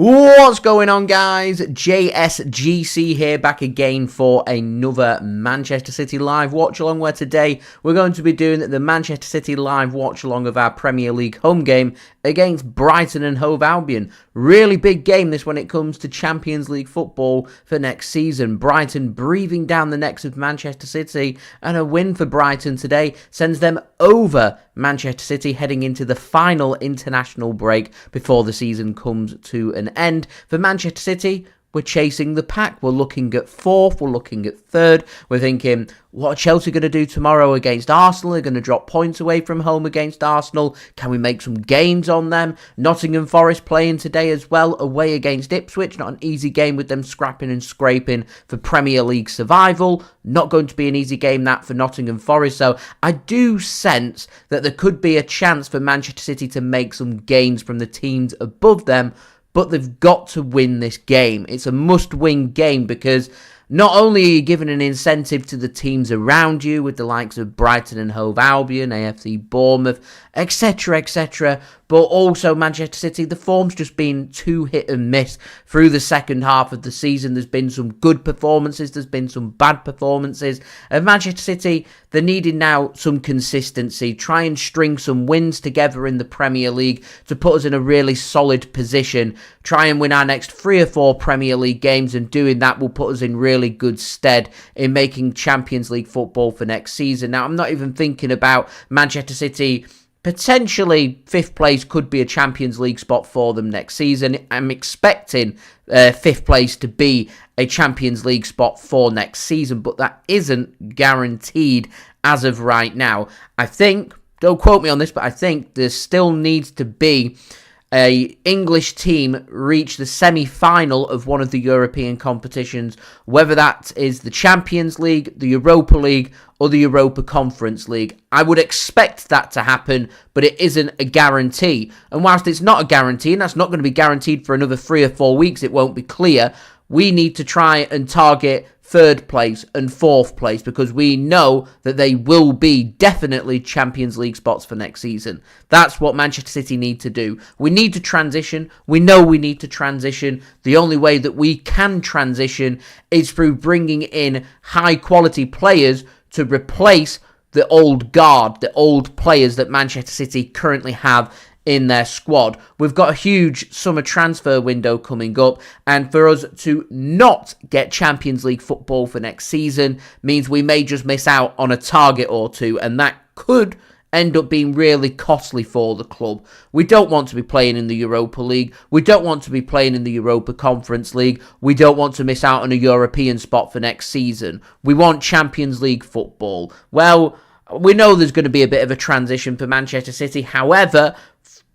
What's going on, guys? JSGC here, back again for another Manchester City live watch-along, where today we're going to be doing the Manchester City live watch-along of our Premier League home game against Brighton and Hove Albion. Really big game this when it comes to Champions League football for next season. Brighton breathing down the necks of Manchester City, and a win for Brighton today sends them over Manchester City, heading into the final international break before the season comes to an end. For Manchester City, we're chasing the pack. We're looking at fourth. We're looking at third. We're thinking, what are Chelsea going to do tomorrow against Arsenal? They're going to drop points away from home against Arsenal. Can we make some gains on them? Nottingham Forest playing today as well, away against Ipswich. Not an easy game with them scrapping and scraping for Premier League survival. Not going to be an easy game, that, for Nottingham Forest. So I do sense that there could be a chance for Manchester City to make some gains from the teams above them. But they've got to win this game. It's a must-win game because not only are you giving an incentive to the teams around you with the likes of Brighton and Hove Albion, AFC Bournemouth, etc., but also Manchester City, the form's just been too hit and miss through the second half of the season. There's been some good performances, there's been some bad performances. And Manchester City, they're needing now some consistency, try and string some wins together in the Premier League to put us in a really solid position, try and win our next 3 or 4 Premier League games, and doing that will put us in really good stead in making Champions League football for next season. Now, I'm not even thinking about Manchester City. Potentially, 5th place could be a Champions League spot for them next season. I'm expecting 5th place to be a Champions League spot for next season, but that isn't guaranteed as of right now. I think, don't quote me on this, but I think there still needs to be a English team reach the semi-final of one of the European competitions, whether that is the Champions League, the Europa League, or the Europa Conference League. I would expect that to happen, but it isn't a guarantee. And whilst it's not a guarantee, and that's not going to be guaranteed for another 3 or 4 weeks, it won't be clear, we need to try and target 3rd place and 4th place, because we know that they will be definitely Champions League spots for next season. That's what Manchester City need to do. We need to transition. We know we need to transition. The only way that we can transition is through bringing in high quality players to replace the old guard, the old players that Manchester City currently have in their squad. We've got a huge summer transfer window coming up, and for us to not get Champions League football for next season means we may just miss out on a target or two, and that could end up being really costly for the club. We don't want to be playing in the Europa League. We don't want to be playing in the Europa Conference League. We don't want to miss out on a European spot for next season. We want Champions League football. Well, we know there's going to be a bit of a transition for Manchester City. However,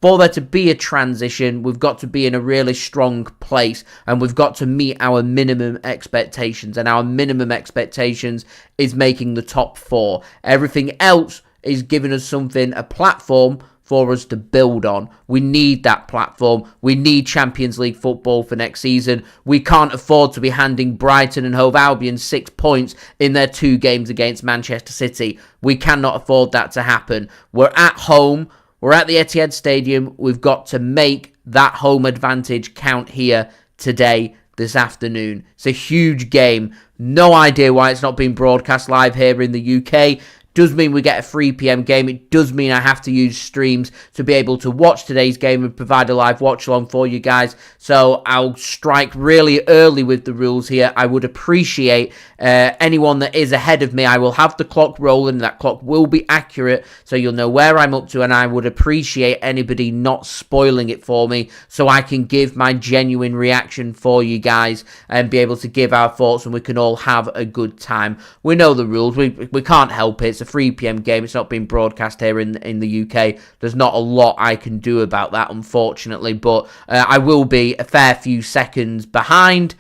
for there to be a transition, we've got to be in a really strong place, and we've got to meet our minimum expectations. And our minimum expectations is making the top 4. Everything else is giving us something, a platform for us to build on. We need that platform. We need Champions League football for next season. We can't afford to be handing Brighton and Hove Albion 6 points in their 2 games against Manchester City. We cannot afford that to happen. We're at home. We're at the Etihad Stadium. We've got to make that home advantage count here today, this afternoon. It's a huge game. No idea why it's not being broadcast live here in the UK. Does mean we get a 3 p.m. game. It does mean I have to use streams to be able to watch today's game and provide a live watch along for you guys. So I'll strike really early with the rules here. I would appreciate anyone that is ahead of me. I will have the clock rolling. That clock will be accurate, so you'll know where I'm up to, and I would appreciate anybody not spoiling it for me so I can give my genuine reaction for you guys and be able to give our thoughts, and we can all have a good time. We know the rules. We can't help it. It's a 3 p.m. game. It's not being broadcast here in the UK. There's not a lot I can do about that, unfortunately, but I will be a fair few seconds behind.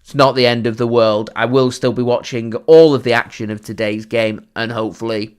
It's not the end of the world. I will still be watching all of the action of today's game, and hopefully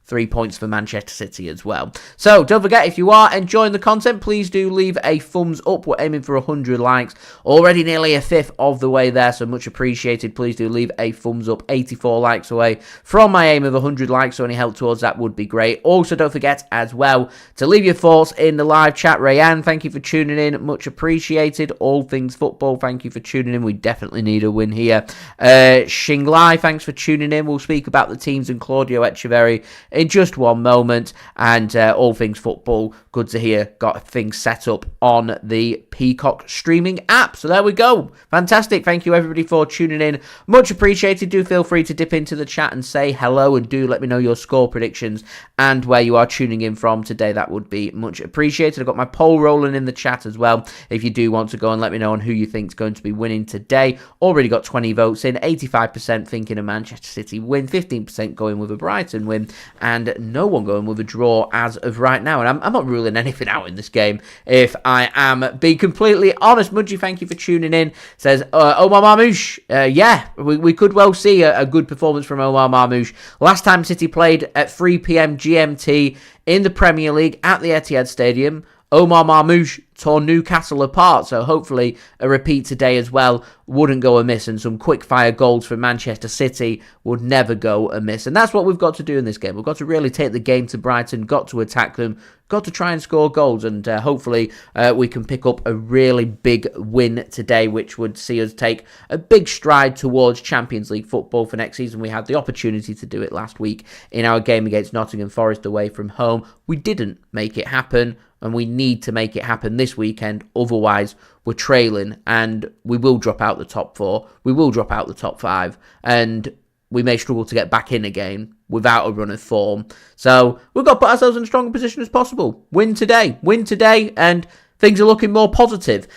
3 points for Manchester City as well. So don't forget, if you are enjoying the content, please do leave a thumbs up. We're aiming for 100 likes. Already nearly a fifth of the way there, so much appreciated. Please do leave a thumbs up. 84 likes away from my aim of 100 likes, so any help towards that would be great. Also, don't forget as well to leave your thoughts in the live chat. Rayan, thank you for tuning in. Much appreciated. All things football, thank you for tuning in. We definitely need a win here. Shinglai, thanks for tuning in. We'll speak about the teams and Claudio Echeverri in just one moment. And all things football, good to hear, got things set up on the Peacock streaming app. So there we go. Fantastic. Thank you everybody for tuning in. Much appreciated. Do feel free to dip into the chat and say hello, and do let me know your score predictions and where you are tuning in from today. That would be much appreciated. I've got my poll rolling in the chat as well, if you do want to go and let me know on who you think is going to be winning today. Already got 20 votes in, 85% thinking a Manchester City win, 15% going with a Brighton win, and no one going with a draw as of right now. And I'm not ruling anything out in this game, if I am being completely honest. Mudgy, thank you for tuning in. Says Omar Marmoush. Yeah, we could well see a good performance from Omar Marmoush. Last time City played at 3 p.m. GMT in the Premier League at the Etihad Stadium, Omar Marmoush tore Newcastle apart, so hopefully a repeat today as well wouldn't go amiss, and some quick-fire goals for Manchester City would never go amiss. And that's what we've got to do in this game. We've got to really take the game to Brighton, got to attack them, got to try and score goals, and hopefully we can pick up a really big win today, which would see us take a big stride towards Champions League football for next season. We had the opportunity to do it last week in our game against Nottingham Forest away from home. We didn't make it happen, and we need to make it happen this weekend. Otherwise, we're trailing, and we will drop out the top 4. We will drop out the top 5, and we may struggle to get back in again without a run of form. So we've got to put ourselves in as strong a position as possible. Win today, and things are looking more positive.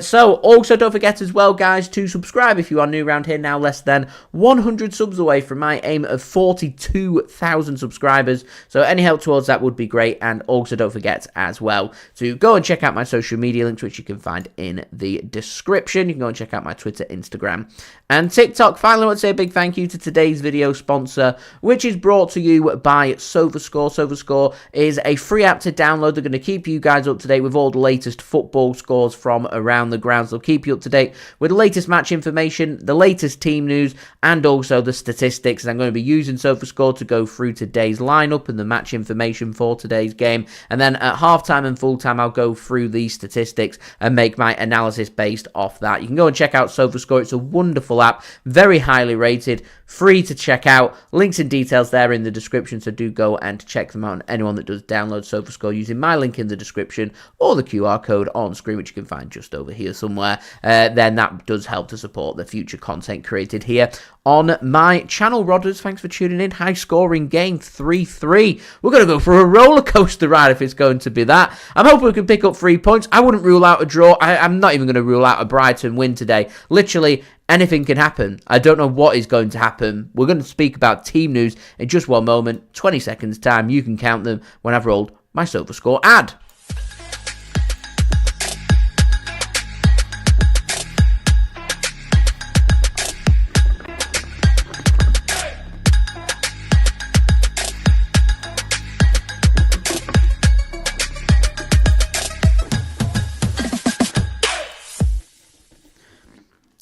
So also don't forget as well, guys, to subscribe if you are new around here. Now less than 100 subs away from my aim of 42,000 subscribers. So any help towards that would be great. And also don't forget as well to go and check out my social media links, which you can find in the description. You can go and check out my Twitter, Instagram, and TikTok. Finally, I want to say a big thank you to today's video sponsor, which is brought to you by SofaScore. SofaScore is a free app to download. They're going to keep you guys up to date with all the latest football scores from around the grounds. They'll keep you up to date with the latest match information, the latest team news, and also the statistics. I'm going to be using SofaScore to go through today's lineup and the match information for today's game. And then at halftime and full time, I'll go through these statistics and make my analysis based off that. You can go and check out SofaScore. It's a wonderful app, very highly rated, free to check out. Links and details there in the description, so do go and check them out. And anyone that does download SofaScore using my link in the description or the QR code on screen, which you can find just over here somewhere, then that does help to support the future content created here on my channel. Rodders, thanks for tuning in. High scoring game, 3-3. We're going to go for a roller coaster ride if it's going to be that. I'm hoping we can pick up 3 points. I wouldn't rule out a draw. I'm not even going to rule out a Brighton win today. Literally anything can happen. I don't know what is going to happen. We're going to speak about team news in just one moment. 20 seconds time. You can count them when I've rolled my SofaScore ad.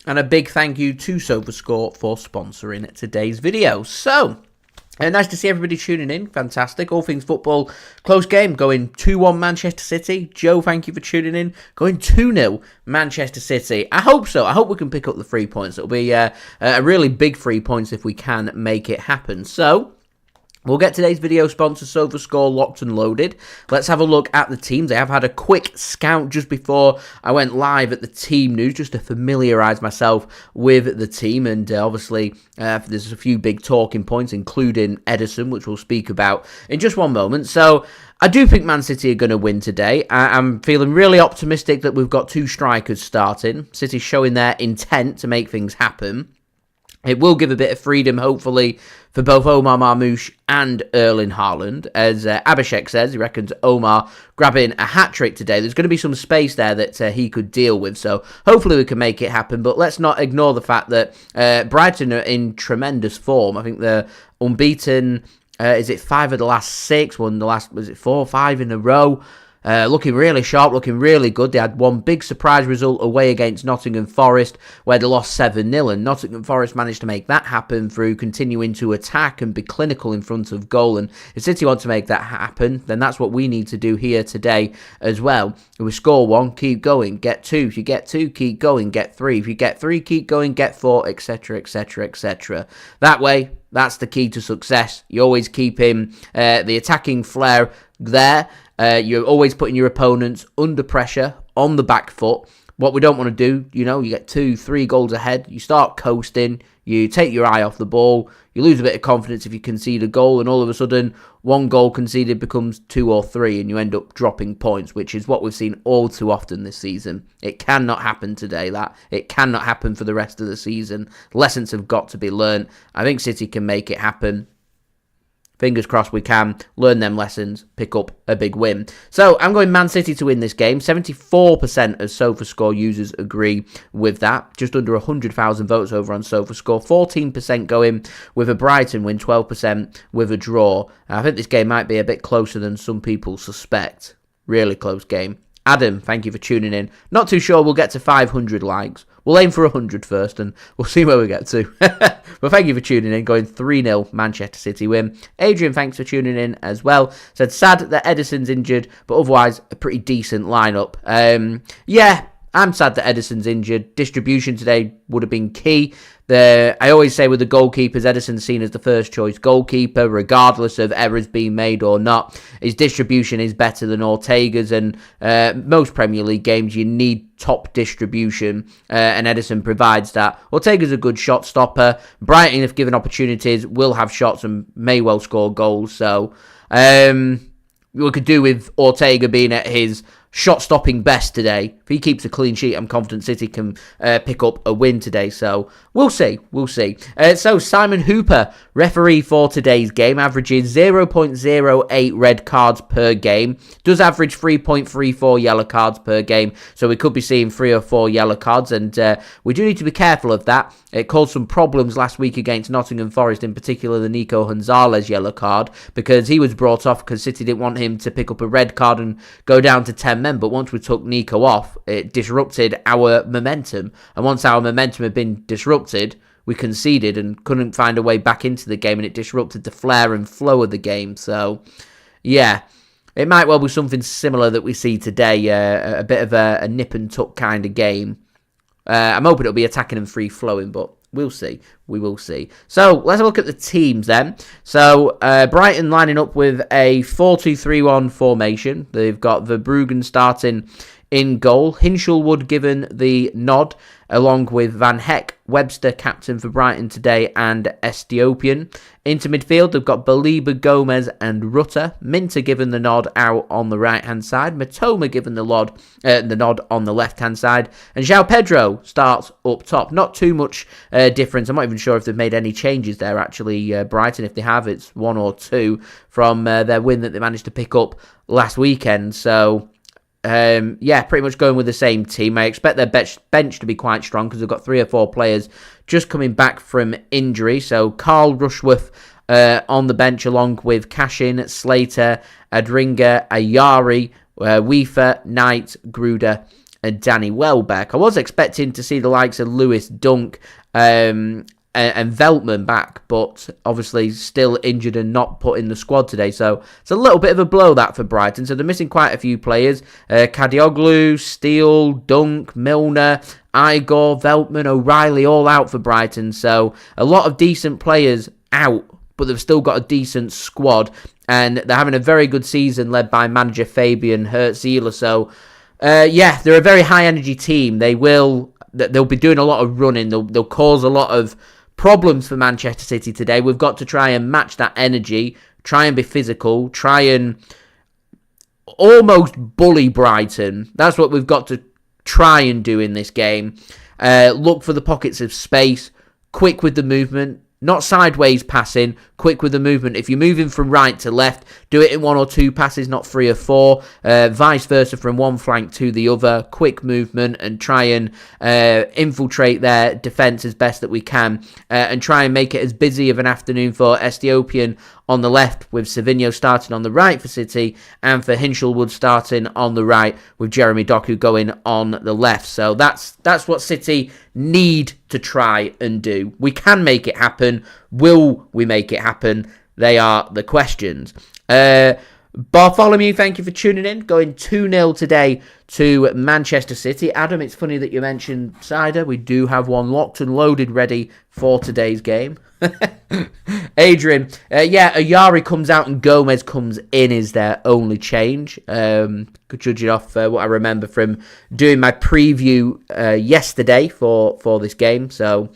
And a big thank you to SofaScore for sponsoring today's video. So, nice to see everybody tuning in. Fantastic. All things football. Close game. Going 2-1 Manchester City. Joe, thank you for tuning in. Going 2-0 Manchester City. I hope so. I hope we can pick up the 3 points. It'll be a really big 3 points if we can make it happen. So, we'll get today's video sponsor, SofaScore, locked and loaded. Let's have a look at the teams. I have had a quick scout just before I went live at the team news, just to familiarise myself with the team. And obviously, there's a few big talking points, including Ederson, which we'll speak about in just one moment. So, I do think Man City are going to win today. I'm feeling really optimistic that we've got 2 strikers starting. City showing their intent to make things happen. It will give a bit of freedom, hopefully, for both Omar Marmoush and Erling Haaland. As Abhishek says, he reckons Omar grabbing a hat-trick today. There's going to be some space there that he could deal with, so hopefully we can make it happen. But let's not ignore the fact that Brighton are in tremendous form. I think they're unbeaten Is it 5 of the last 6? Won the last, was it 4 or 5 in a row? Looking really sharp, looking really good. They had one big surprise result away against Nottingham Forest where they lost 7-0, and Nottingham Forest managed to make that happen through continuing to attack and be clinical in front of goal. And if City want to make that happen, then that's what we need to do here today as well. If we score 1, keep going, get 2. If you get 2, keep going, get 3. If you get 3, keep going, get 4, etc, etc, etc. That way, that's the key to success. You're always keeping the attacking flair there. You're always putting your opponents under pressure, on the back foot. What we don't want to do, you get 2, 3 goals ahead, you start coasting, you take your eye off the ball, you lose a bit of confidence if you concede a goal, and all of a sudden, 1 goal conceded becomes 2 or 3, and you end up dropping points, which is what we've seen all too often this season. It cannot happen today, that. It cannot happen for the rest of the season. Lessons have got to be learned. I think City can make it happen. Fingers crossed we can learn them lessons, pick up a big win. So I'm going Man City to win this game. 74% of SofaScore users agree with that. Just under 100,000 votes over on SofaScore. 14% going with a Brighton win, 12% with a draw. I think this game might be a bit closer than some people suspect. Really close game. Adam, thank you for tuning in. Not too sure we'll get to 500 likes. We'll aim for 100 first and we'll see where we get to. But thank you for tuning in. Going 3-0 Manchester City win. Adrian, thanks for tuning in as well. Said sad that Ederson's injured, but otherwise a pretty decent lineup. Yeah, I'm sad that Ederson's injured. Distribution today would have been key. I always say with the goalkeepers, Ederson's seen as the first choice goalkeeper, regardless of errors being made or not. His distribution is better than Ortega's, and most Premier League games you need top distribution, and Ederson provides that. Ortega's a good shot stopper. Brighton, if given opportunities, will have shots and may well score goals. So we could do with Ortega being at his shot-stopping best today. If he keeps a clean sheet, I'm confident City can pick up a win today. So we'll see. We'll see. So Simon Hooper, referee for today's game, averages 0.08 red cards per game. Does average 3.34 yellow cards per game. So we could be seeing 3 or 4 yellow cards. And we do need to be careful of that. It caused some problems last week against Nottingham Forest, in particular the Nico Gonzalez yellow card, because he was brought off because City didn't want him to pick up a red card and go down to 10 men. But once we took Nico off, it disrupted our momentum. And once our momentum had been disrupted, we conceded and couldn't find a way back into the game, and it disrupted the flair and flow of the game. So, yeah, it might well be something similar that we see today, a bit of a nip and tuck kind of game. I'm hoping it'll be attacking and free-flowing, but we'll see. We will see. So, let's have a look at the teams then. So, Brighton lining up with a 4-2-3-1 formation. They've got Verbruggen starting in goal. Hinchelwood given the nod, along with Van Heck, Webster captain for Brighton today, and Ethiopian. Into midfield, they've got Baliba, Gomez and Rutter. Minter given the nod out on the right-hand side. Mitoma given the nod on the left-hand side. And Joao Pedro starts up top. Not too much difference. I'm not even sure if they've made any changes there, actually, Brighton. If they have, it's 1 or 2 from their win that they managed to pick up last weekend. So, yeah, pretty much going with the same team. I expect their bench to be quite strong because they've got 3 or 4 players just coming back from injury. So Carl Rushworth on the bench, along with Cashin, Slater, Adringa, Ayari, Weaver, Knight, Gruder and Danny Welbeck. I was expecting to see the likes of Lewis, Dunk and Veltman back, but obviously still injured and not put in the squad today. So it's a little bit of a blow that for Brighton. So they're missing quite a few players. Kadioglu, Steele, Dunk, Milner, Igor, Veltman, O'Reilly, all out for Brighton. So a lot of decent players out, but they've still got a decent squad. And they're having a very good season led by manager Fabian Hurzeler. So, yeah, they're a very high-energy team. They'll be doing a lot of running. They'll cause a lot of problems for Manchester City today. We've got to try and match that energy, try and be physical, try and almost bully Brighton. That's what we've got to try and do in this game. Look for the pockets of space, quick with the movement, not sideways passing, quick with the movement. If you're moving from right to left, do it in 1 or 2 passes, not 3 or 4. Vice versa from one flank to the other. Quick movement and try and infiltrate their defence as best that we can. And try and make it as busy of an afternoon for Ethiopian on the left, with Savinho starting on the right for City, and for Hinchelwood starting on the right, with Jeremy Doku going on the left. So that's what City need to try and do. We can make it happen. Will we make it happen? They are the questions. Bartholomew, thank you for tuning in. Going 2-0 today to Manchester City. Adam, it's funny that you mentioned cider. We do have one locked and loaded ready for today's game. Adrian, Ayari comes out and Gomez comes in is their only change. Judging off what I remember from doing my preview yesterday for this game. So,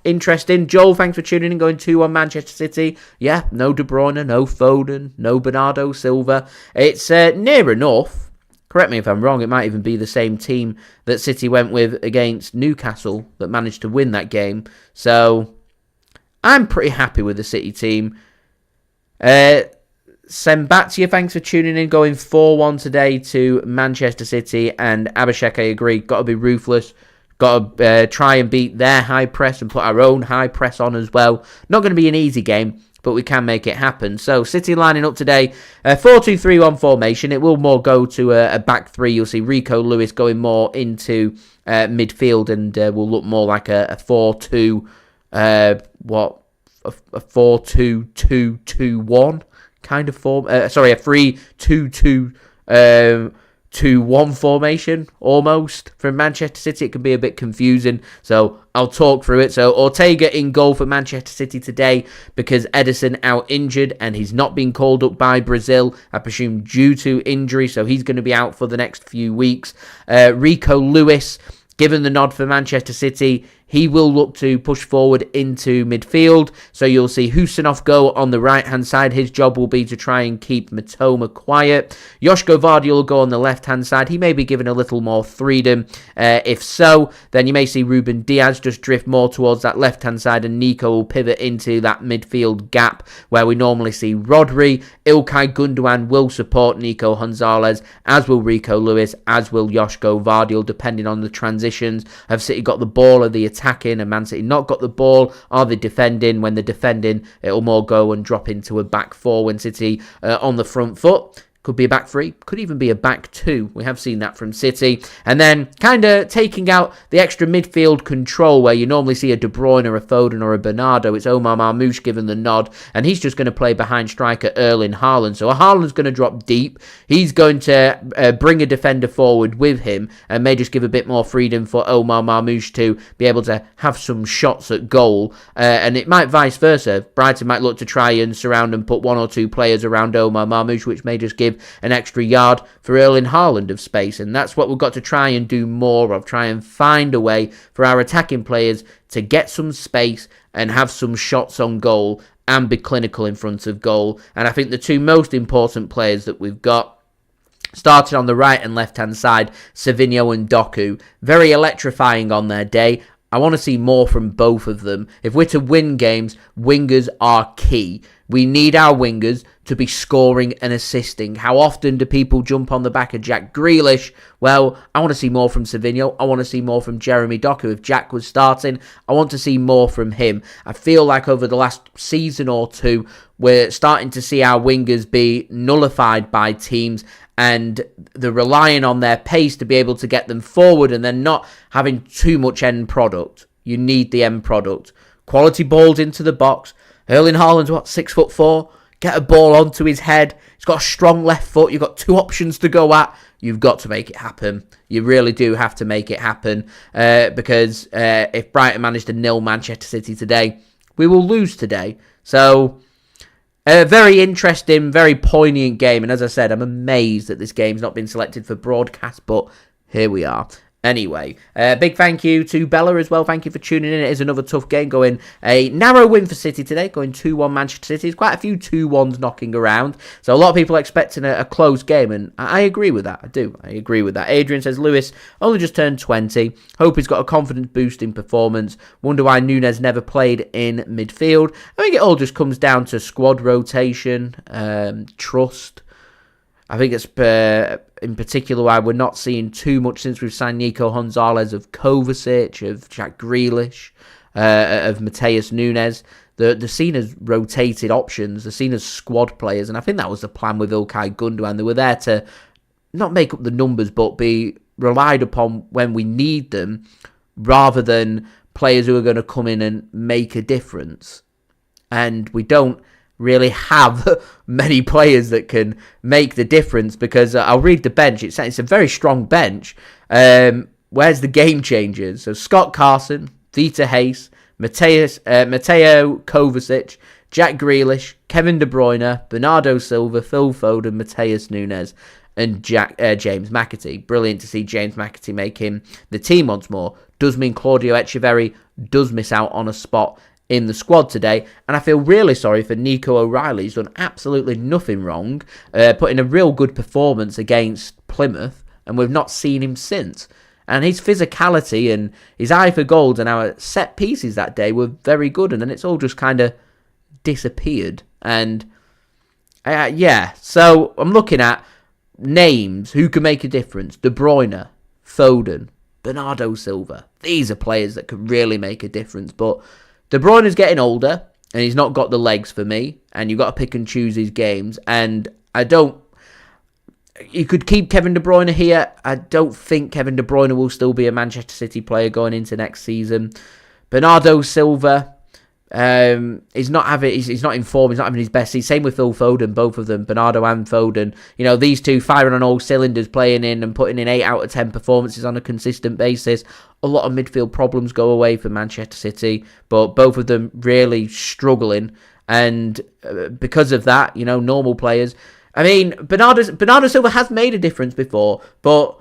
interesting. Joel, thanks for tuning in. Going 2-1 Manchester City. Yeah, no De Bruyne, no Foden, no Bernardo Silva. It's near enough. Correct me if I'm wrong, it might even be the same team that City went with against Newcastle that managed to win that game. So, I'm pretty happy with the City team. Sembatia, thanks for tuning in. Going 4-1 today to Manchester City. And Abhishek, I agree. Got to be ruthless. Got to try and beat their high press and put our own high press on as well. Not going to be an easy game, but we can make it happen. So, City lining up today, 4-2-3-1 formation. It will more go to a back three. You'll see Rico Lewis going more into midfield and will look more like a 4-2, a 4-2-2-2-1 kind of form. A 3-2-2. 2-1 formation, almost, from Manchester City. It can be a bit confusing, so I'll talk through it. So, Ortega in goal for Manchester City today because Ederson out injured and he's not been called up by Brazil, I presume due to injury, so he's going to be out for the next few weeks. Rico Lewis, given the nod for Manchester City, he will look to push forward into midfield. So you'll see Khusanov go on the right-hand side. His job will be to try and keep Mitoma quiet. Josko Gvardiol will go on the left-hand side. He may be given a little more freedom. If so, then you may see Ruben Dias just drift more towards that left-hand side and Nico will pivot into that midfield gap where we normally see Rodri. Ilkay Gundogan will support Nico Gonzalez, as will Rico Lewis, as will Josko Gvardiol, depending on the transitions. Have City got the ball or the attacking and Man City not got the ball? Are they defending? When they're defending, it'll more go and drop into a back four when City on the front foot. Could be a back three, could even be a back two. We have seen that from City. And then kind of taking out the extra midfield control where you normally see a De Bruyne or a Foden or a Bernardo. It's Omar Marmoush given the nod, and he's just going to play behind striker Erling Haaland. So Haaland's going to drop deep. He's going to bring a defender forward with him and may just give a bit more freedom for Omar Marmoush to be able to have some shots at goal. And it might vice versa. Brighton might look to try and surround and put one or two players around Omar Marmoush, which may just give an extra yard for Erling Haaland of space, and that's what we've got to try and do more of. Try and find a way for our attacking players to get some space and have some shots on goal and be clinical in front of goal. And I think the two most important players that we've got, starting on the right and left hand side, Savinho and Doku, very electrifying on their day. I want to see more from both of them. If we're to win games, wingers are key. We need our wingers to be scoring and assisting. How often do people jump on the back of Jack Grealish? Well, I want to see more from Savinho. I want to see more from Jeremy Doku. If Jack was starting, I want to see more from him. I feel like over the last season or two, we're starting to see our wingers be nullified by teams, and they're relying on their pace to be able to get them forward and then not having too much end product. You need the end product. Quality balls into the box. Erling Haaland's 6'4". Get a ball onto his head. He's got a strong left foot. You've got two options to go at. You've got to make it happen. You really do have to make it happen. Because if Brighton managed to nil Manchester City today, we will lose today. So, a very interesting, very poignant game. And as I said, I'm amazed that this game's not been selected for broadcast. But here we are. Anyway, big thank you to Bella as well. Thank you for tuning in. It is another tough game. Going a narrow win for City today. Going 2-1 Manchester City. There's quite a few 2-1s knocking around. So a lot of people are expecting a close game. And I agree with that. I agree with that. Adrian says, Lewis only just turned 20. Hope he's got a confidence boosting performance. Wonder why Nunes never played in midfield. I think it all just comes down to squad rotation, trust. I think it's in particular why we're not seeing too much since we've signed Nico Gonzalez, of Kovacic, of Jack Grealish, of Matheus Nunes. they're seen as rotated options, they're seen as squad players, and I think that was the plan with Ilkay Gundogan. They were there to not make up the numbers, but be relied upon when we need them, rather than players who are going to come in and make a difference. And we don't really have many players that can make the difference, because I'll read the bench. It's a very strong bench. Where's the game changers? So Scott Carson, Vitor Reis, Mateo Kovacic, Jack Grealish, Kevin De Bruyne, Bernardo Silva, Phil Foden, Matheus Nunes, and James McAtee. Brilliant to see James McAtee make him the team once more. Does mean Claudio Echeverri does miss out on a spot in the squad today, and I feel really sorry for Nico O'Reilly. He's done absolutely nothing wrong, put in a real good performance against Plymouth, and we've not seen him since. And his physicality and his eye for goals and our set pieces that day were very good, and then it's all just kind of disappeared. And so I'm looking at names who can make a difference. De Bruyne, Foden, Bernardo Silva. These are players that could really make a difference, but De Bruyne is getting older, and he's not got the legs for me, and you've got to pick and choose his games, and you could keep Kevin De Bruyne here. I don't think Kevin De Bruyne will still be a Manchester City player going into next season. Bernardo Silva, he's not in form, he's not having his best season. Same with Phil Foden, both of them, Bernardo and Foden. You know, these two firing on all cylinders, playing in and putting in 8 out of 10 performances on a consistent basis. A lot of midfield problems go away for Manchester City, but both of them really struggling. And because of that, you know, normal players. I mean, Bernardo Silva has made a difference before, but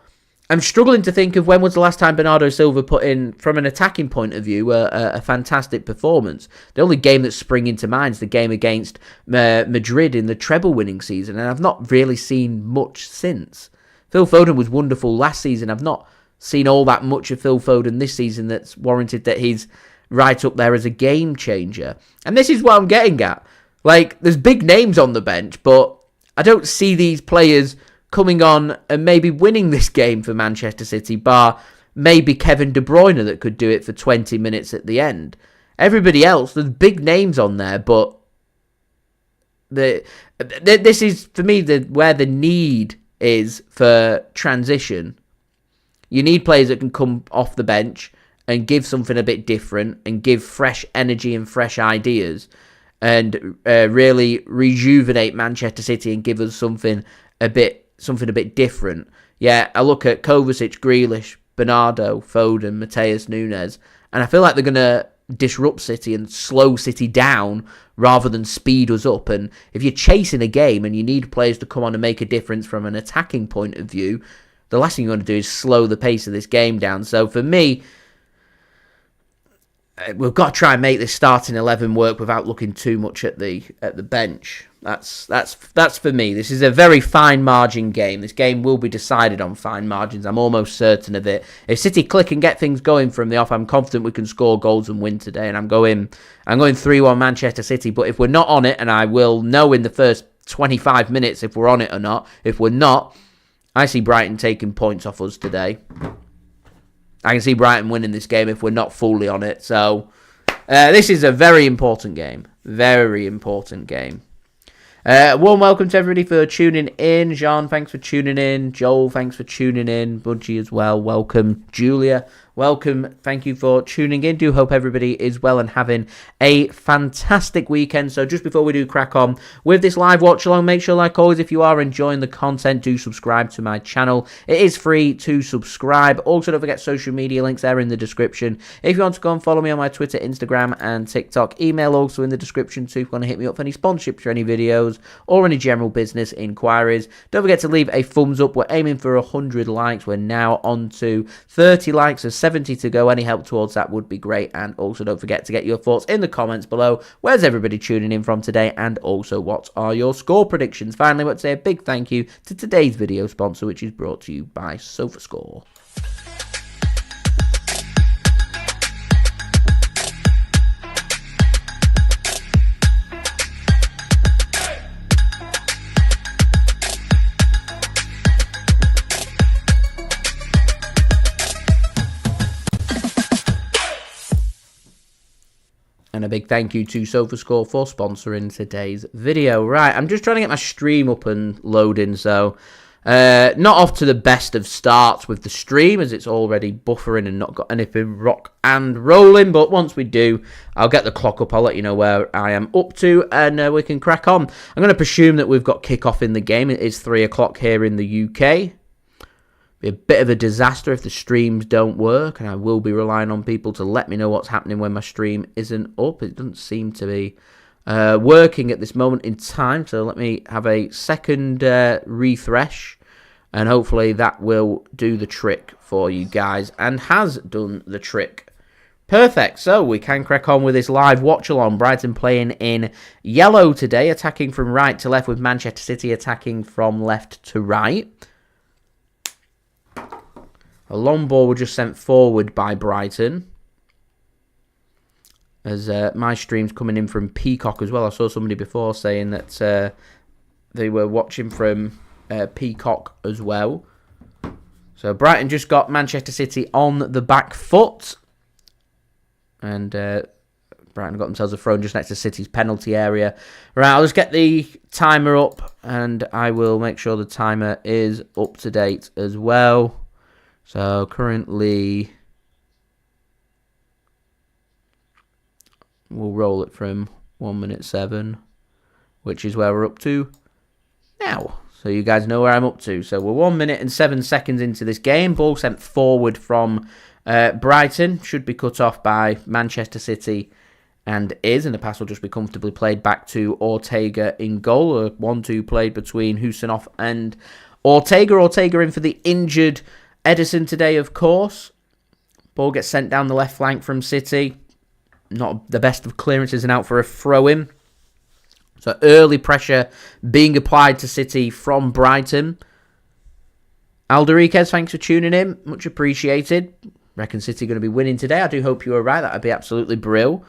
I'm struggling to think of when was the last time Bernardo Silva put in, from an attacking point of view, a fantastic performance. The only game that's springing to mind is the game against Madrid in the treble-winning season, and I've not really seen much since. Phil Foden was wonderful last season. I've not seen all that much of Phil Foden this season that's warranted that he's right up there as a game changer. And this is what I'm getting at. Like, there's big names on the bench, but I don't see these players coming on and maybe winning this game for Manchester City, bar maybe Kevin De Bruyne that could do it for 20 minutes at the end. Everybody else, there's big names on there, but this is, for me, where the need is for transition. You need players that can come off the bench and give something a bit different and give fresh energy and fresh ideas, and really rejuvenate Manchester City and give us something a bit different. Yeah, I look at Kovacic, Grealish, Bernardo, Foden, Matheus Nunes, and I feel like they're going to disrupt City and slow City down rather than speed us up. And if you're chasing a game and you need players to come on and make a difference from an attacking point of view, the last thing you want to do is slow the pace of this game down. So for me, we've got to try and make this starting 11 work without looking too much at the bench. That's for me. This is a very fine margin game. This game will be decided on fine margins. I'm almost certain of it. If City click and get things going from the off, I'm confident we can score goals and win today. And I'm going 3-1 Manchester City. But if we're not on it, and I will know in the first 25 minutes if we're on it or not. If we're not, I see Brighton taking points off us today. I can see Brighton winning this game if we're not fully on it. So, this is a very important game. Very important game. Warm welcome to everybody for tuning in. Jean, thanks for tuning in. Joel, thanks for tuning in. Budgie as well. Welcome. Julia, welcome. Thank you for tuning in. Do hope everybody is well and having a fantastic weekend. So just before we do crack on with this live watch along, make sure, like always, if you are enjoying the content, do subscribe to my channel. It is free to subscribe. Also, don't forget social media links there in the description. If you want to go and follow me on my Twitter, Instagram and TikTok, email also in the description too if you want to hit me up for any sponsorships or any videos or any general business inquiries. Don't forget to leave a thumbs up. We're aiming for 100 likes. We're now on to 30 likes, so 70 to go. Any help towards that would be great. And also don't forget to get your thoughts in the comments below. Where's everybody tuning in from today? And also, what are your score predictions? Finally, I want to say a big thank you to today's video sponsor, which is brought to you by SofaScore. And a big thank you to SofaScore for sponsoring today's video. Right, I'm just trying to get my stream up and loading, so not off to the best of starts with the stream, as it's already buffering and not got anything rock and rolling. But once we do, I'll get the clock up. I'll let you know where I am up to, and we can crack on. I'm going to presume that we've got kickoff in the game. It is 3 o'clock here in the UK. Be a bit of a disaster if the streams don't work, and I will be relying on people to let me know what's happening when my stream isn't up. It doesn't seem to be working at this moment in time, so let me have a second refresh, and hopefully that will do the trick for you guys, and has done the trick. Perfect, so we can crack on with this live watch-along. Brighton playing in yellow today, attacking from right to left, with Manchester City attacking from left to right. A long ball was just sent forward by Brighton. As my stream's coming in from Peacock as well. I saw somebody before saying that they were watching from Peacock as well. So Brighton just got Manchester City on the back foot. And Brighton got themselves a throw just next to City's penalty area. Right, I'll just get the timer up, and I will make sure the timer is up to date as well. So currently, we'll roll it from 1:07, which is where we're up to now. So you guys know where I'm up to. So we're 1 minute and 7 seconds into this game. Ball sent forward from Brighton. Should be cut off by Manchester City, and is. And the pass will just be comfortably played back to Ortega in goal. A 1-2 played between Khusanov and Ortega. Ortega in for the injured Ederson today, of course. Ball gets sent down the left flank from City. Not the best of clearances, and out for a throw-in. So early pressure being applied to City from Brighton. Alderikez, thanks for tuning in. Much appreciated. Reckon City going to be winning today. I do hope you are right. That would be absolutely brilliant.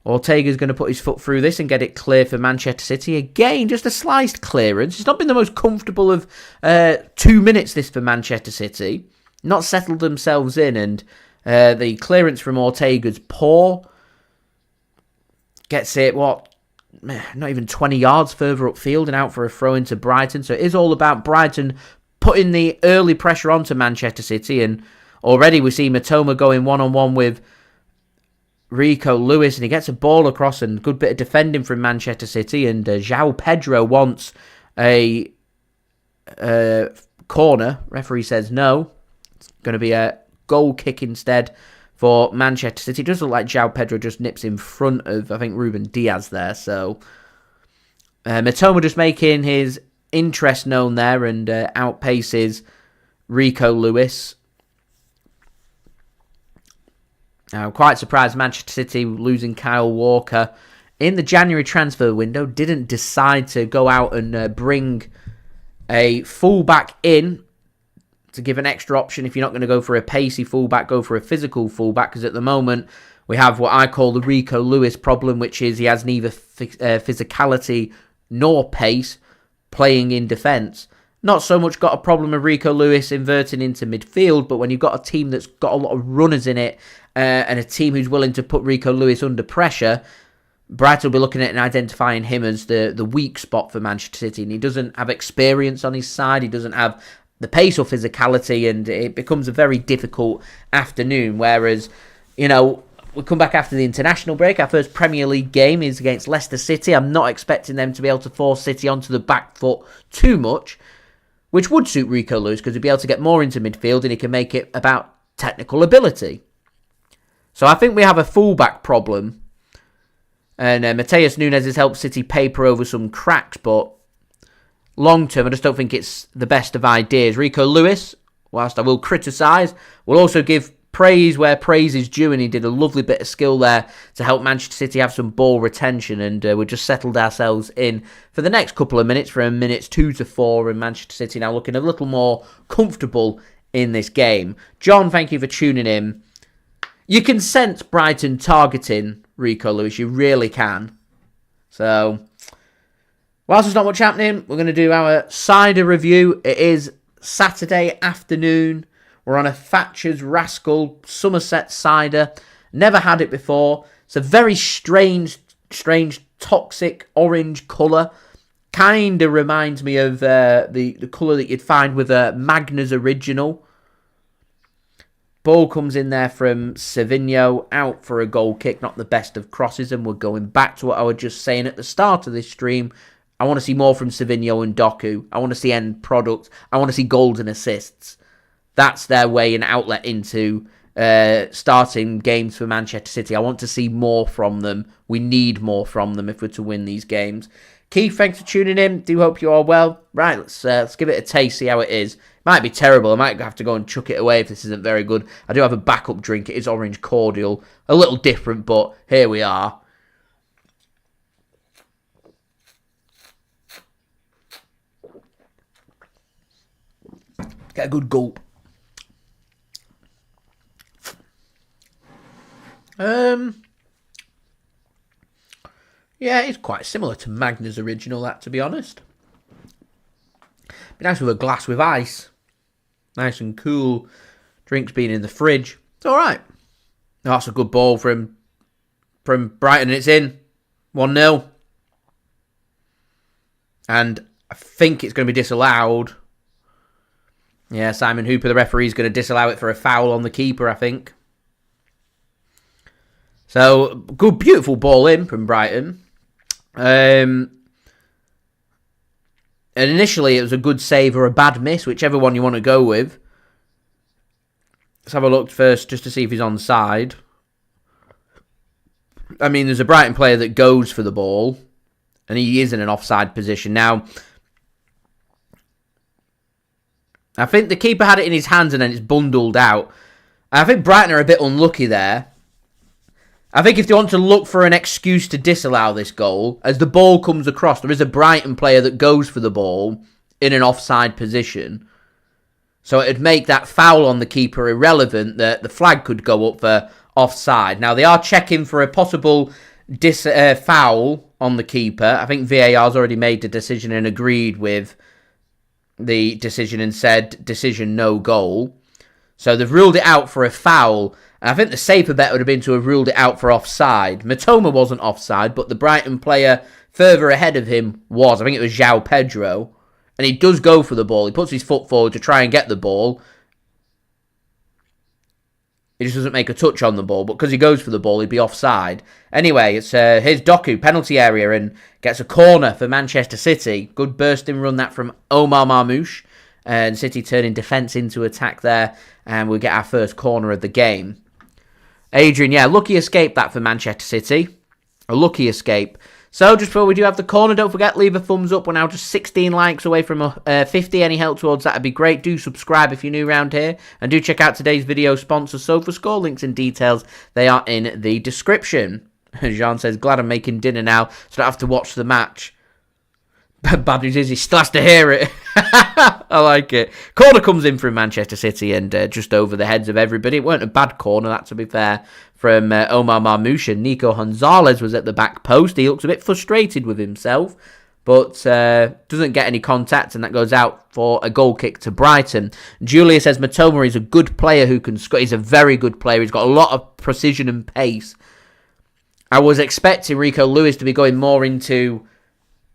Ortega's going to put his foot through this and get it clear for Manchester City. Again, just a sliced clearance. It's not been the most comfortable of 2 minutes, this, for Manchester City. Not settled themselves in, and the clearance from Ortega's poor. Gets it, not even 20 yards further upfield and out for a throw into Brighton. So it is all about Brighton putting the early pressure onto Manchester City, and already we see Mitoma going one-on-one with Rico Lewis, and he gets a ball across, and good bit of defending from Manchester City, and Joao Pedro wants a corner. Referee says no. It's going to be a goal kick instead for Manchester City. It does look like Joao Pedro just nips in front of, I think, Ruben Dias there. So Mitoma just making his interest known there, and outpaces Rico Lewis. I'm quite surprised Manchester City losing Kyle Walker in the January transfer window didn't decide to go out and bring a fullback in to give an extra option. If you're not going to go for a pacey fullback, go for a physical fullback, because at the moment we have what I call the Rico Lewis problem, which is he has neither physicality nor pace playing in defence. Not so much got a problem with Rico Lewis inverting into midfield, but when you've got a team that's got a lot of runners in it, and a team who's willing to put Rico Lewis under pressure, Brighton will be looking at and identifying him as the weak spot for Manchester City. And he doesn't have experience on his side. He doesn't have the pace or physicality, and it becomes a very difficult afternoon. Whereas, we come back after the international break. Our first Premier League game is against Leicester City. I'm not expecting them to be able to force City onto the back foot too much, which would suit Rico Lewis, because he'd be able to get more into midfield, and he can make it about technical ability. So I think we have a fullback problem, and Matheus Nunes has helped City paper over some cracks, but long term I just don't think it's the best of ideas. Rico Lewis, whilst I will criticise, will also give praise where praise is due, and he did a lovely bit of skill there to help Manchester City have some ball retention, and we just settled ourselves in for the next couple of minutes, from minutes 2 to 4, and Manchester City now looking a little more comfortable in this game. John, thank you for tuning in. You can sense Brighton targeting Rico Lewis. You really can. So, whilst there's not much happening, we're going to do our cider review. It is Saturday afternoon. We're on a Thatcher's Rascal Somerset cider. Never had it before. It's a very strange, toxic orange colour. Kind of reminds me of the colour that you'd find with a Magna's Original. Ball comes in there from Savinho, out for a goal kick. Not the best of crosses, and we're going back to what I was just saying at the start of this stream. I want to see more from Savinho and Doku. I want to see end product. I want to see goals and assists. That's their way and outlet into starting games for Manchester City. I want to see more from them. We need more from them if we're to win these games. Keith, thanks for tuning in. Do hope you are well. Right, let's give it a taste, see how it is. Might be terrible. I might have to go and chuck it away if this isn't very good. I do have a backup drink. It is orange cordial. A little different, but here we are. Get a good gulp. Yeah, it's quite similar to Magna's Original, that, to be honest. Be nice with a glass with ice. Nice and cool. Drinks being in the fridge. It's alright. Oh, that's a good ball from Brighton. It's in. 1-0. And I think it's going to be disallowed. Yeah, Simon Hooper, the referee, is going to disallow it for a foul on the keeper, I think. So, good, beautiful ball in from Brighton. And initially, it was a good save or a bad miss, whichever one you want to go with. Let's have a look first, just to see if he's onside. I mean, there's a Brighton player that goes for the ball, and he is in an offside position. Now, I think the keeper had it in his hands and then it's bundled out. I think Brighton are a bit unlucky there. I think if they want to look for an excuse to disallow this goal, as the ball comes across, there is a Brighton player that goes for the ball in an offside position. So it'd make that foul on the keeper irrelevant, that the flag could go up for offside. Now, they are checking for a possible foul on the keeper. I think VAR's already made the decision and agreed with the decision and said, decision no goal. So they've ruled it out for a foul. And I think the safer bet would have been to have ruled it out for offside. Mitoma wasn't offside, but the Brighton player further ahead of him was. I think it was Joao Pedro. And he does go for the ball. He puts his foot forward to try and get the ball. He just doesn't make a touch on the ball. But because he goes for the ball, he'd be offside. Anyway, it's here's Doku, penalty area, and gets a corner for Manchester City. Good bursting run that from Omar Marmoush. And City turning defence into attack there. And we'll get our first corner of the game. Adrian, yeah, lucky escape that for Manchester City. A lucky escape. So, just before we do have the corner, don't forget, leave a thumbs up. We're now just 16 likes away from 50. Any help towards that would be great. Do subscribe if you're new around here. And do check out today's video sponsor, SofaScore. Links and details, they are in the description. Jean says, glad I'm making dinner now, so I don't have to watch the match. Bad news is he still has to hear it. I like it. Corner comes in from Manchester City and just over the heads of everybody. It weren't a bad corner, that, to be fair, from Omar Marmoush. And Nico Gonzalez was at the back post. He looks a bit frustrated with himself, but doesn't get any contact, and that goes out for a goal kick to Brighton. Julia says Mitoma is a good player who can score. He's a very good player. He's got a lot of precision and pace. I was expecting Rico Lewis to be going more into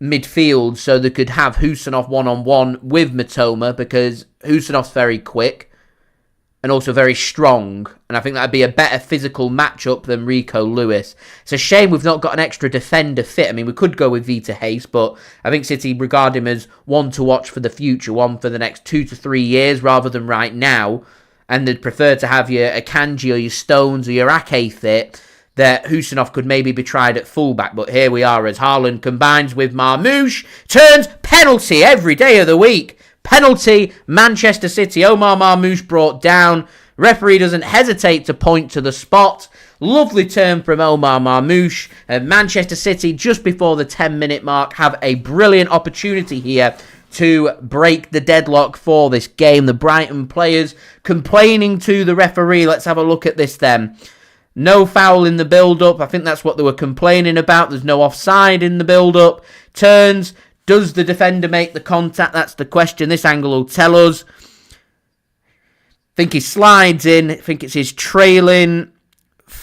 midfield so they could have Khusanov one-on-one with Mitoma, because Khusanov's very quick and also very strong, and I think that'd be a better physical matchup than Rico Lewis. It's a shame we've not got an extra defender fit. I mean, we could go with Vitor Reis, but I think City regard him as one to watch for the future, one for the next 2 to 3 years rather than right now, and they'd prefer to have your Akanji or your Stones or your Ake fit, that Khusanov could maybe be tried at fullback. But here we are as Haaland combines with Marmoush. Turns penalty every day of the week. Penalty, Manchester City. Omar Marmoush brought down. Referee doesn't hesitate to point to the spot. Lovely turn from Omar Marmoush. And Manchester City, just before the 10-minute mark, have a brilliant opportunity here to break the deadlock for this game. The Brighton players complaining to the referee. Let's have a look at this then. No foul in the build-up. I think that's what they were complaining about. There's no offside in the build-up. Turns. Does the defender make the contact? That's the question. This angle will tell us. I think he slides in. I think it's his trailing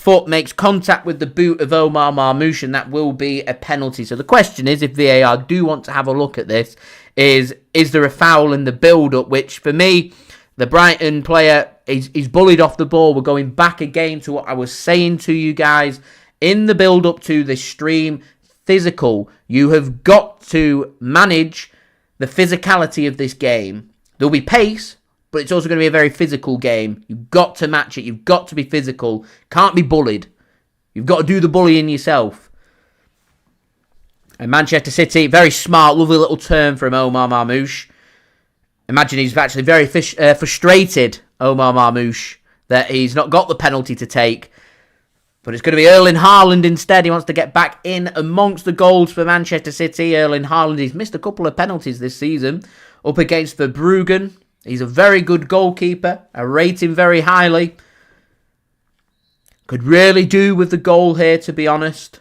foot makes contact with the boot of Omar Marmoush, and that will be a penalty. So the question is, if VAR do want to have a look at this, is there a foul in the build-up, which for me, the Brighton player, he's bullied off the ball. We're going back again to what I was saying to you guys in the build-up to this stream. Physical. You have got to manage the physicality of this game. There'll be pace, but it's also going to be a very physical game. You've got to match it. You've got to be physical. Can't be bullied. You've got to do the bullying yourself. And Manchester City, very smart, lovely little turn from Omar Marmoush. Imagine he's actually very frustrated, Omar Marmoush, that he's not got the penalty to take. But it's going to be Erling Haaland instead. He wants to get back in amongst the goals for Manchester City. Erling Haaland, he's missed a couple of penalties this season. Up against Verbruggen. He's a very good goalkeeper. I rate him very highly. Could really do with the goal here, to be honest.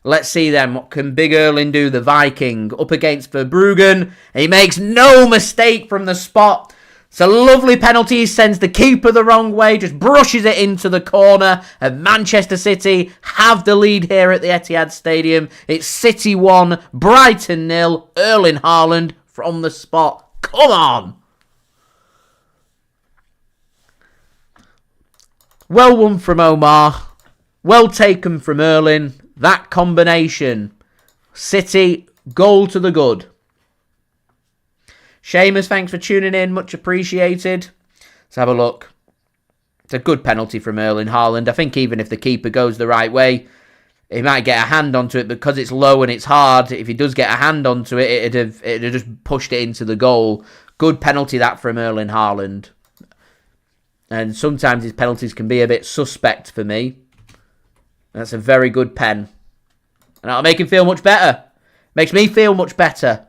Let's see then. What can Big Erling do, the Viking? Up against Verbruggen. He makes no mistake from the spot. It's a lovely penalty. He sends the keeper the wrong way. Just brushes it into the corner. And Manchester City have the lead here at the Etihad Stadium. It's City 1, Brighton 0. Erling Haaland from the spot. Come on. Well won from Omar. Well taken from Erling. That combination. City, goal to the good. Seamus, thanks for tuning in. Much appreciated. Let's have a look. It's a good penalty from Erling Haaland. I think even if the keeper goes the right way, he might get a hand onto it because it's low and it's hard. If he does get a hand onto it, it'd have just pushed it into the goal. Good penalty that from Erling Haaland. And sometimes his penalties can be a bit suspect for me. That's a very good pen. And that'll make him feel much better. Makes me feel much better.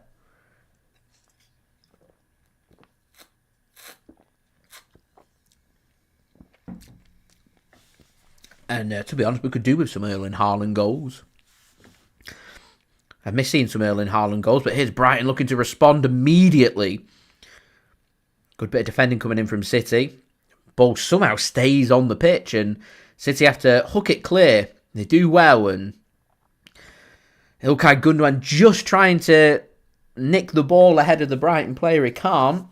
And to be honest, we could do with some Erling Haaland goals. I've missed seeing some Erling Haaland goals, but here's Brighton looking to respond immediately. Good bit of defending coming in from City. Ball somehow stays on the pitch, and City have to hook it clear. They do well, and Ilkay Gundogan just trying to nick the ball ahead of the Brighton player. He can't.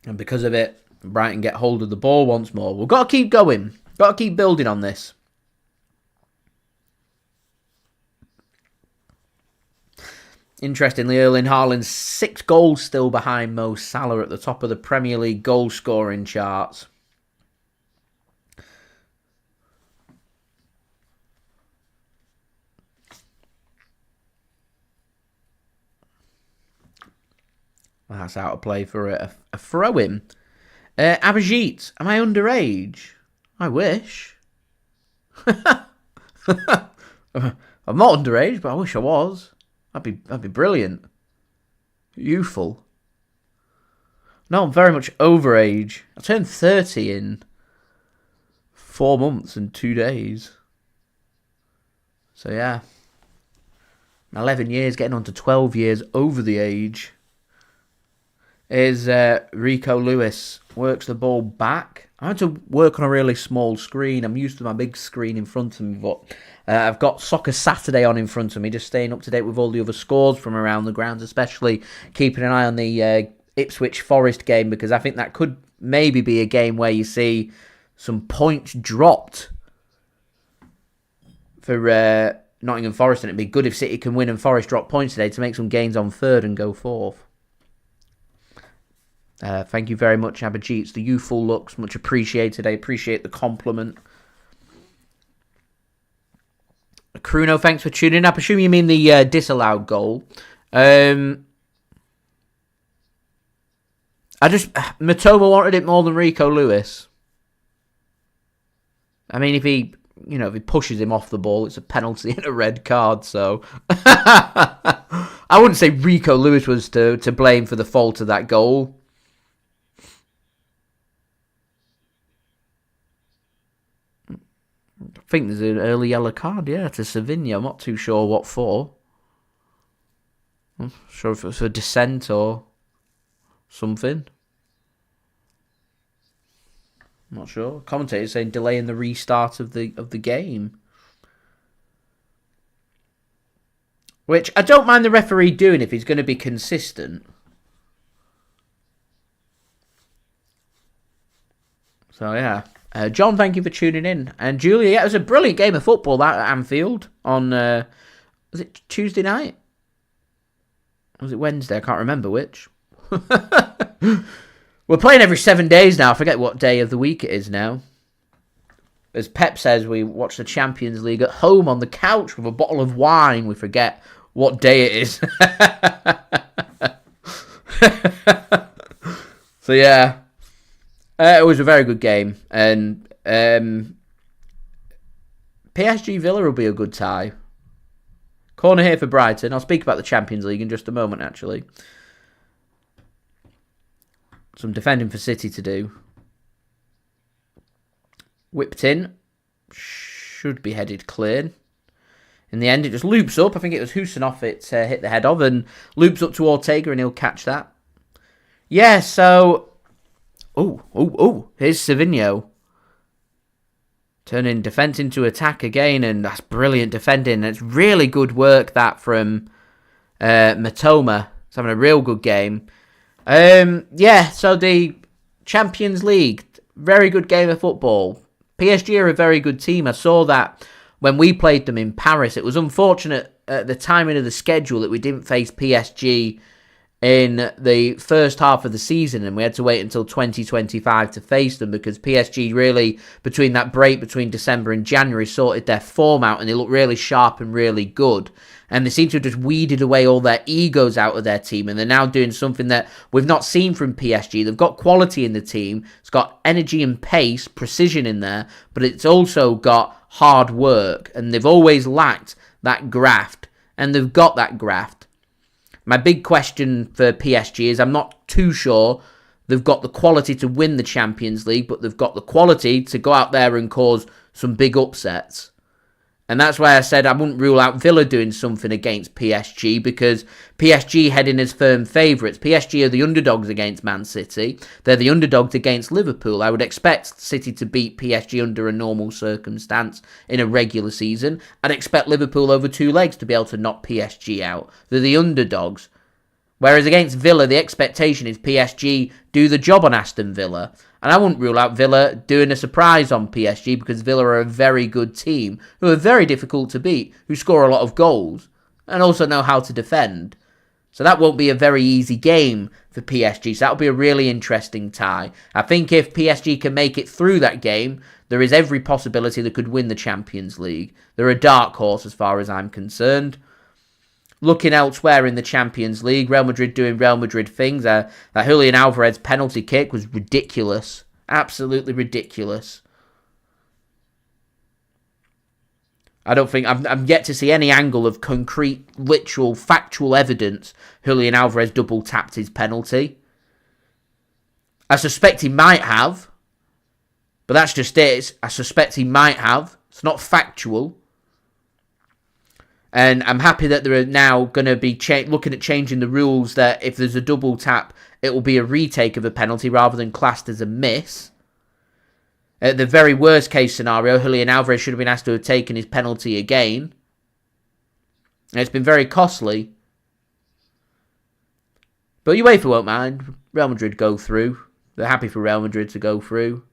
And because of it, Brighton get hold of the ball once more. We've got to keep going. Got to keep building on this. Interestingly, Erling Haaland's 6 goals still behind Mo Salah at the top of the Premier League goal scoring charts. That's out of play for a throw-in. Abhijit, am I underage? I wish. I'm not underage, but I wish I was. That'd be brilliant. Youthful. No, I'm very much overage. I turned 30 in 4 months and 2 days. So yeah. 11 years, getting on to 12 years over the age. Is Rico Lewis. Works the ball back. I had to work on a really small screen. I'm used to my big screen in front of me, but I've got Soccer Saturday on in front of me, just staying up to date with all the other scores from around the grounds, especially keeping an eye on the Ipswich Forest game, because I think that could maybe be a game where you see some points dropped for Nottingham Forest, and it'd be good if City can win and Forest drop points today to make some gains on third and go fourth. Thank you very much, Abhijit. It's the youthful looks. Much appreciated. I appreciate the compliment. Kruno, thanks for tuning in. I presume you mean the disallowed goal. Mitoma wanted it more than Rico Lewis. I mean, if he pushes him off the ball, it's a penalty and a red card. So I wouldn't say Rico Lewis was to blame for the fault of that goal. I think there's an early yellow card, to Savinho. I'm not too sure what for. I'm not sure if it was for dissent or something. I'm not sure. Commentators saying delaying the restart of the game. Which I don't mind the referee doing if he's going to be consistent. So, yeah. John, thank you for tuning in. And Julia, yeah, it was a brilliant game of football, that at Anfield on, was it Tuesday night? Or was it Wednesday? I can't remember which. We're playing every 7 days now. I forget what day of the week it is now. As Pep says, we watch the Champions League at home on the couch with a bottle of wine. We forget what day it is. So, yeah. It was a very good game. And PSG Villa will be a good tie. Corner here for Brighton. I'll speak about the Champions League in just a moment, actually. Some defending for City to do. Whipped in. Should be headed clear. In the end, it just loops up. I think it was Khusanov it hit the head of. And loops up to Ortega and he'll catch that. Yeah, so... Here's Savinho. Turning defence into attack again. And that's brilliant defending. It's really good work, that, from Mitoma. He's having a real good game. Yeah, so the Champions League, very good game of football. PSG are a very good team. I saw that when we played them in Paris. It was unfortunate at the timing of the schedule that we didn't face PSG in the first half of the season, and we had to wait until 2025 to face them because PSG really, between that break between December and January, sorted their form out and they looked really sharp and really good. And they seem to have just weeded away all their egos out of their team, and they're now doing something that we've not seen from PSG. They've got quality in the team. It's got energy and pace, precision in there, but it's also got hard work, and they've always lacked that graft, and they've got that graft. My big question for PSG is I'm not too sure they've got the quality to win the Champions League, but they've got the quality to go out there and cause some big upsets. And that's why I said I wouldn't rule out Villa doing something against PSG, because PSG head in as firm favourites. PSG are the underdogs against Man City. They're the underdogs against Liverpool. I would expect City to beat PSG under a normal circumstance in a regular season. I'd expect Liverpool over 2 legs to be able to knock PSG out. They're the underdogs. Whereas against Villa, the expectation is PSG do the job on Aston Villa. And I wouldn't rule out Villa doing a surprise on PSG, because Villa are a very good team who are very difficult to beat, who score a lot of goals and also know how to defend. So that won't be a very easy game for PSG. So that'll be a really interesting tie. I think if PSG can make it through that game, there is every possibility they could win the Champions League. They're a dark horse as far as I'm concerned. Looking elsewhere in the Champions League, Real Madrid doing Real Madrid things. That Julian Alvarez penalty kick was ridiculous. Absolutely ridiculous. I don't think... I'm yet to see any angle of concrete, literal, factual evidence Julian Alvarez double-tapped his penalty. I suspect he might have. But that's just it. I suspect he might have. It's not factual. And I'm happy that they're now going to be looking at changing the rules that if there's a double tap, it will be a retake of a penalty rather than classed as a miss. At the very worst case scenario, Julian Alvarez should have been asked to have taken his penalty again. And it's been very costly. But UEFA won't mind. Real Madrid go through. They're happy for Real Madrid to go through.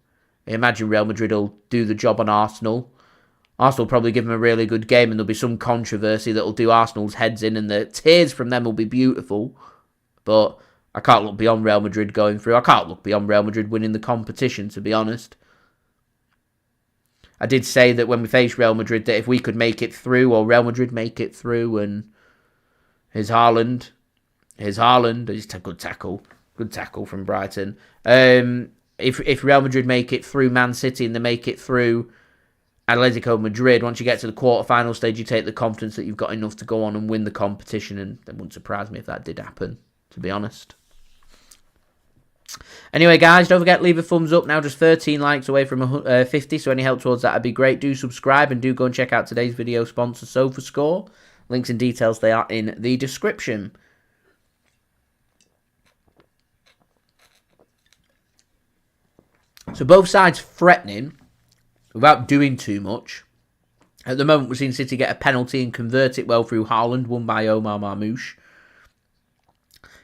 I imagine Real Madrid will do the job on Arsenal. Arsenal will probably give them a really good game, and there'll be some controversy that will do Arsenal's heads in, and the tears from them will be beautiful. But I can't look beyond Real Madrid going through. I can't look beyond Real Madrid winning the competition, to be honest. I did say that when we faced Real Madrid, that if we could make it through, or Real Madrid make it through, and here's Haaland, he's a good tackle from Brighton. If Real Madrid make it through Man City and they make it through Atletico Madrid, once you get to the quarter-final stage, you take the confidence that you've got enough to go on and win the competition, and it wouldn't surprise me if that did happen, to be honest. Anyway, guys, don't forget to leave a thumbs up. Now just 13 likes away from 50, so any help towards that would be great. Do subscribe, and do go and check out today's video sponsor, SofaScore. Links and details, they are in the description. So both sides threatening without doing too much. At the moment, we're seeing City get a penalty and convert it well through Haaland, won by Omar Marmoush.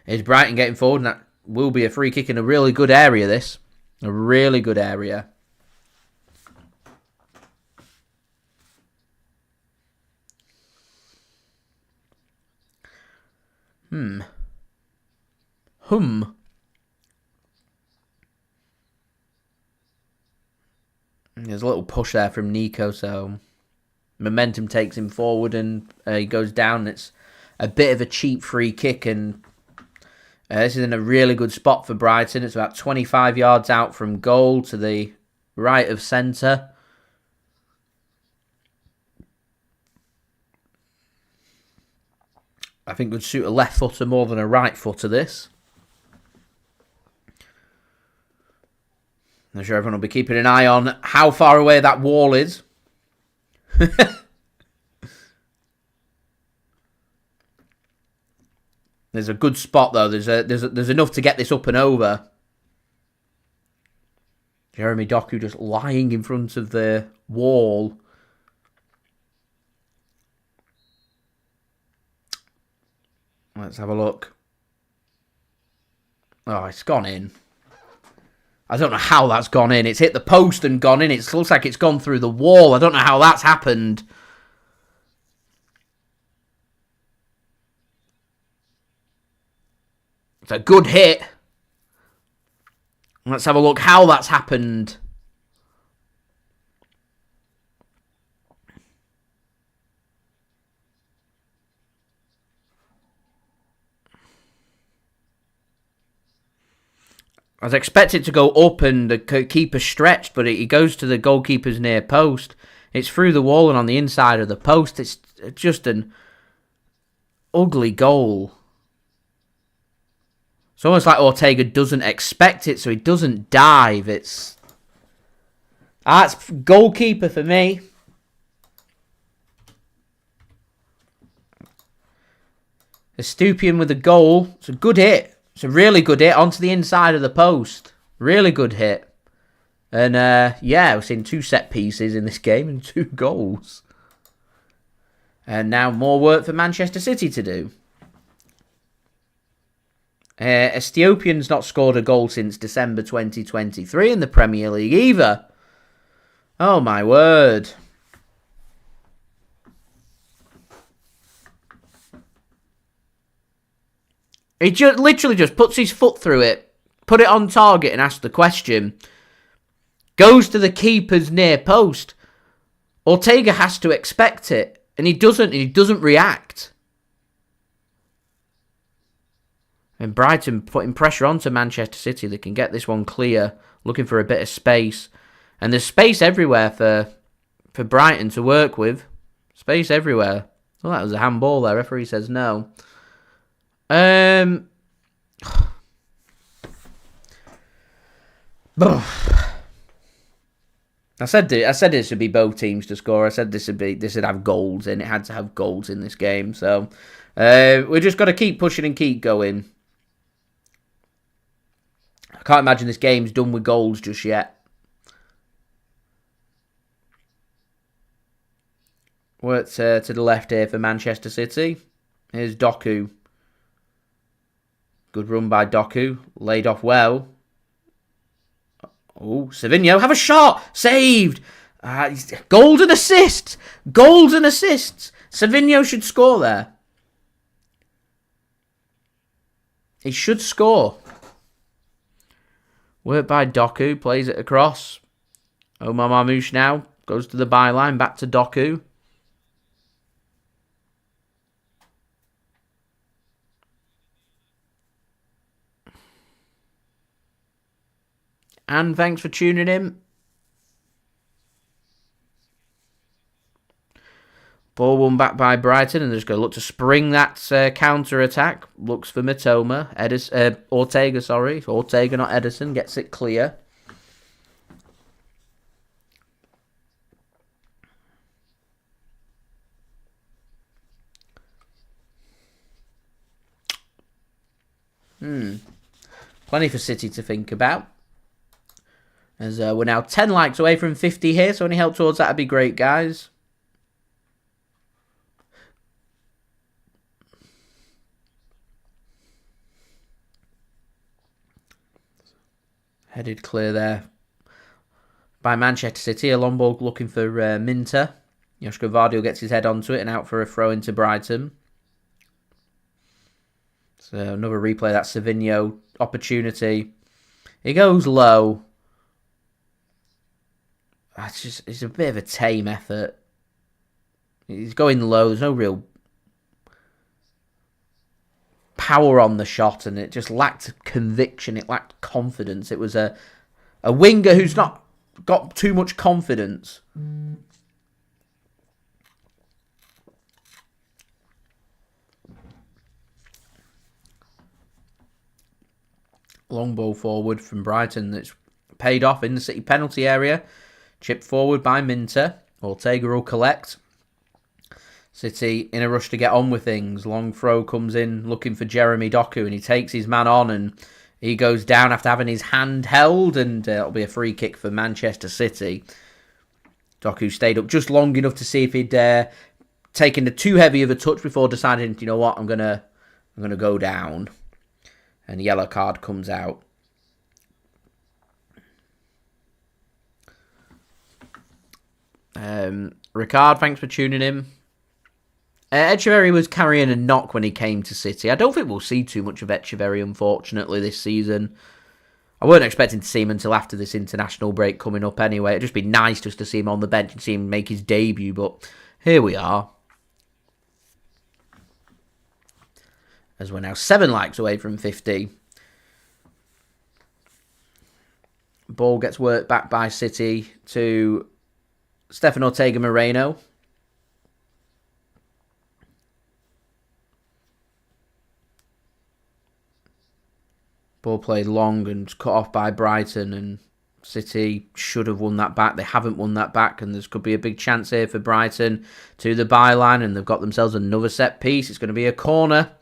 Here's Brighton getting forward, and that will be a free kick in a really good area, this. A really good area. There's a little push there from Nico, so momentum takes him forward and he goes down. It's a bit of a cheap free kick, and this is in a really good spot for Brighton. It's about 25 yards out from goal to the right of centre. I think would suit a left footer more than a right footer, this. I'm sure everyone will be keeping an eye on how far away that wall is. There's a good spot though. There's enough to get this up and over. Jeremy Doku just lying in front of the wall. Let's have a look. Oh, it's gone in. I don't know how that's gone in. It's hit the post and gone in. It looks like it's gone through the wall. I don't know how that's happened. It's a good hit. Let's have a look how that's happened. I was expected to go up and the keeper stretched, but it goes to the goalkeeper's near post. It's through the wall and on the inside of the post. It's just an ugly goal. It's almost like Ortega doesn't expect it, so he doesn't dive. That's goalkeeper for me. Estupiñán with a goal. It's a good hit. It's a really good hit onto the inside of the post. Really good hit. And, yeah, we've seen 2 set pieces in this game and 2 goals. And now more work for Manchester City to do. Estupiñán's not scored a goal since December 2023 in the Premier League either. Oh, my word. He literally just puts his foot through it, put it on target and asks the question. Goes to the keeper's near post. Ortega has to expect it, and he doesn't react. And Brighton putting pressure onto Manchester City. They can get this one clear, looking for a bit of space. And there's space everywhere for Brighton to work with. Space everywhere. Oh, that was a handball there. Referee says no. I said this would be both teams to score. I said this would have goals in. It had to have goals in this game. So we just got to keep pushing and keep going. I can't imagine this game's done with goals just yet. Work to the left here for Manchester City. Here's Doku. Good run by Doku. Laid off well. Oh, Savinho, have a shot! Saved! Golden assists! Golden assists! Savinho should score there. He should score. Work by Doku. Plays it across. Omar Marmoush now. Goes to the byline. Back to Doku. And thanks for tuning in. Ball won back by Brighton, and they're just going to look to spring that counter-attack. Looks for Mitoma. Ortega, sorry. Ortega, not Ederson. Gets it clear. Plenty for City to think about. As we're now 10 likes away from 50 here, so any help towards that would be great, guys. Headed clear there by Manchester City. A long ball looking for Minter. Josko Gvardiol gets his head onto it and out for a throw into Brighton. So another replay, that Savinho opportunity. He goes low. It's a bit of a tame effort. He's going low. There's no real power on the shot, and it just lacked conviction. It lacked confidence. It was a winger who's not got too much confidence. Long ball forward from Brighton that's paid off in the City penalty area. Chipped forward by Minter. Ortega will collect. City in a rush to get on with things. Long throw comes in looking for Jeremy Doku, and he takes his man on and he goes down after having his hand held, and it'll be a free kick for Manchester City. Doku stayed up just long enough to see if he'd taken too heavy of a touch before deciding, you know what, I'm gonna go down. And yellow card comes out. Ricard, thanks for tuning in. Echeverri was carrying a knock when he came to City. I don't think we'll see too much of Echeverri, unfortunately, this season. I weren't expecting to see him until after this international break coming up anyway. It'd just be nice just to see him on the bench and see him make his debut, but here we are. As we're now 7 likes away from 50. Ball gets worked back by City to Stefan Ortega-Moreno. Ball played long and cut off by Brighton, and City should have won that back. They haven't won that back, and there could be a big chance here for Brighton to the byline, and they've got themselves another set piece. It's going to be a corner.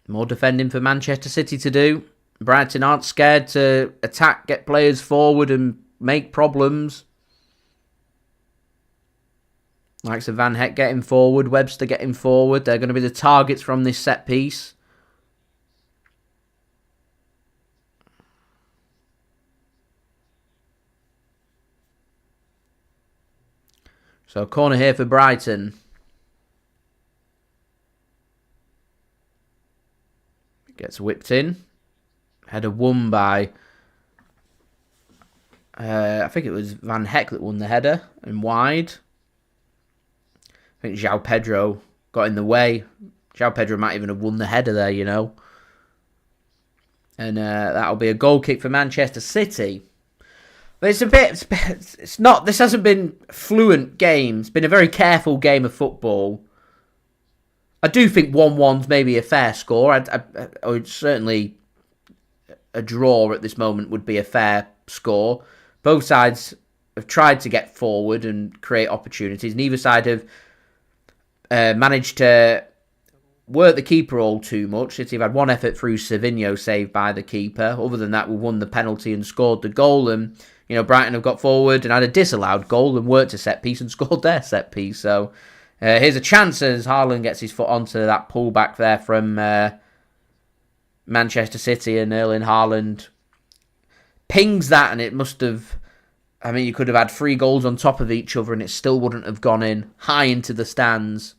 More defending for Manchester City to do. Brighton aren't scared to attack, get players forward and make problems. Likes of Van Heck getting forward, Webster getting forward. They're going to be the targets from this set piece. So corner here for Brighton. Gets whipped in. Header won by, I think it was Van Heck that won the header and wide. I think Joao Pedro got in the way. Joao Pedro might even have won the header there, you know. And that'll be a goal kick for Manchester City. But it's not, this hasn't been a fluent game. It's been a very careful game of football. I do think 1-1's maybe a fair score. I would certainly, a draw at this moment would be a fair score. Both sides have tried to get forward and create opportunities. Neither side have managed to work the keeper all too much. City have had one effort through Savinho saved by the keeper. Other than that, we won the penalty and scored the goal. And, you know, Brighton have got forward and had a disallowed goal and worked a set piece and scored their set piece. So here's a chance as Haaland gets his foot onto that pullback there from Manchester City, and Erling Haaland pings that, and it must have, I mean, you could have had 3 goals on top of each other and it still wouldn't have gone in high into the stands.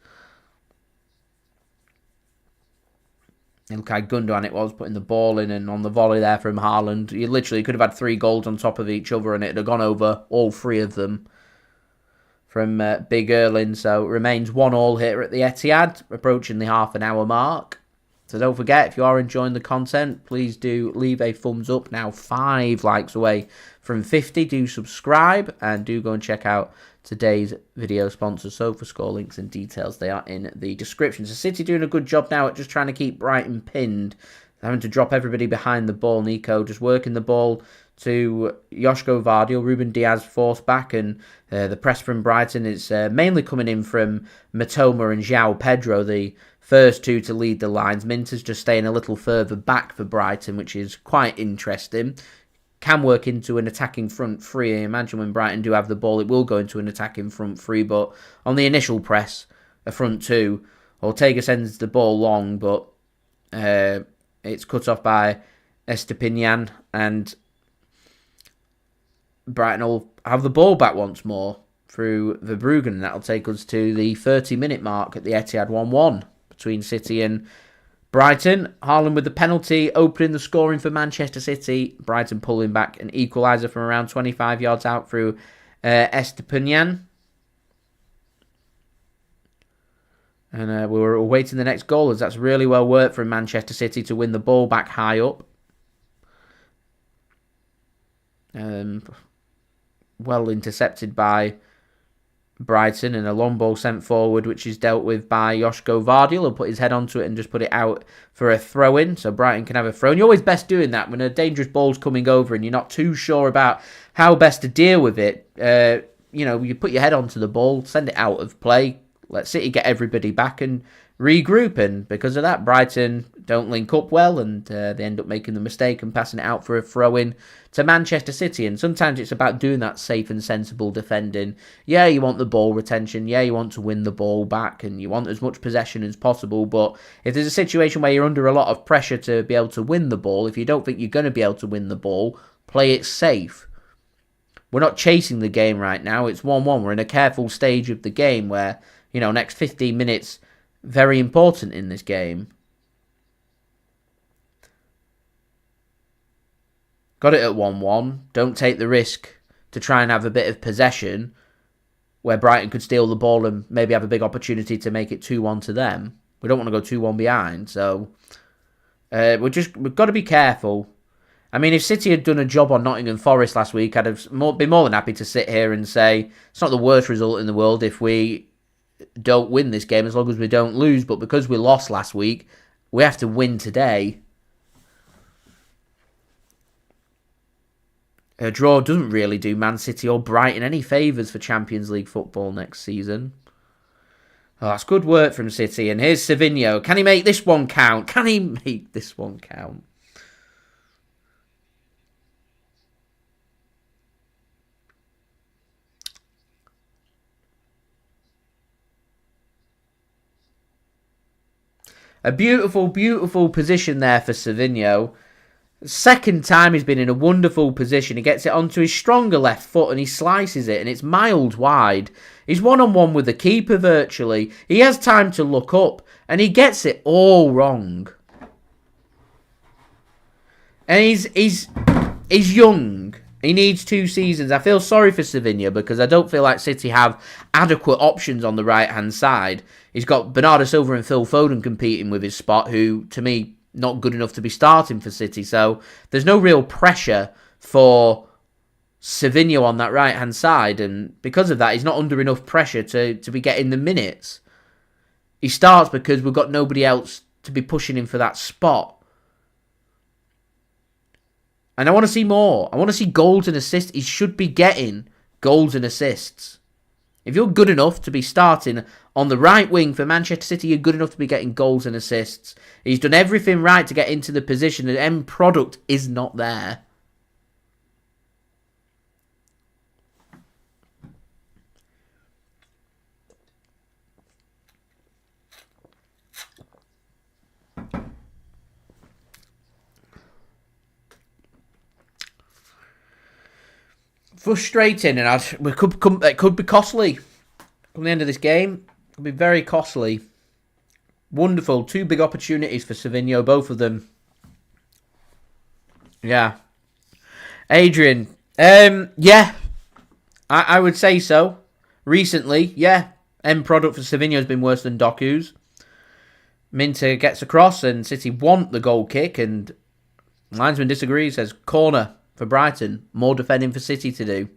Ilkay Gundogan it was, putting the ball in, and on the volley there from Haaland, you literally could have had 3 goals on top of each other and it'd have gone over all 3 of them from Big Erling. So it remains 1-1 here at the Etihad, approaching the half an hour mark. So don't forget, if you are enjoying the content, please do leave a thumbs up. Now 5 likes away from 50. Do subscribe and do go and check out today's video sponsor, SofaScore. Links and details, they are in the description. So City doing a good job now at just trying to keep Brighton pinned. Having to drop everybody behind the ball. Nico just working the ball to Josko Gvardiol. Ruben Dias forced back, and the press from Brighton is mainly coming in from Mitoma and Joao Pedro, the first 2 to lead the lines. Minter's just staying a little further back for Brighton, which is quite interesting. can work into an attacking front three. I imagine when Brighton do have the ball, it will go into an attacking front three. But on the initial press, a front two, Ortega sends the ball long, but it's cut off by Estupiñán, and Brighton will have the ball back once more through Verbruggen, and that'll take us to the 30-minute mark at the Etihad 1-1 between City and Brighton. Haaland with the penalty, opening the scoring for Manchester City. Brighton pulling back an equaliser from around 25 yards out through Estupiñán. And we were awaiting the next goal, as that's really well worked from Manchester City to win the ball back high up. Well intercepted by Brighton, and a long ball sent forward, which is dealt with by Josko Gvardiol. He'll put his head onto it and just put it out for a throw-in, so Brighton can have a throw. And you're always best doing that when a dangerous ball's coming over and you're not too sure about how best to deal with it. You put your head onto the ball, send it out of play, let City get everybody back and regroup. And because of that, Brighton don't link up well, and they end up making the mistake and passing it out for a throw-in to Manchester City. And sometimes it's about doing that safe and sensible defending. Yeah, you want the ball retention. Yeah, you want to win the ball back, and you want as much possession as possible. But if there's a situation where you're under a lot of pressure to be able to win the ball, if you don't think you're going to be able to win the ball, play it safe. We're not chasing the game right now. It's 1-1. We're in a careful stage of the game where, next 15 minutes, very important in this game. Got it at 1-1. Don't take the risk to try and have a bit of possession where Brighton could steal the ball and maybe have a big opportunity to make it 2-1 to them. We don't want to go 2-1 behind, so we've got to be careful. I mean, if City had done a job on Nottingham Forest last week, I'd have been more than happy to sit here and say it's not the worst result in the world if we don't win this game, as long as we don't lose. But because we lost last week, we have to win today. A draw doesn't really do Man City or Brighton any favours for Champions League football next season. Oh, that's good work from City. And here's Savinho. Can he make this one count? Can he make this one count? A beautiful, beautiful position there for Savinho. Second time he's been in a wonderful position. He gets it onto his stronger left foot and he slices it, and it's miles wide. He's one-on-one with the keeper virtually. He has time to look up and he gets it all wrong. And he's young. He needs 2 seasons. I feel sorry for Savinho because I don't feel like City have adequate options on the right-hand side. He's got Bernardo Silva and Phil Foden competing with his spot, who, to me, not good enough to be starting for City. So there's no real pressure for Savinho on that right-hand side. And because of that, he's not under enough pressure to be getting the minutes. He starts because we've got nobody else to be pushing him for that spot. And I want to see more. I want to see goals and assists. He should be getting goals and assists. If you're good enough to be starting on the right wing for Manchester City, you're good enough to be getting goals and assists. He's done everything right to get into the position. The end product is not there. Frustrating, and it could be costly. Come the end of this game, it could be very costly. Wonderful, 2 big opportunities for Savinho, both of them. Yeah. Adrian, yeah, I would say so. Recently, yeah, end product for Savinho has been worse than Doku's. Minter gets across and City want the goal kick, and linesman disagrees, says corner for Brighton. More defending for City to do.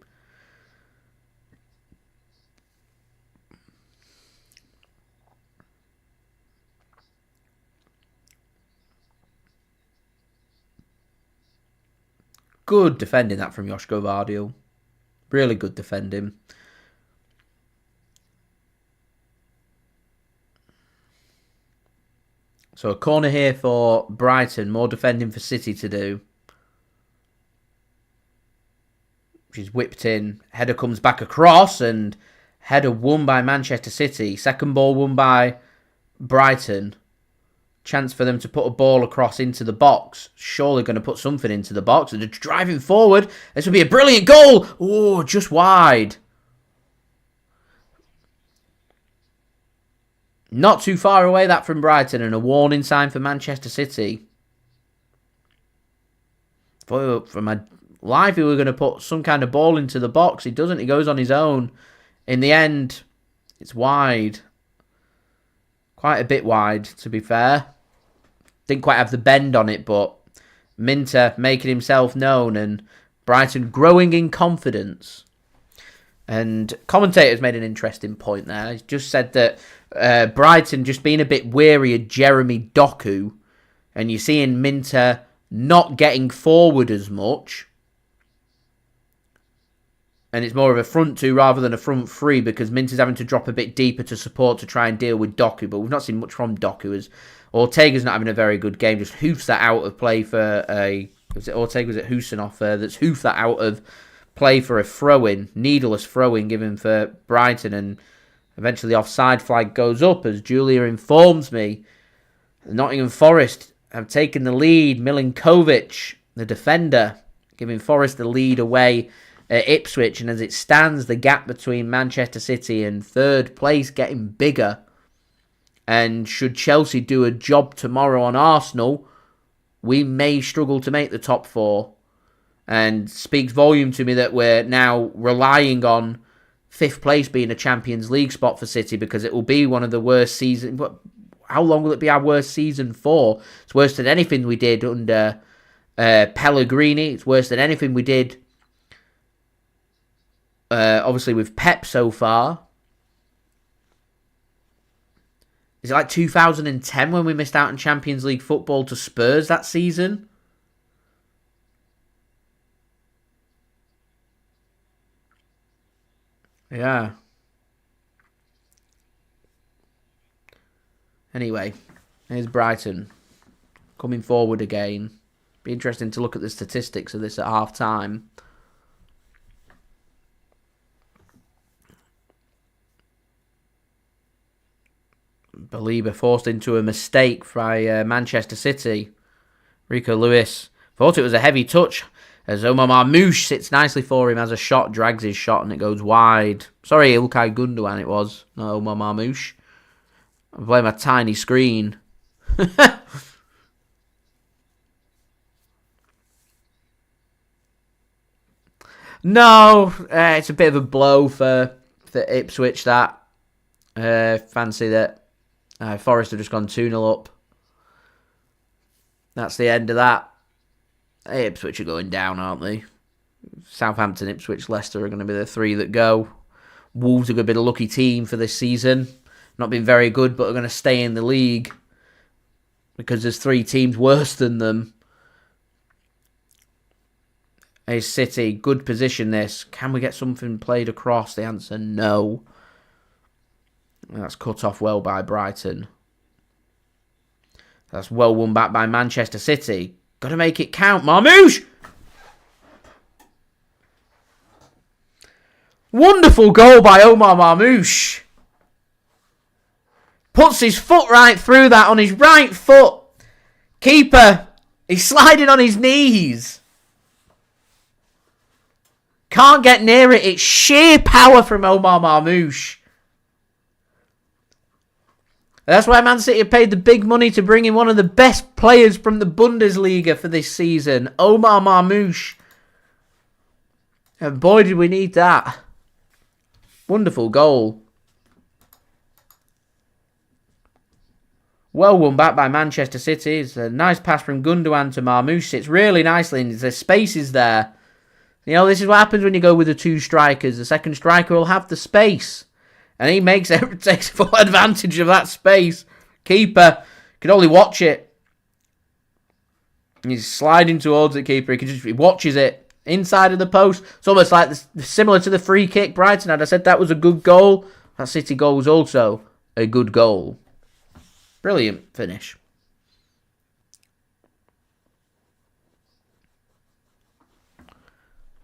Good defending that from Josko Gvardiol. Really good defending. So a corner here for Brighton. More defending for City to do. She's whipped in. Header comes back across and header won by Manchester City. Second ball won by Brighton. Chance for them to put a ball across into the box. Surely going to put something into the box. They're driving forward. This would be a brilliant goal. Oh, just wide. Not too far away that from Brighton, and a warning sign for Manchester City. For my life, we were going to put some kind of ball into the box. He doesn't. He goes on his own. In the end, it's wide. Quite a bit wide, to be fair. Didn't quite have the bend on it, but Minter making himself known and Brighton growing in confidence. And commentators made an interesting point there. He just said that Brighton just being a bit weary of Jeremy Doku, and you're seeing Minter not getting forward as much. And it's more of a front two rather than a front three because Minter's having to drop a bit deeper to support to try and deal with Doku. But we've not seen much from Doku as Ortega's not having a very good game. Just hoofs that out of play for a... Was it Ortega? Was it Khusanov that's hoofed that out of play for a throw-in. Needless throw-in given for Brighton. And eventually the offside flag goes up as Julia informs me. Nottingham Forest have taken the lead. Milinkovic, the defender, giving Forest the lead away at Ipswich, and as it stands, the gap between Manchester City and third place getting bigger. And should Chelsea do a job tomorrow on Arsenal, we may struggle to make the top four. And speaks volume to me that we're now relying on fifth place being a Champions League spot for City because it will be one of the worst seasons. But how long will it be our worst season for? It's worse than anything we did under Pellegrini. It's worse than anything we did obviously with Pep so far. Is it like 2010 when we missed out on Champions League football to Spurs that season? Yeah. Anyway, here's Brighton coming forward again. Be interesting to look at the statistics of this at half time. Belieber forced into a mistake by Manchester City. Rico Lewis thought it was a heavy touch as Omar Marmoush sits nicely for him as a shot, drags his shot and it goes wide. Sorry, Ilkay Gundogan it was, not Omar Marmoush. I'm playing my tiny screen. No, it's a bit of a blow for Ipswich that. Fancy that. Forest have just gone 2-0 up. That's the end of that. Ipswich are going down, aren't they? Southampton, Ipswich, Leicester are going to be the three that go. Wolves are going to be the lucky team for this season. Not been very good, but are going to stay in the league because there's three teams worse than them. Hey, City, good position this. Can we get something played across? The answer, no. That's cut off well by Brighton. That's well won back by Manchester City. Got to make it count. Marmoush! Wonderful goal by Omar Marmoush. Puts his foot right through that on his right foot. Keeper, he's sliding on his knees. Can't get near it. It's sheer power from Omar Marmoush. That's why Man City have paid the big money to bring in one of the best players from the Bundesliga for this season, Omar Marmoush. And boy, did we need that. Wonderful goal. Well won back by Manchester City. It's a nice pass from Gundogan to Marmoush. Sits really nicely and the space is there. You know, this is what happens when you go with the two strikers. The second striker will have the space. And he takes full advantage of that space. Keeper can only watch it. He's sliding towards the keeper. He watches it inside of the post. It's almost like similar to the free kick Brighton had. I said that was a good goal. That City goal was also a good goal. Brilliant finish.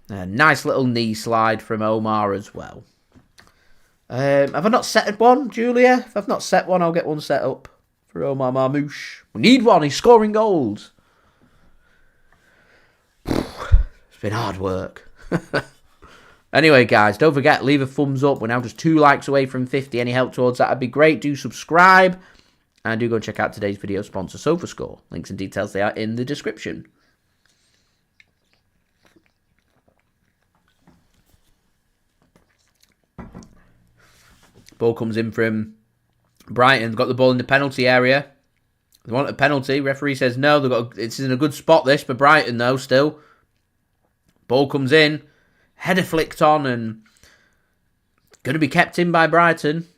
A nice little knee slide from Omar as well. Have I not set one, Julia? If I've not set one, I'll get one set up for Omar Marmoush. We need one. He's scoring goals. It's been hard work. Anyway, guys, don't forget, leave a thumbs up. We're now just 2 likes away from 50. Any help towards that would be great. Do subscribe. And do go and check out today's video sponsor, SofaScore. Links and details, they are in the description. Ball comes in from Brighton. They've got the ball in the penalty area. They want a penalty. Referee says no. It's in a good spot, this, for Brighton, though, still. Ball comes in. Header flicked on and going to be kept in by Brighton.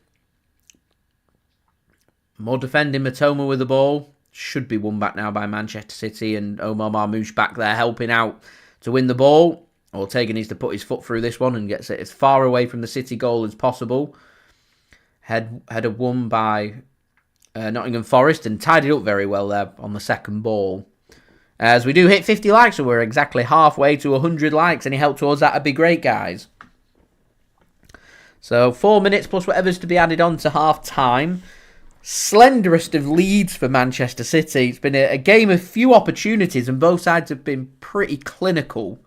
More defending. Mitoma with the ball. Should be won back now by Manchester City, and Omar Marmoush back there helping out to win the ball. Ortega needs to put his foot through this one and gets it as far away from the City goal as possible. Header won by Nottingham Forest and tied it up very well there on the second ball. As we do hit 50 likes, so we're exactly halfway to 100 likes. Any help towards that would be great, guys. So 4 minutes plus whatever's to be added on to half-time. Slenderest of leads for Manchester City. It's been a game of few opportunities and both sides have been pretty clinical.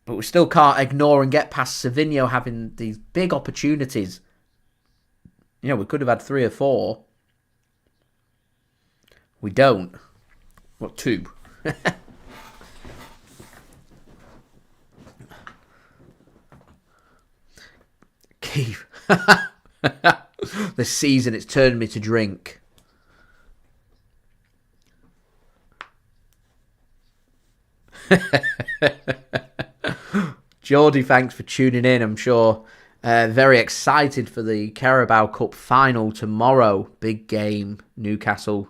But we still can't ignore and get past Savinho having these big opportunities. You know, we could have had 3 or 4. We don't. What, 2? Keith. This season, it's turned me to drink. Geordie, thanks for tuning in. I'm sure very excited for the Carabao Cup final tomorrow. Big game. Newcastle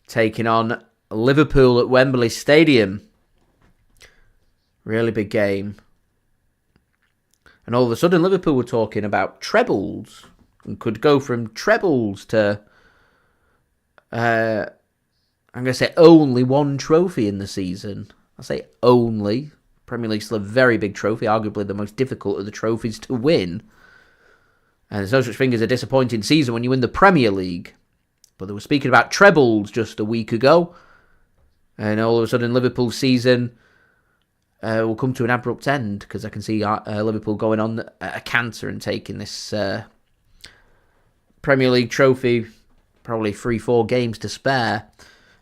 taking on Liverpool at Wembley Stadium. Really big game. And all of a sudden, Liverpool were talking about trebles. And could go from trebles to, I'm going to say only 1 trophy in the season. I say only. Premier League's still a very big trophy, arguably the most difficult of the trophies to win. And there's no such thing as a disappointing season when you win the Premier League. But they were speaking about trebles just a week ago. And all of a sudden, Liverpool's season will come to an abrupt end. Because I can see Liverpool going on a canter and taking this Premier League trophy. Probably 3-4 games to spare.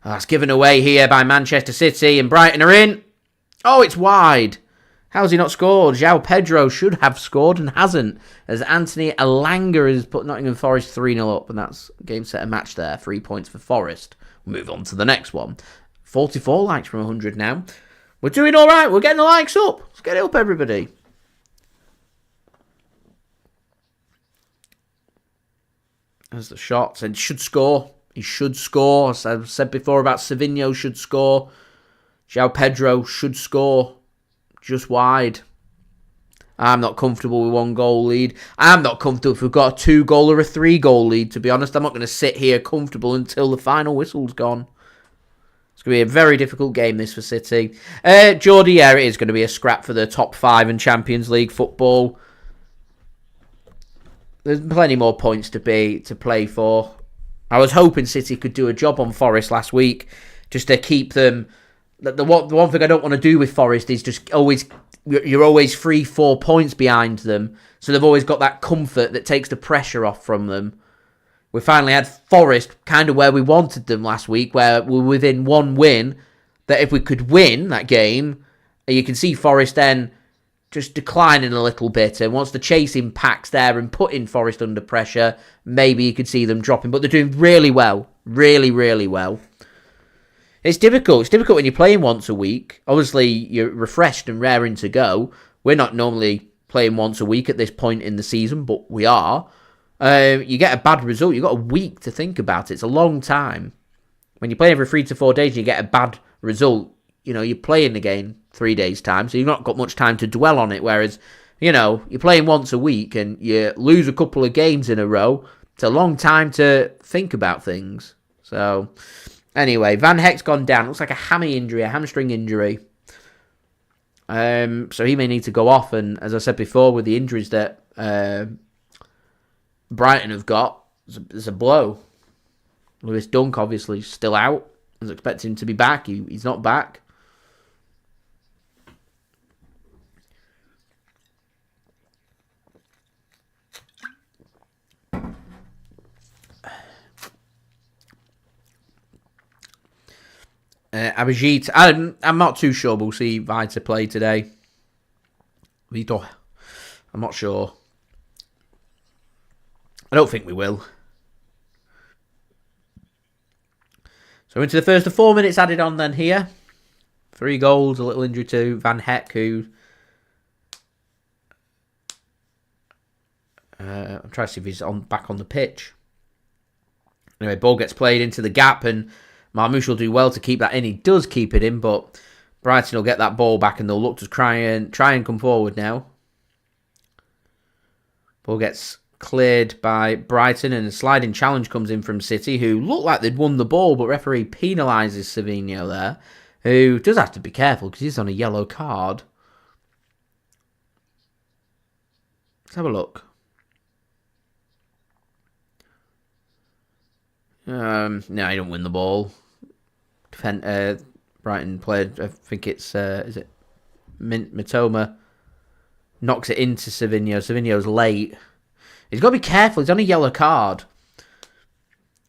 That's given away here by Manchester City. And Brighton are in. Oh, it's wide. How's he not scored? Joao Pedro should have scored and hasn't. As Anthony Elanga has put Nottingham Forest 3-0 up. And that's game, set, and match there. 3 points for Forest. We'll move on to the next one. 44 likes from 100 now. We're doing all right. We're getting the likes up. Let's get it up, everybody. There's the shots. And he should score. He should score. As I've said before about Savinho should score. Joao Pedro should score. Just wide. I'm not comfortable with 1 goal lead. I'm not comfortable if we've got a 2-goal or a 3-goal lead, to be honest. I'm not going to sit here comfortable until the final whistle's gone. It's going to be a very difficult game, this, for City. Geordie, yeah, it is going to be a scrap for the top 5 in Champions League football. There's plenty more points to play for. I was hoping City could do a job on Forest last week, just to keep them. The one thing I don't want to do with Forest is just you're always 3-4 points behind them, so they've always got that comfort that takes the pressure off from them. We finally had Forest kind of where we wanted them last week, where we're within 1 win, that if we could win that game, you can see Forest then just declining a little bit, and once the chasing pack's there and putting Forest under pressure, maybe you could see them dropping, but they're doing really well. Really, really well. It's difficult. It's difficult when you're playing once a week. Obviously, you're refreshed and raring to go. We're not normally playing once a week at this point in the season, but we are. You get a bad result. You've got a week to think about it. It's a long time. When you play every 3 to 4 days and you get a bad result, you know, you're playing the game 3 days' time, so you've not got much time to dwell on it. Whereas, you know, you're playing once a week and you lose a couple of games in a row. It's a long time to think about things. So, anyway, Van Heck's gone down. Looks like a hammy injury, a hamstring injury. So he may need to go off. And as I said before, with the injuries that Brighton have got, there's a blow. Lewis Dunk, obviously, still out. I was expecting him to be back. He's not back. Abhijit, I'm not too sure we'll see Vitor play today. Vitor, I'm not sure. I don't think we will. So into the first of 4 minutes added on then here. 3 goals, a little injury to Van Heck, who... I'm trying to see if he's back on the pitch. Anyway, ball gets played into the gap, and Marmoush will do well to keep that in. He does keep it in, but Brighton will get that ball back, and they'll look to try and come forward now. Ball gets cleared by Brighton, and a sliding challenge comes in from City, who look like they'd won the ball, but referee penalises Savinho there, who does have to be careful because he's on a yellow card. Let's have a look. No, he don't win the ball. Brighton played, I think it's, is it Mitoma, knocks it into Savinho. Savinho's late. He's got to be careful. He's on a yellow card.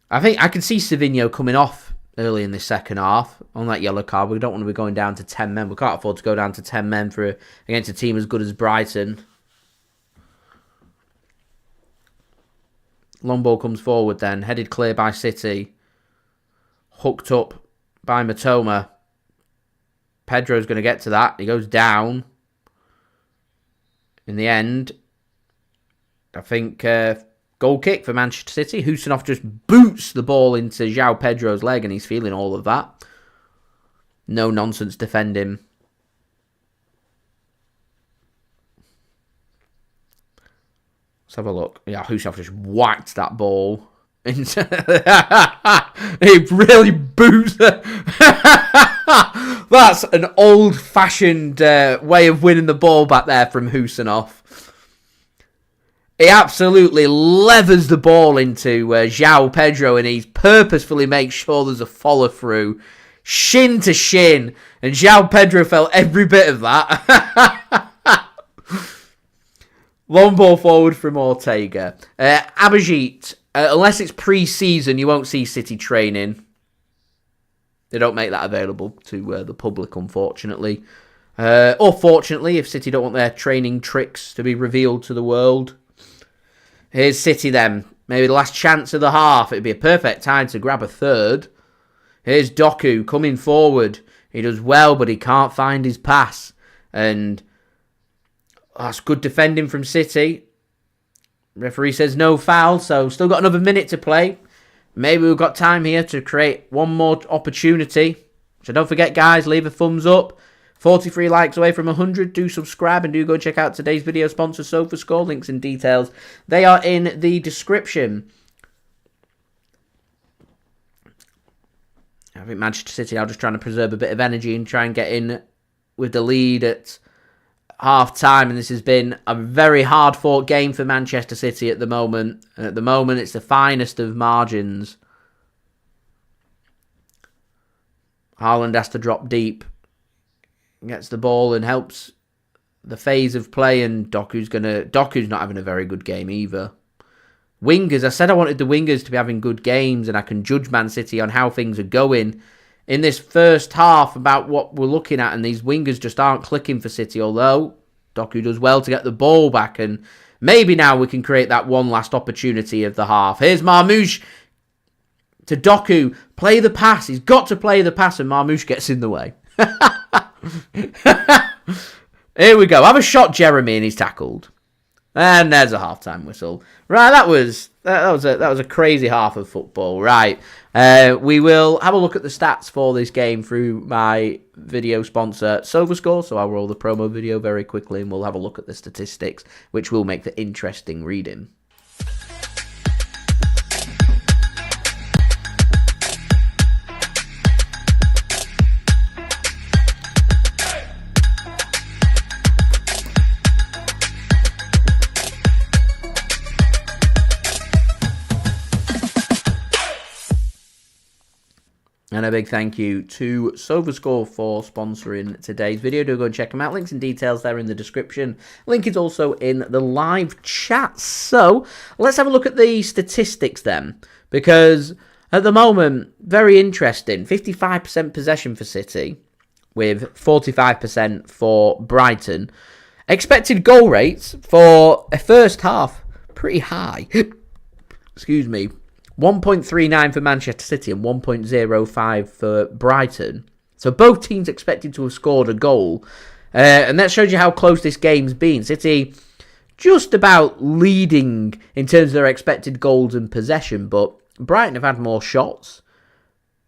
I think I can see Savinho coming off early in the second half on that yellow card. We don't want to be going down to 10 men. We can't afford to go down to 10 men against a team as good as Brighton. Long ball comes forward then. Headed clear by City. Hooked up by Mitoma. Pedro's going to get to that. He goes down. In the end, I think goal kick for Manchester City. Khusanov just boots the ball into Joao Pedro's leg, and he's feeling all of that. No nonsense defending. Let's have a look. Yeah, Khusanov just whacked that ball into... He really boots it. That's an old-fashioned way of winning the ball back there from Khusanov. He absolutely levers the ball into Joao Pedro, and he purposefully makes sure there's a follow-through. Shin to shin. And Joao Pedro felt every bit of that. Long ball forward from Ortega. Abhijit, unless it's pre-season, you won't see City training. They don't make that available to the public, unfortunately. Or fortunately, if City don't want their training tricks to be revealed to the world. Here's City then. Maybe the last chance of the half. It'd be a perfect time to grab a third. Here's Doku coming forward. He does well, but he can't find his pass. And that's good defending from City. Referee says no foul, so still got another minute to play. Maybe we've got time here to create one more opportunity. So don't forget, guys, leave a thumbs up. 43 likes away from 100. Do subscribe and do go check out today's video sponsor, SofaScore. Links and details, they are in the description. I think Manchester City are just trying to preserve a bit of energy and try and get in with the lead at half-time. And this has been a very hard-fought game for Manchester City at the moment. And at the moment, it's the finest of margins. Haaland has to drop deep. Gets the ball and helps the phase of play, and Doku's not having a very good game either. Wingers, I said I wanted the wingers to be having good games, and I can judge Man City on how things are going in this first half about what we're looking at, and these wingers just aren't clicking for City, although Doku does well to get the ball back, and maybe now we can create that one last opportunity of the half. Here's Marmoush to Doku. Play the pass. He's got to play the pass, and Marmoush gets in the way. Here we go. Have a shot, Jeremy, and he's tackled. And there's a half-time whistle. Right, that was a crazy half of football. Right, we will have a look at the stats for this game through my video sponsor, SofaScore. So I'll roll the promo video very quickly, and we'll have a look at the statistics, which will make the interesting reading. And a big thank you to SofaScore for sponsoring today's video. Do go and check them out. Links and details there in the description. Link is also in the live chat. So, let's have a look at the statistics then. Because at the moment, very interesting. 55% possession for City with 45% for Brighton. Expected goal rates for a first half, pretty high. Excuse me. 1.39 for Manchester City and 1.05 for Brighton. So both teams expected to have scored a goal. And that shows you how close this game's been. City just about leading in terms of their expected goals and possession, but Brighton have had more shots.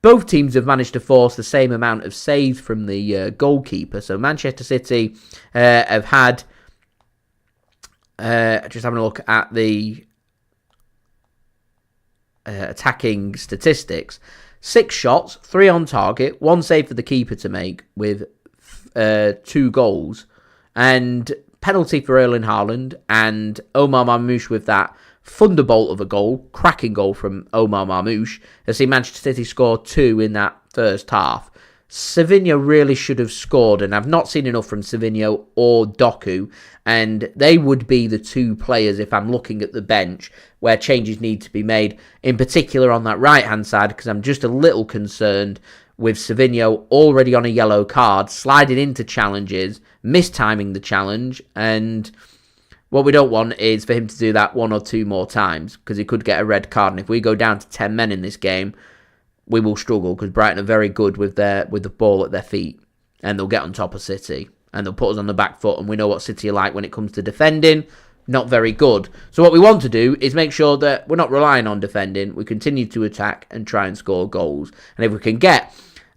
Both teams have managed to force the same amount of saves from the goalkeeper. So Manchester City have had, just having a look at the attacking statistics, 6 shots, 3 on target, 1 save for the keeper to make with 2 goals, and penalty for Erling Haaland, and Omar Marmoush with that thunderbolt of a goal, cracking goal from Omar Marmoush. Has seen Manchester City score 2 in that first half. Savinho really should have scored, and I've not seen enough from Savinho or Doku, and they would be the 2 players, if I'm looking at the bench, where changes need to be made, in particular on that right-hand side, because I'm just a little concerned with Savinho already on a yellow card, sliding into challenges, mistiming the challenge, and what we don't want is for him to do that 1 or 2 more times, because he could get a red card, and if we go down to 10 men in this game, we will struggle, because Brighton are very good with the ball at their feet, and they'll get on top of City, and they'll put us on the back foot, and we know what City are like when it comes to defending. Not very good. So what we want to do is make sure that we're not relying on defending. We continue to attack and try and score goals. And if we can get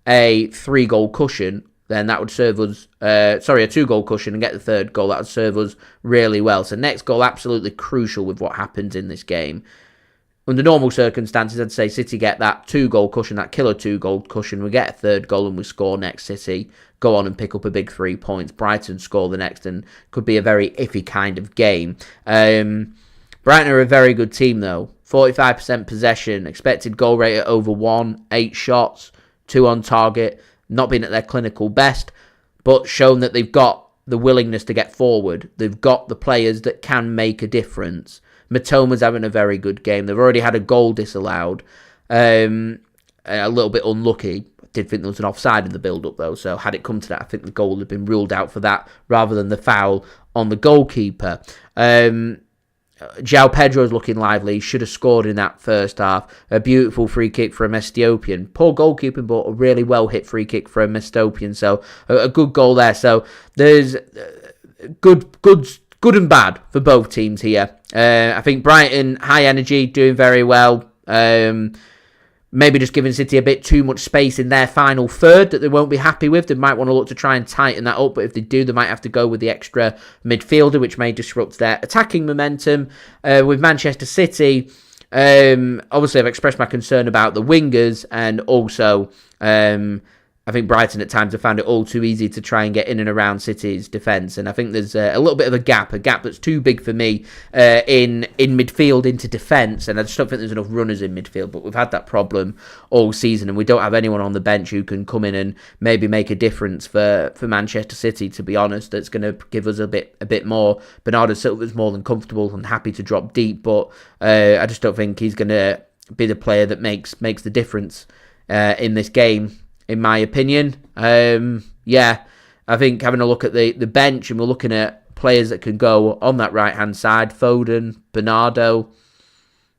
a 3-goal cushion, then that would serve us, a 2-goal cushion and get the 3rd goal, that would serve us really well. So next goal, absolutely crucial with what happens in this game. Under normal circumstances, I'd say City get that 2-goal cushion, that killer 2-goal cushion. We get a 3rd goal and we score next. City go on and pick up a big 3 points. Brighton score the next and could be a very iffy kind of game. Brighton are a very good team though. 45% possession, expected goal rate at over 1, 8 shots, 2 on target. Not been at their clinical best, but shown that they've got the willingness to get forward. They've got the players that can make a difference. Mitoma's having a very good game. They've already had a goal disallowed. A little bit unlucky. I did think there was an offside in the build-up, though. So had it come to that, I think the goal had been ruled out for that rather than the foul on the goalkeeper. Joao Pedro is looking lively. He should have scored in that first half. A beautiful free kick from Ethiopian. Poor goalkeeping, but a really well-hit free kick from Ethiopian. So a good goal there. So there's good and bad for both teams here. I think Brighton, high energy, doing very well. Maybe just giving City a bit too much space in their final third that they won't be happy with. They might want to look to try and tighten that up, but if they do, they might have to go with the extra midfielder, which may disrupt their attacking momentum. With Manchester City, obviously I've expressed my concern about the wingers, and also I think Brighton at times have found it all too easy to try and get in and around City's defence, and I think there's a little bit of a gap that's too big for me in midfield into defence, and I just don't think there's enough runners in midfield, but we've had that problem all season, and we don't have anyone on the bench who can come in and maybe make a difference for Manchester City, to be honest, that's going to give us a bit more. Bernardo Silva's more than comfortable and happy to drop deep, but I just don't think he's going to be the player that makes the difference in this game, in my opinion. I think having a look at the bench, and we're looking at players that can go on that right-hand side. Foden, Bernardo,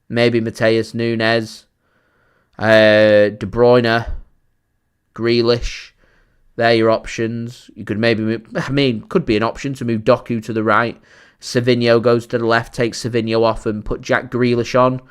maybe Matheus Nunes, De Bruyne, Grealish. They're your options. You could maybe move, could be an option to move Doku to the right. Savinho goes to the left, takes Savinho off and put Jack Grealish on.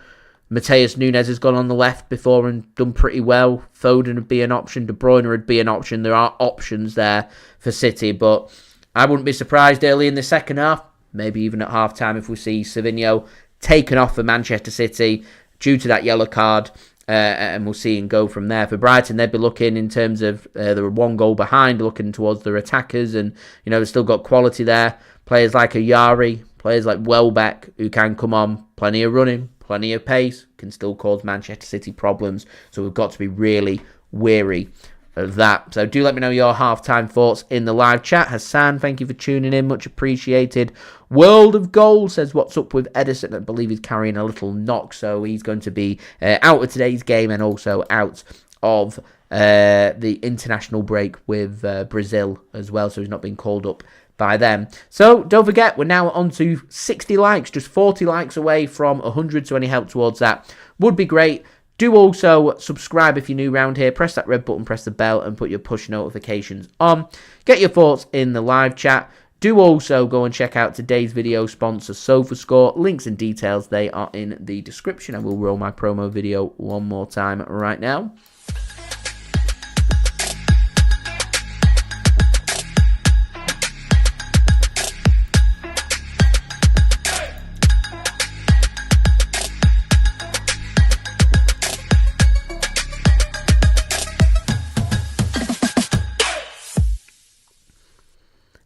Matheus Nunes has gone on the left before and done pretty well. Foden would be an option. De Bruyne would be an option. There are options there for City, but I wouldn't be surprised early in the second half, maybe even at half-time, if we see Savinho taken off for Manchester City due to that yellow card, and we'll see and go from there. For Brighton, they'd be looking in terms of they're 1 goal behind, looking towards their attackers, and they've still got quality there. Players like Ayari, players like Welbeck, who can come on, plenty of running, plenty of pace, can still cause Manchester City problems. So we've got to be really weary of that. So do let me know your halftime thoughts in the live chat. Hassan, thank you for tuning in, much appreciated. World of Gold says, what's up with Ederson? I believe he's carrying a little knock, so he's going to be out of today's game and also out of the international break with Brazil as well, so he's not been called up by them. So don't forget, we're now on to 60 likes, just 40 likes away from 100, so any help towards that would be great. Do also subscribe if you're new around here. Press that red button, press the bell, and put your push notifications on. Get your thoughts in the live chat. Do also go and check out today's video sponsor, SofaScore. Links and details, they are in the description. I will roll my promo video one more time right now.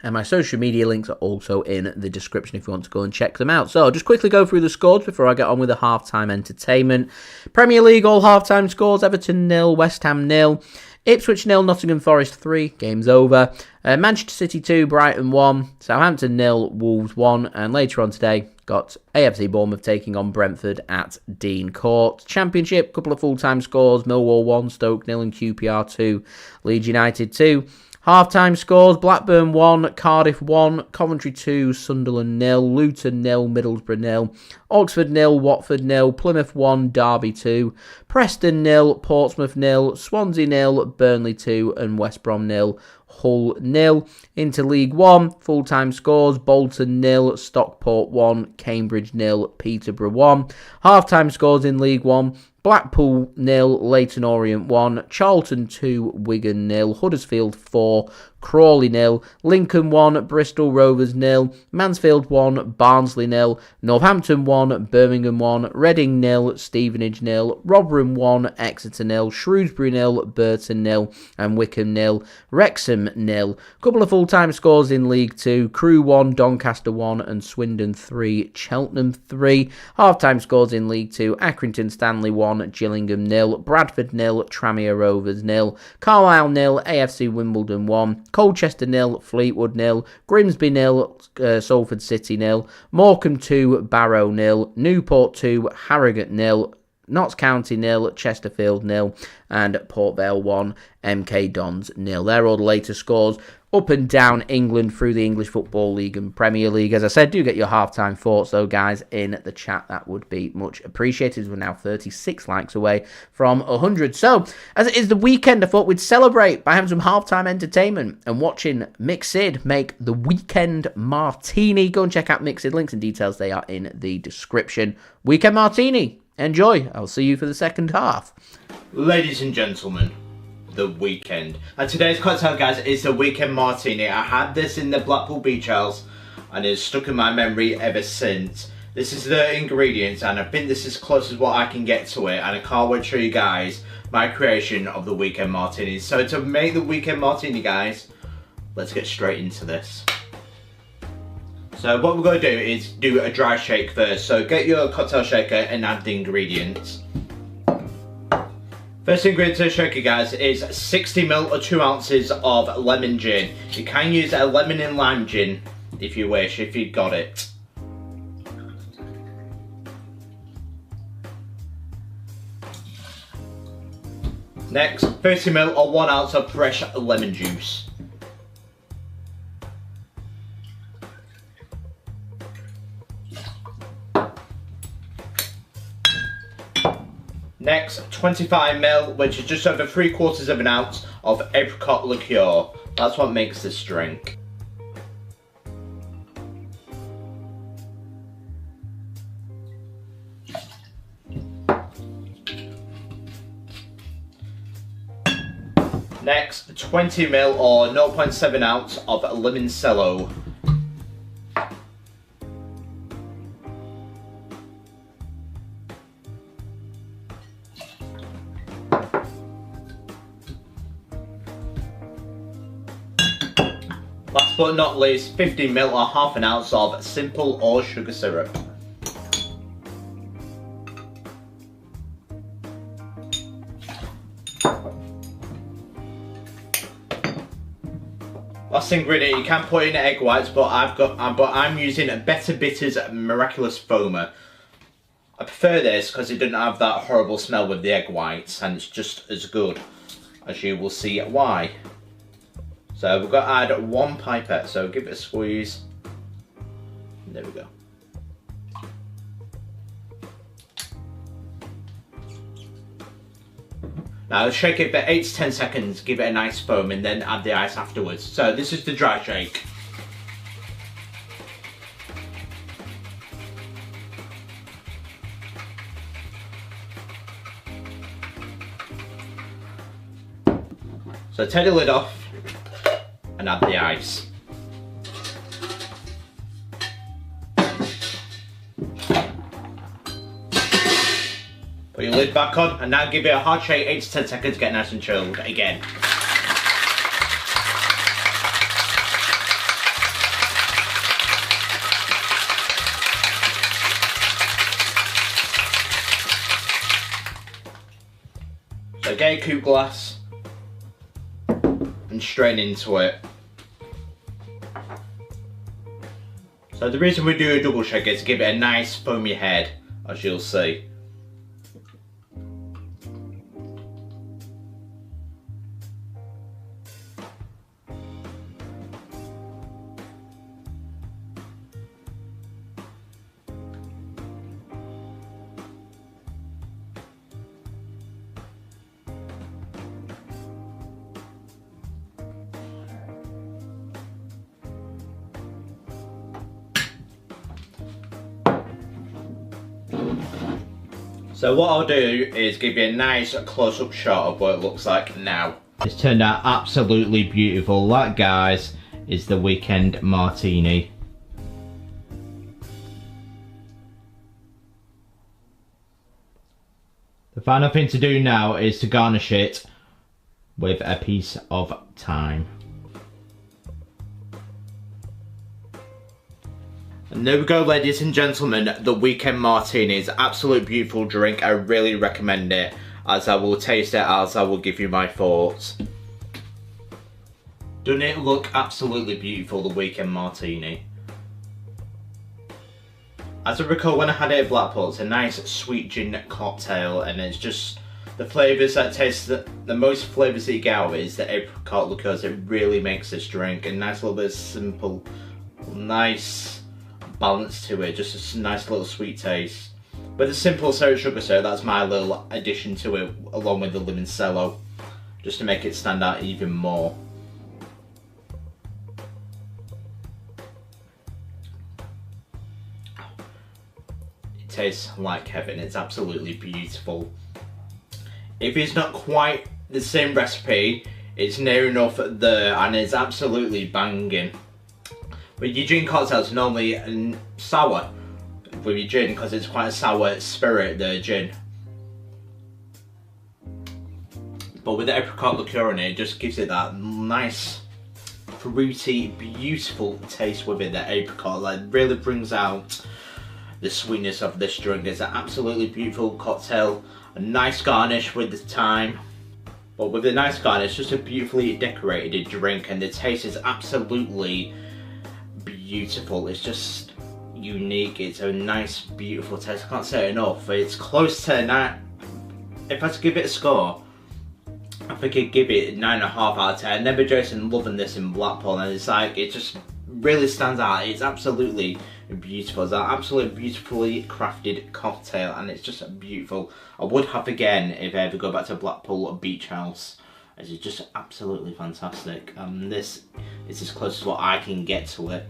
And my social media links are also in the description if you want to go and check them out. So I'll just quickly go through the scores before I get on with the halftime entertainment. Premier League, all halftime scores: Everton 0, West Ham 0, Ipswich 0, Nottingham Forest 3, game's over. Manchester City 2, Brighton 1, Southampton 0, Wolves 1, and later on today, got AFC Bournemouth taking on Brentford at Dean Court. Championship, couple of full-time scores: Millwall 1, Stoke 0, and QPR 2, Leeds United 2. Half-time scores: Blackburn 1, Cardiff 1, Coventry 2, Sunderland 0, Luton 0, Middlesbrough 0, Oxford 0, Watford 0, Plymouth 1, Derby 2, Preston 0, Portsmouth 0, Swansea 0, Burnley 2, and West Brom 0, Hull 0. Into League 1, full-time scores: Bolton 0, Stockport 1, Cambridge 0, Peterborough 1. Half-time scores in League 1: Blackpool 0, Leyton Orient 1, Charlton 2, Wigan 0, Huddersfield 4, Crawley 0, Lincoln 1, Bristol Rovers 0, Mansfield 1, Barnsley 0, Northampton 1, Birmingham 1, Reading 0, Stevenage 0, Rotherham 1, Exeter 0, Shrewsbury 0, Burton 0, and Wickham 0, Wrexham 0. Couple of full-time scores in League 2: Crewe 1, Doncaster 1, and Swindon 3, Cheltenham 3. Half-time scores in League 2: Accrington Stanley 1, Gillingham 0, Bradford 0, Tranmere Rovers 0, Carlisle 0, AFC Wimbledon 1, Colchester 0, Fleetwood 0, Grimsby 0, Salford City 0, Morecambe 2, Barrow 0, Newport 2, Harrogate 0, Notts County 0, Chesterfield 0, and Port Vale 1, MK Dons 0. They're all the latest scores up and down England through the English Football League and Premier League. As I said, do get your halftime thoughts though, guys, in the chat. That would be much appreciated. We're now 36 likes away from 100. So, as it is the weekend, I thought we'd celebrate by having some halftime entertainment and watching McSid make the weekend martini. Go and check out McSid. Links and details, they are in the description. Weekend martini. Enjoy. I'll see you for the second half. Ladies and gentlemen, the weekend. And today's cocktail, guys, is the weekend martini. I had this in the Blackpool Beach House and it's stuck in my memory ever since. This is the ingredients and I think this is close as what I can get to it, and I can't wait to show you guys my creation of the weekend martini. So to make the weekend martini, guys, let's get straight into this. So what we're going to do is do a dry shake first. So get your cocktail shaker and add the ingredients. First ingredient to the shaker, guys, is 60ml or 2 ounces of lemon gin. You can use a lemon and lime gin if you wish, if you've got it. Next, 30ml or 1 ounce of fresh lemon juice. Next, 25ml, which is just over 3/4 of an ounce of apricot liqueur. That's what makes this drink. Next, 20ml or 0.7 ounce of limoncello. Last but not least, 50ml or half an ounce of simple or sugar syrup. last ingredient. You can put in egg whites, but I'm using Better Bitters Miraculous Foamer. I prefer this because it doesn't have that horrible smell with the egg whites, and it's just as good, as you will see why. So we've got to add 1 pipette, so give it a squeeze. There we go. Now shake it for 8 to 10 seconds, give it a nice foam, and then add the ice afterwards. So this is the dry shake. So take the lid off and add the ice. Put your lid back on and now give it a hard shake 8 to 10 seconds to get nice and chilled again. So get a coupe glass and strain into it. So the reason we do a double shake is to give it a nice foamy head, as you'll see. So what I'll do is give you a nice close-up shot of what it looks like now. It's turned out absolutely beautiful. That, guys, is the weekend martini. The final thing to do now is to garnish it with a piece of thyme. And there we go, ladies and gentlemen, the weekend martini is an absolute beautiful drink. I really recommend it, as I will taste it, as I will give you my thoughts. Doesn't it look absolutely beautiful, the weekend martini? As I recall, when I had it at Blackpool, it's a nice sweet gin cocktail, and it's just the flavours that taste, the most flavours that you get out of it is the apricot liqueurs. It really makes this drink a nice little bit of simple, nice balance to it, just a nice little sweet taste. With a simple zero sugar syrup, that's my little addition to it, along with the limoncello, just to make it stand out even more. It tastes like heaven, it's absolutely beautiful. If it's not quite the same recipe, it's near enough there, and it's absolutely banging. With your gin cocktails, normally sour with your gin, because it's quite a sour spirit, the gin. But with the apricot liqueur in it, it just gives it that nice, fruity, beautiful taste with it. The apricot, like, really brings out the sweetness of this drink. It's an absolutely beautiful cocktail. A nice garnish with the thyme. But with the nice garnish, just a beautifully decorated drink, and the taste is absolutely beautiful. It's just unique. It's a nice, beautiful taste. I can't say it enough. It's close to 9. If I had to give it a score, I think I'd give it 9.5 out of 10. I remember Jason loving this in Blackpool, and it's like, it just really stands out. It's absolutely beautiful. It's an absolutely beautifully crafted cocktail, and it's just beautiful. I would have again if I ever go back to Blackpool Beach House. It's just absolutely fantastic. This is as close as what I can get to it.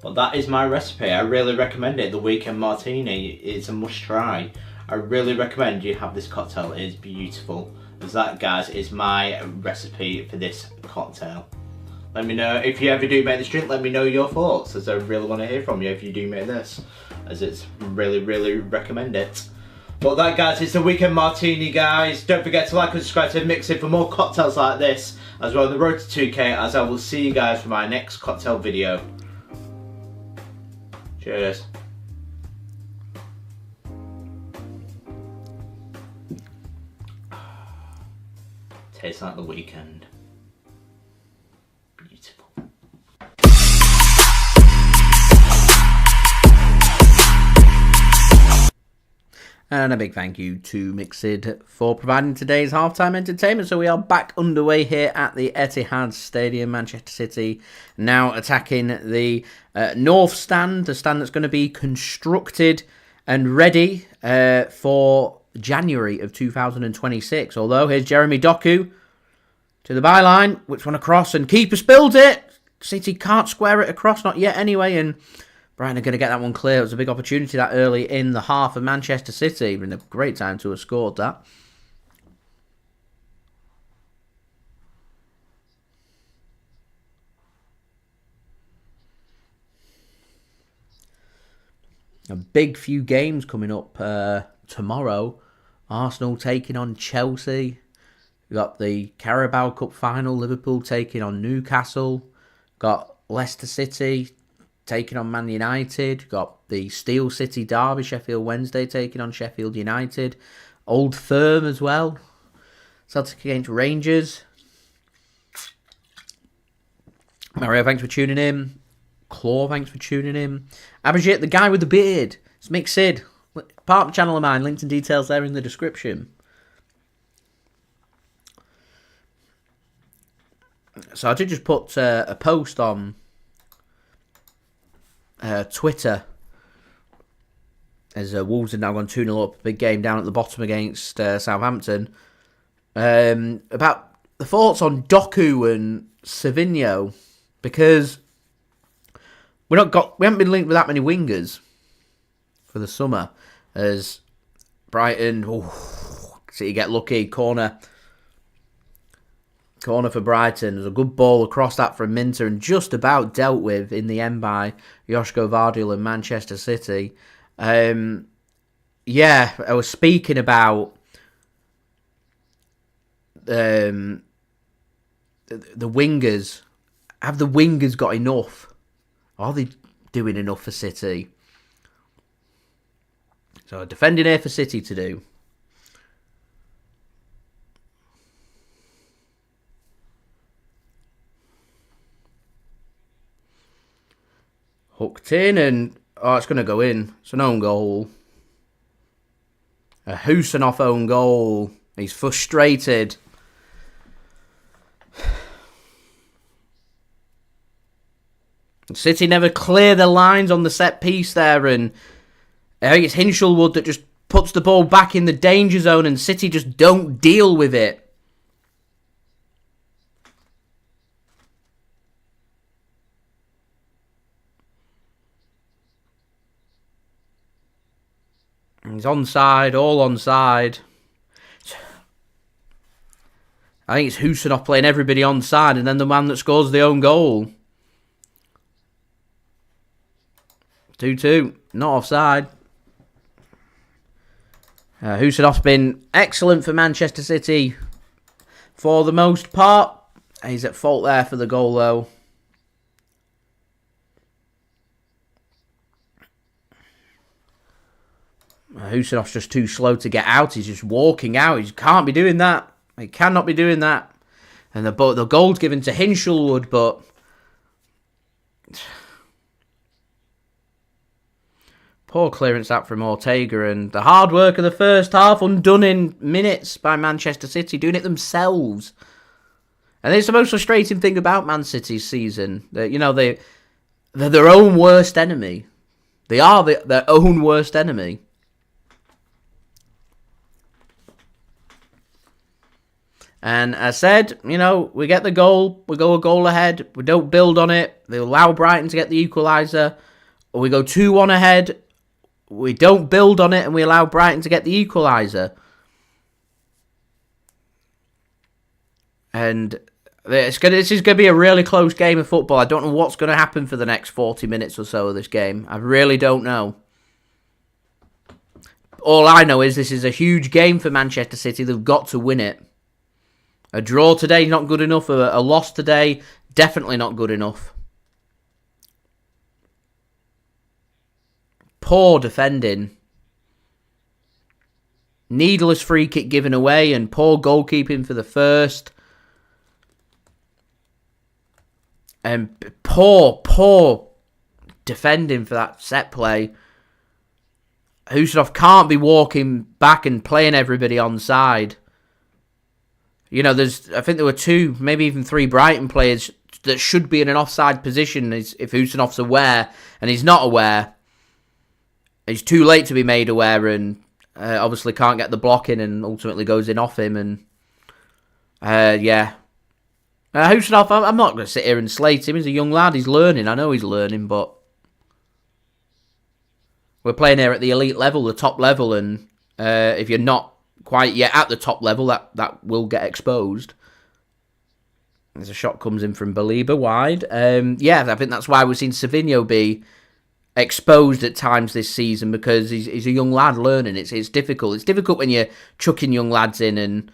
But that is my recipe. I really recommend it. The weekend martini is a must try. I really recommend you have this cocktail. It is beautiful. As that, guys, is my recipe for this cocktail. Let me know if you ever do make this drink. Let me know your thoughts, as I really want to hear from you if you do make this, as it's really recommend it. But that, guys, is the weekend martini, guys. Don't forget to like and subscribe to Mix It for more cocktails like this, as well on the road to 2K, as I will see you guys for my next cocktail video. Cheers. Tastes like the weekend. And a big thank you to McSid for providing today's halftime entertainment. So we are back underway here at the Etihad Stadium, Manchester City, now attacking the North Stand, the stand that's going to be constructed and ready for January of 2026. Although, here's Jeremy Doku to the byline, which one across, and keeper spilled it. City can't square it across, not yet anyway, and Brighton are going to get that one clear. It was a big opportunity that early in the half of Manchester City. Been a great time to have scored that. A big few games coming up tomorrow. Arsenal taking on Chelsea. We've got the Carabao Cup final. Liverpool taking on Newcastle. Got Leicester City taking on Man United. Got the Steel City derby, Sheffield Wednesday taking on Sheffield United. Old Firm as well. Celtic against Rangers. Mario, thanks for tuning in. Claw, thanks for tuning in. Abhijit, the guy with the beard. It's Mick Sid. Part of the channel of mine. Links and details there in the description. So I did just put a post on Twitter as Wolves have now gone 2-0 up. Big game down at the bottom against Southampton. About the thoughts on Doku and Savinho, because we haven't been linked with that many wingers for the summer. As Brighton, City get lucky, corner for Brighton. There's a good ball across that from Minter and just about dealt with in the end by Josko Gvardiol and Manchester City. I was speaking about the wingers. Have the wingers got enough? Are they doing enough for City? So defending here for City to do. Hooked in and it's going to go in. It's an own goal. A Khusanov own goal. He's frustrated. City never clear the lines on the set piece there, and I think it's Hinshelwood that just puts the ball back in the danger zone and City just don't deal with it. He's onside, all onside. I think it's Khusanov playing everybody onside and then the man that scores the own goal. 2-2, not offside. Khusanov's been excellent for Manchester City for the most part. He's at fault there for the goal though. Khusanov's just too slow to get out. He's just walking out. He can't be doing that. He cannot be doing that. And the goal's given to Hinshelwood, but poor clearance that from Ortega, and the hard work of the first half undone in minutes by Manchester City, doing it themselves. And it's the most frustrating thing about Man City's season. That, you know, they're their own worst enemy. They are their own worst enemy. And as I said, you know, we get the goal, we go a goal ahead, we don't build on it, they allow Brighton to get the equaliser, or we go 2-1 ahead, we don't build on it, and we allow Brighton to get the equaliser. And this is going to be a really close game of football. I don't know what's going to happen for the next 40 minutes or so of this game. I really don't know. All I know is this is a huge game for Manchester City. They've got to win it. A draw today, not good enough. A loss today, definitely not good enough. Poor defending. Needless free kick given away and poor goalkeeping for the first. And poor defending for that set play. Khusanov can't be walking back and playing everybody onside. You know, I think there were 2, maybe even 3 Brighton players that should be in an offside position if Khusanov's aware, and he's not aware. He's too late to be made aware, and obviously can't get the block in, and ultimately goes in off him. And Khusanov, I'm not going to sit here and slate him. He's a young lad. He's learning. I know he's learning, but we're playing here at the elite level, the top level, and if you're not quite yet at the top level, that will get exposed. As a shot comes in from Baliba wide. I think that's why we've seen Savinho be exposed at times this season, because he's a young lad learning. It's difficult. It's difficult when you're chucking young lads in,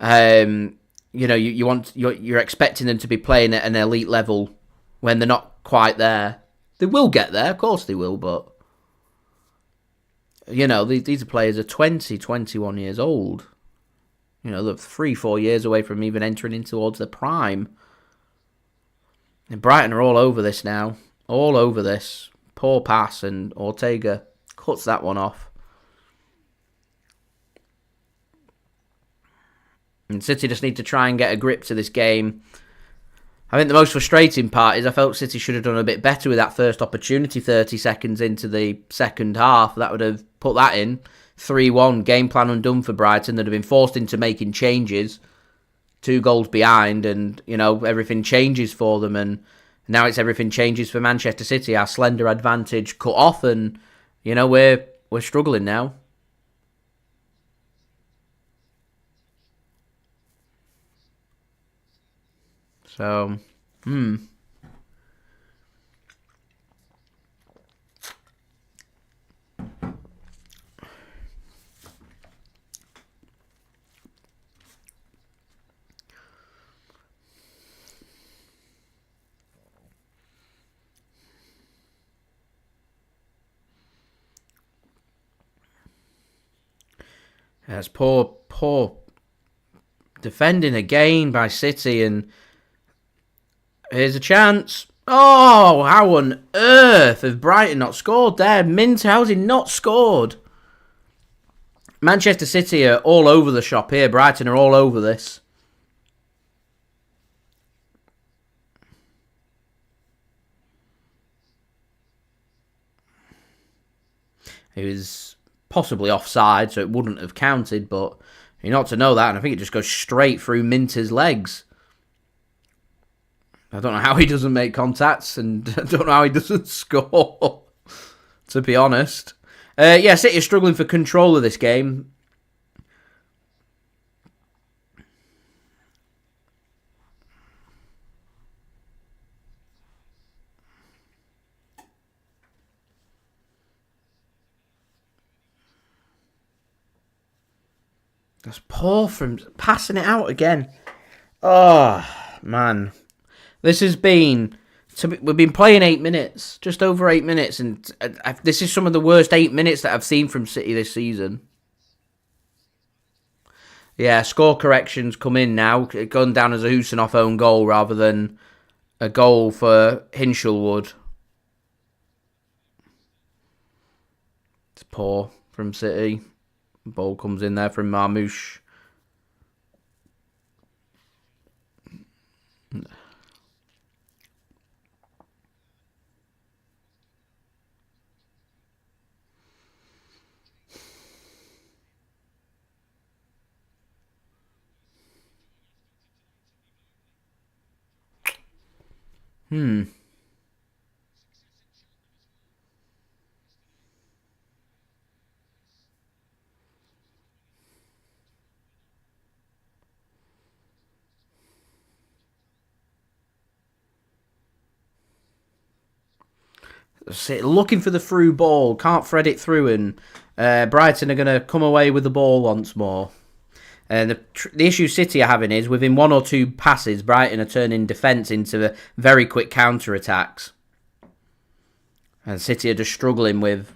and you're expecting them to be playing at an elite level when they're not quite there. They will get there, of course they will, but these are players are 20, 21 years old. They're 3-4 years away from even entering in towards their prime. And Brighton are all over this now. All over this. Poor pass, and Ortega cuts that one off. And City just need to try and get a grip to this game. I think the most frustrating part is I felt City should have done a bit better with that first opportunity 30 seconds into the second half. That would have put that in. 3-1, game plan undone for Brighton. They'd have been forced into making changes. 2 goals behind, and, everything changes for them. And now it's everything changes for Manchester City. Our slender advantage cut off, and, we're struggling now. So, That's poor defending again by City, and here's a chance. Oh, how on earth have Brighton not scored there? Minter, how's he not scored? Manchester City are all over the shop here. Brighton are all over this. He was possibly offside, so it wouldn't have counted, but you're not to know that, and I think it just goes straight through Minter's legs. I don't know how he doesn't make contacts, and I don't know how he doesn't score, to be honest. City are struggling for control of this game. That's poor from passing it out again. Oh, man. This has been... We've been playing 8 minutes, just over 8 minutes, and this is some of the worst 8 minutes that I've seen from City this season. Yeah, score corrections come in now. It's gone down as a Khusanov own goal rather than a goal for Hinshelwood. It's poor from City. Ball comes in there from Marmoush. Looking for the through ball, can't thread it through, and Brighton are going to come away with the ball once more. And the issue City are having is within 1 or 2 passes, Brighton are turning defence into very quick counter-attacks. And City are just struggling with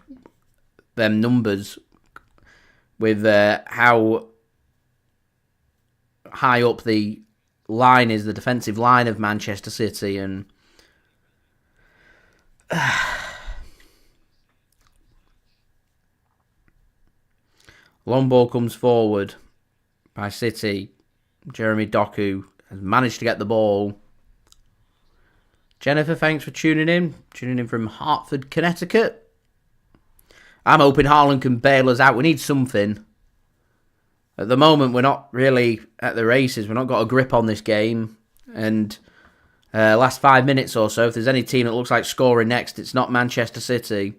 them numbers, with how high up the line is, the defensive line of Manchester City, and Long ball comes forward by City. Jeremy Doku has managed to get the ball. Jennifer, thanks for tuning in. Tuning in from Hartford, Connecticut. I'm hoping Haaland can bail us out. We need something. At the moment, we're not really at the races. We've not got a grip on this game. And last 5 minutes or so, if there's any team that looks like scoring next, it's not Manchester City.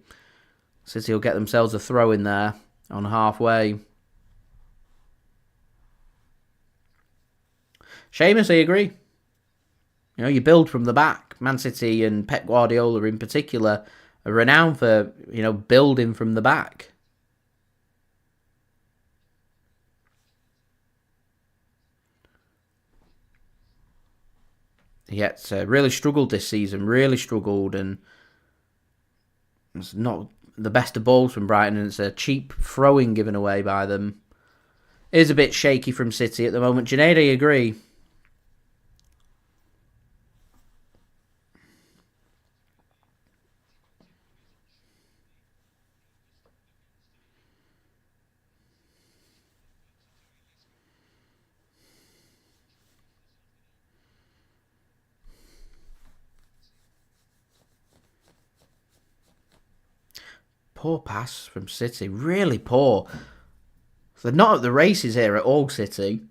City will get themselves a throw in there on halfway. Seamus, I agree. You know, you build from the back. Man City and Pep Guardiola in particular are renowned for, you know, building from the back. Yet really struggled this season, really struggled, and it's not the best of balls from Brighton, and it's a cheap throwing given away by them. It is a bit shaky from City at the moment. Junaid, I agree. Poor pass from City. Really poor. They're not at the races here at all, City.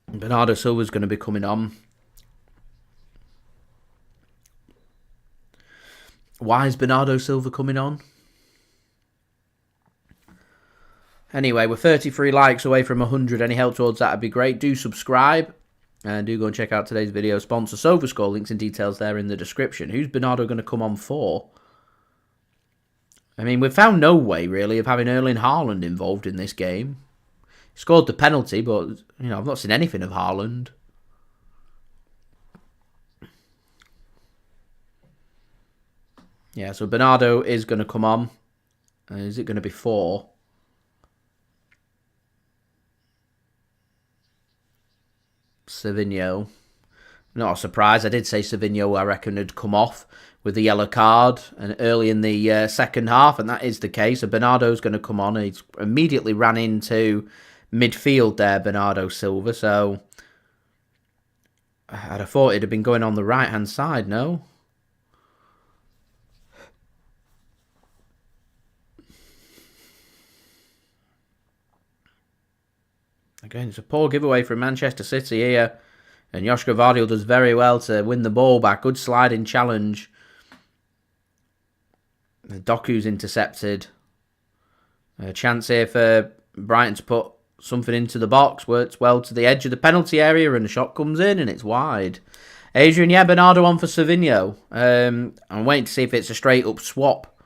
Bernardo Silva's going to be coming on. Why is Bernardo Silva coming on? Anyway, we're 33 likes away from 100. Any help towards that would be great. Do subscribe. And do go and check out today's video sponsor, SofaScore. Links and details there in the description. Who's Bernardo going to come on for? I mean, we've found no way, really, of having Erling Haaland involved in this game. He scored the penalty, but, you know, I've not seen anything of Haaland. Yeah, so Bernardo is going to come on. Is it going to be 4? Savinho. Not a surprise. I did say Savinho, I reckon, had come off with the yellow card and early in the second half, and that is the case. So Bernardo's going to come on. He's immediately ran into midfield there, Bernardo Silva. So I'd have thought it'd have been going on the right-hand side, no? Again, it's a poor giveaway from Manchester City here. And Josko Gvardiol does very well to win the ball back. Good sliding challenge. Doku's intercepted. A chance here for Brighton to put something into the box. Works well to the edge of the penalty area and the shot comes in and it's wide. Adrian, yeah, Bernardo on for Savinho. I'm waiting to see if it's a straight up swap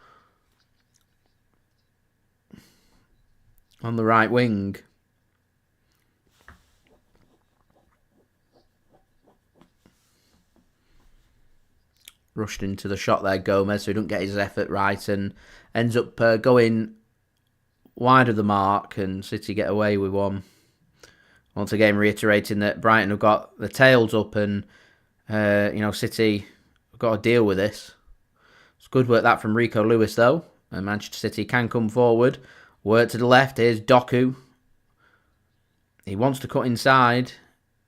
on the right wing. Rushed into the shot there, Gomez, so he don't get his effort right and ends up going wide of the mark and City get away with one. Once again, reiterating that Brighton have got the tails up and, you know, City have got to deal with this. It's good work that from Rico Lewis, though. And Manchester City can come forward. Work to the left. Here's Doku. He wants to cut inside.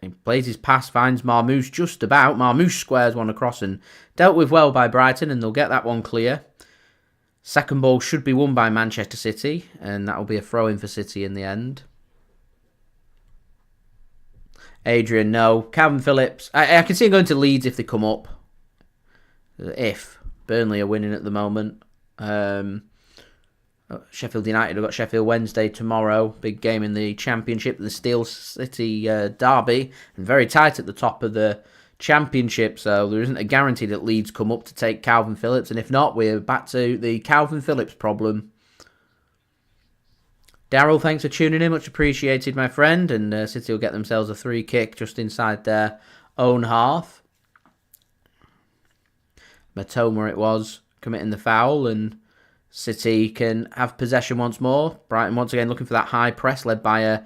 He plays his pass, finds Marmoush just about. Marmoush squares one across and dealt with well by Brighton, and they'll get that one clear. Second ball should be won by Manchester City, and that will be a throw-in for City in the end. Adrian, no. Calvin Phillips. I can see him going to Leeds if they come up. If. Burnley are winning at the moment. Sheffield United have got Sheffield Wednesday tomorrow. Big game in the Championship, the Steel City derby. And very tight at the top of the Championship, so there isn't a guarantee that Leeds come up to take Calvin Phillips. And if not, we're back to the Calvin Phillips problem. Daryl, thanks for tuning in. Much appreciated, my friend. And City will get themselves a free kick just inside their own half. Mitoma it was, committing the foul. And City can have possession once more. Brighton once again looking for that high press led by a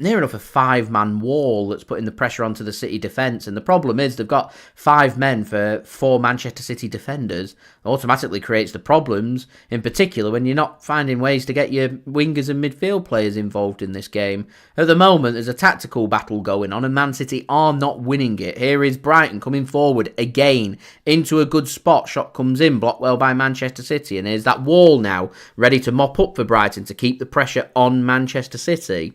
near enough a 5-man wall that's putting the pressure onto the City defence. And the problem is they've got 5 men for 4 Manchester City defenders. It automatically creates the problems, in particular when you're not finding ways to get your wingers and midfield players involved in this game. At the moment, there's a tactical battle going on and Man City are not winning it. Here is Brighton coming forward again into a good spot. Shot comes in, blocked well by Manchester City. And here's that wall now ready to mop up for Brighton to keep the pressure on Manchester City.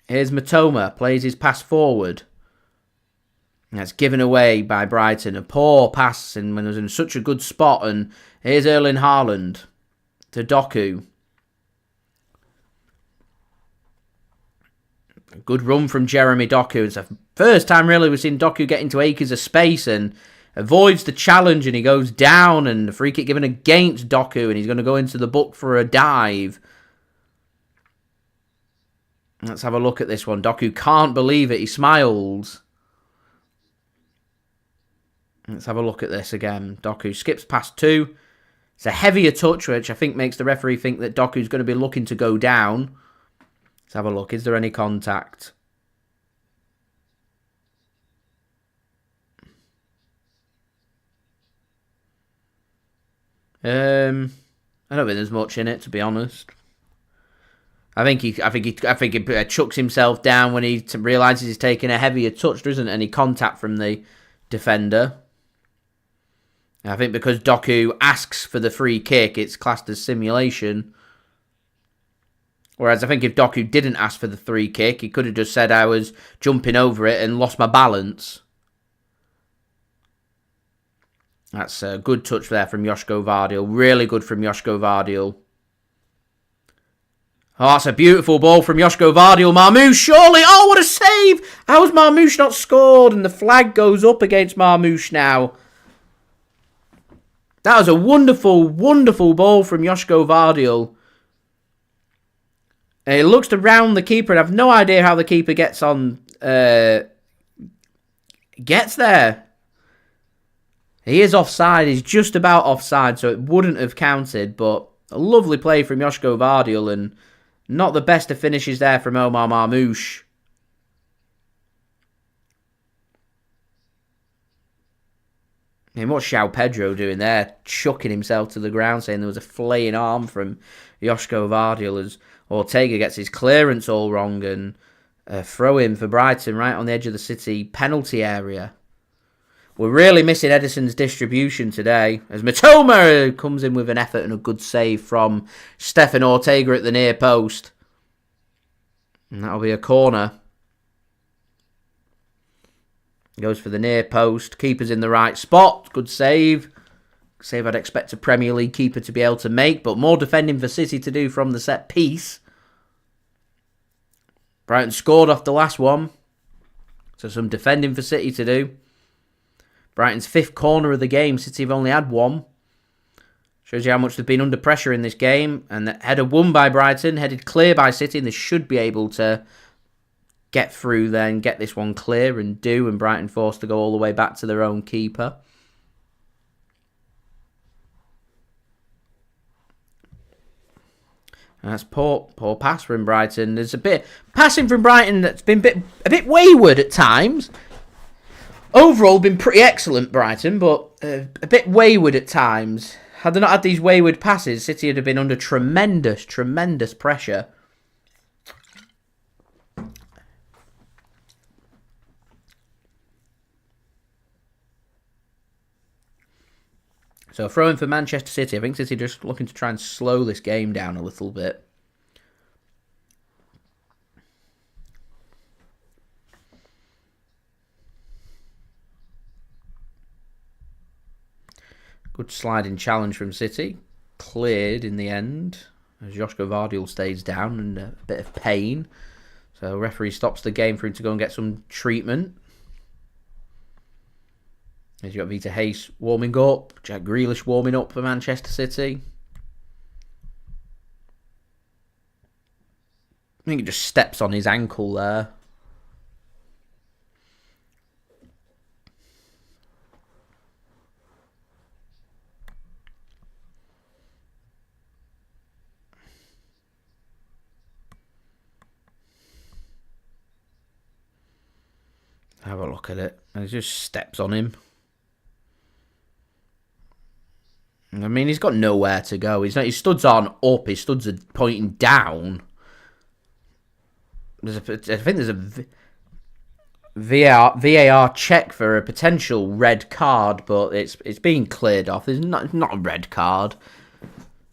Here's Mitoma, plays his pass forward. That's given away by Brighton. A poor pass and when it was in such a good spot. And here's Erling Haaland to Doku. A good run from Jeremy Doku. It's the first time really we've seen Doku get into acres of space and avoids the challenge and he goes down and the free kick given against Doku and he's going to go into the book for a dive. Let's have a look at this one. Doku can't believe it. He smiles. Let's have a look at this again. Doku skips past 2. It's a heavier touch, which I think makes the referee think that Doku's going to be looking to go down. Let's have a look. Is there any contact? I don't think there's much in it, to be honest. I think he chucks himself down when he realises he's taking a heavier touch. There isn't any contact from the defender. I think because Doku asks for the free kick, it's classed as simulation. Whereas I think if Doku didn't ask for the free kick, he could have just said I was jumping over it and lost my balance. That's a good touch there from Josko Gvardiol. Really good from Josko Gvardiol. Oh, that's a beautiful ball from Josko Gvardiol. Marmoush, surely. Oh, what a save. How's Marmoush not scored? And the flag goes up against Marmoush now. That was a wonderful, wonderful ball from Josko Gvardiol. And he looks to round the keeper and I have no idea how the keeper gets on. Gets there. He is offside. He's just about offside, so it wouldn't have counted. But a lovely play from Josko Gvardiol and not the best of finishes there from Omar Marmoush. And what's Joao Pedro doing there? Chucking himself to the ground, saying there was a flaying arm from Josko Gvardiol as Ortega gets his clearance all wrong and throw in for Brighton right on the edge of the City penalty area. We're really missing Ederson's distribution today as Mitoma comes in with an effort and a good save from Stefan Ortega at the near post. And that'll be a corner. Goes for the near post. Keeper's in the right spot. Good save. Save I'd expect a Premier League keeper to be able to make, but more defending for City to do from the set piece. Brighton scored off the last one. So some defending for City to do. Brighton's 5th corner of the game. City have only had 1. Shows you how much they've been under pressure in this game. And the header won by Brighton, headed clear by City, and they should be able to get through there and get this one clear and do. And Brighton forced to go all the way back to their own keeper. And that's poor pass from Brighton. There's a bit passing from Brighton that's been a bit wayward at times. Overall, been pretty excellent, Brighton, but a bit wayward at times. Had they not had these wayward passes, City would have been under tremendous, tremendous pressure. So throwing for Manchester City. I think City just looking to try and slow this game down a little bit. Good sliding challenge from City. Cleared in the end. As Josko Gvardiol stays down and a bit of pain. So referee stops the game for him to go and get some treatment. As you've got Vitor Reis warming up. Jack Grealish warming up for Manchester City. I think he just steps on his ankle there. Have a look at it. He just steps on him. I mean, he's got nowhere to go. His studs aren't up. His studs are pointing down. I think there's a VAR check for a potential red card, but it's being cleared off. There's not a red card.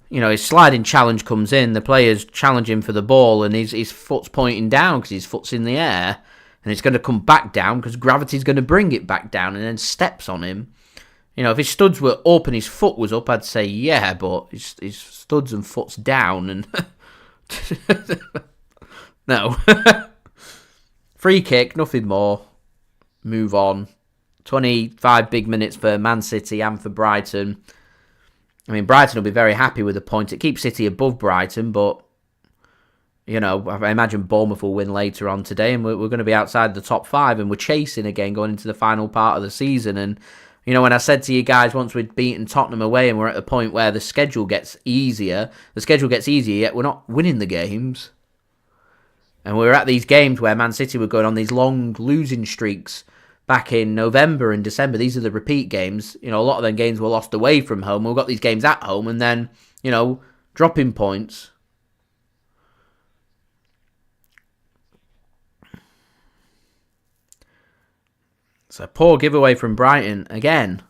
His sliding challenge comes in. The player's challenging for the ball, and his foot's pointing down because his foot's in the air, and it's going to come back down because gravity's going to bring it back down, and then steps on him. If his studs were up and his foot was up, I'd say yeah, but his studs and foot's down, and no. Free kick, nothing more. Move on. 25 big minutes for Man City and for Brighton. I mean, Brighton will be very happy with the point. It keeps City above Brighton, but, I imagine Bournemouth will win later on today, and we're going to be outside the top 5, and we're chasing again going into the final part of the season. And, when I said to you guys once we'd beaten Tottenham away and we're at the point where the schedule gets easier, yet we're not winning the games. And we were at these games where Man City were going on these long losing streaks back in November and December. These are the repeat games. A lot of them games were lost away from home. We've got these games at home and then, dropping points. It's a poor giveaway from Brighton again.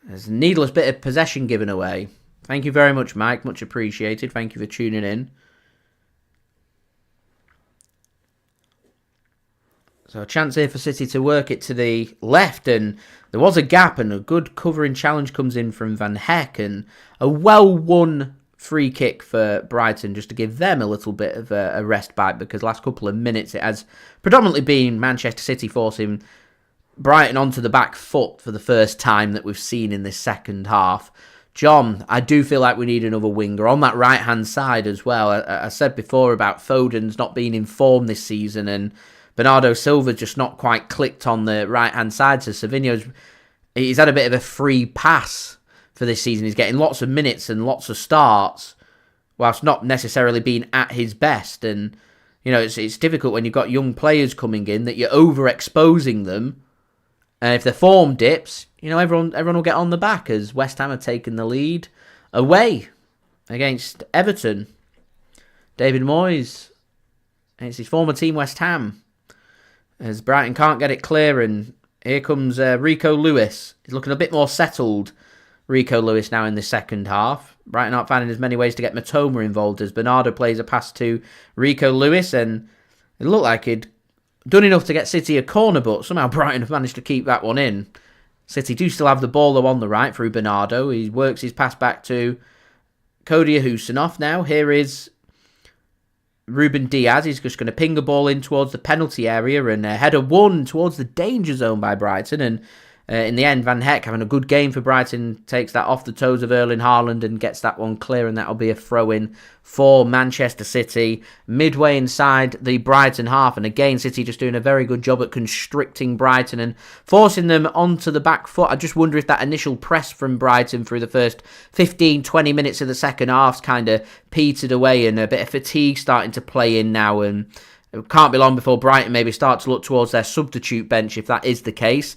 There's a needless bit of possession given away. Thank you very much, Mike. Much appreciated. Thank you for tuning in. So a chance here for City to work it to the left, and there was a gap, and a good covering challenge comes in from Van Heck, and a well-won free kick for Brighton just to give them a little bit of a respite, because last couple of minutes it has predominantly been Manchester City forcing Brighton onto the back foot for the first time that we've seen in this second half. John, I do feel like we need another winger on that right-hand side as well. I said before about Foden's not being in form this season, and Bernardo Silva just not quite clicked on the right-hand side. So he's had a bit of a free pass for this season. He's getting lots of minutes and lots of starts, whilst not necessarily being at his best. And, it's difficult when you've got young players coming in that you're overexposing them. And if the form dips, everyone will get on the back, as West Ham have taken the lead away against Everton. David Moyes against his former team West Ham, as Brighton can't get it clear, and here comes Rico Lewis. He's looking a bit more settled, Rico Lewis, now in the second half. Brighton aren't finding as many ways to get Mitoma involved, as Bernardo plays a pass to Rico Lewis, and it looked like he'd done enough to get City a corner, but somehow Brighton have managed to keep that one in. City do still have the ball though on the right through Bernardo. He works his pass back to Abdukodir Khusanov now. Here is Ruben Dias. He's just going to ping a ball in towards the penalty area, and header one towards the danger zone by Brighton, and in the end, Van Heck, having a good game for Brighton, takes that off the toes of Erling Haaland and gets that one clear, and that'll be a throw-in for Manchester City. Midway inside the Brighton half, and again, City just doing a very good job at constricting Brighton and forcing them onto the back foot. I just wonder if that initial press from Brighton through the first 15-20 minutes of the second half's kind of petered away, and a bit of fatigue starting to play in now, and it can't be long before Brighton maybe start to look towards their substitute bench if that is the case.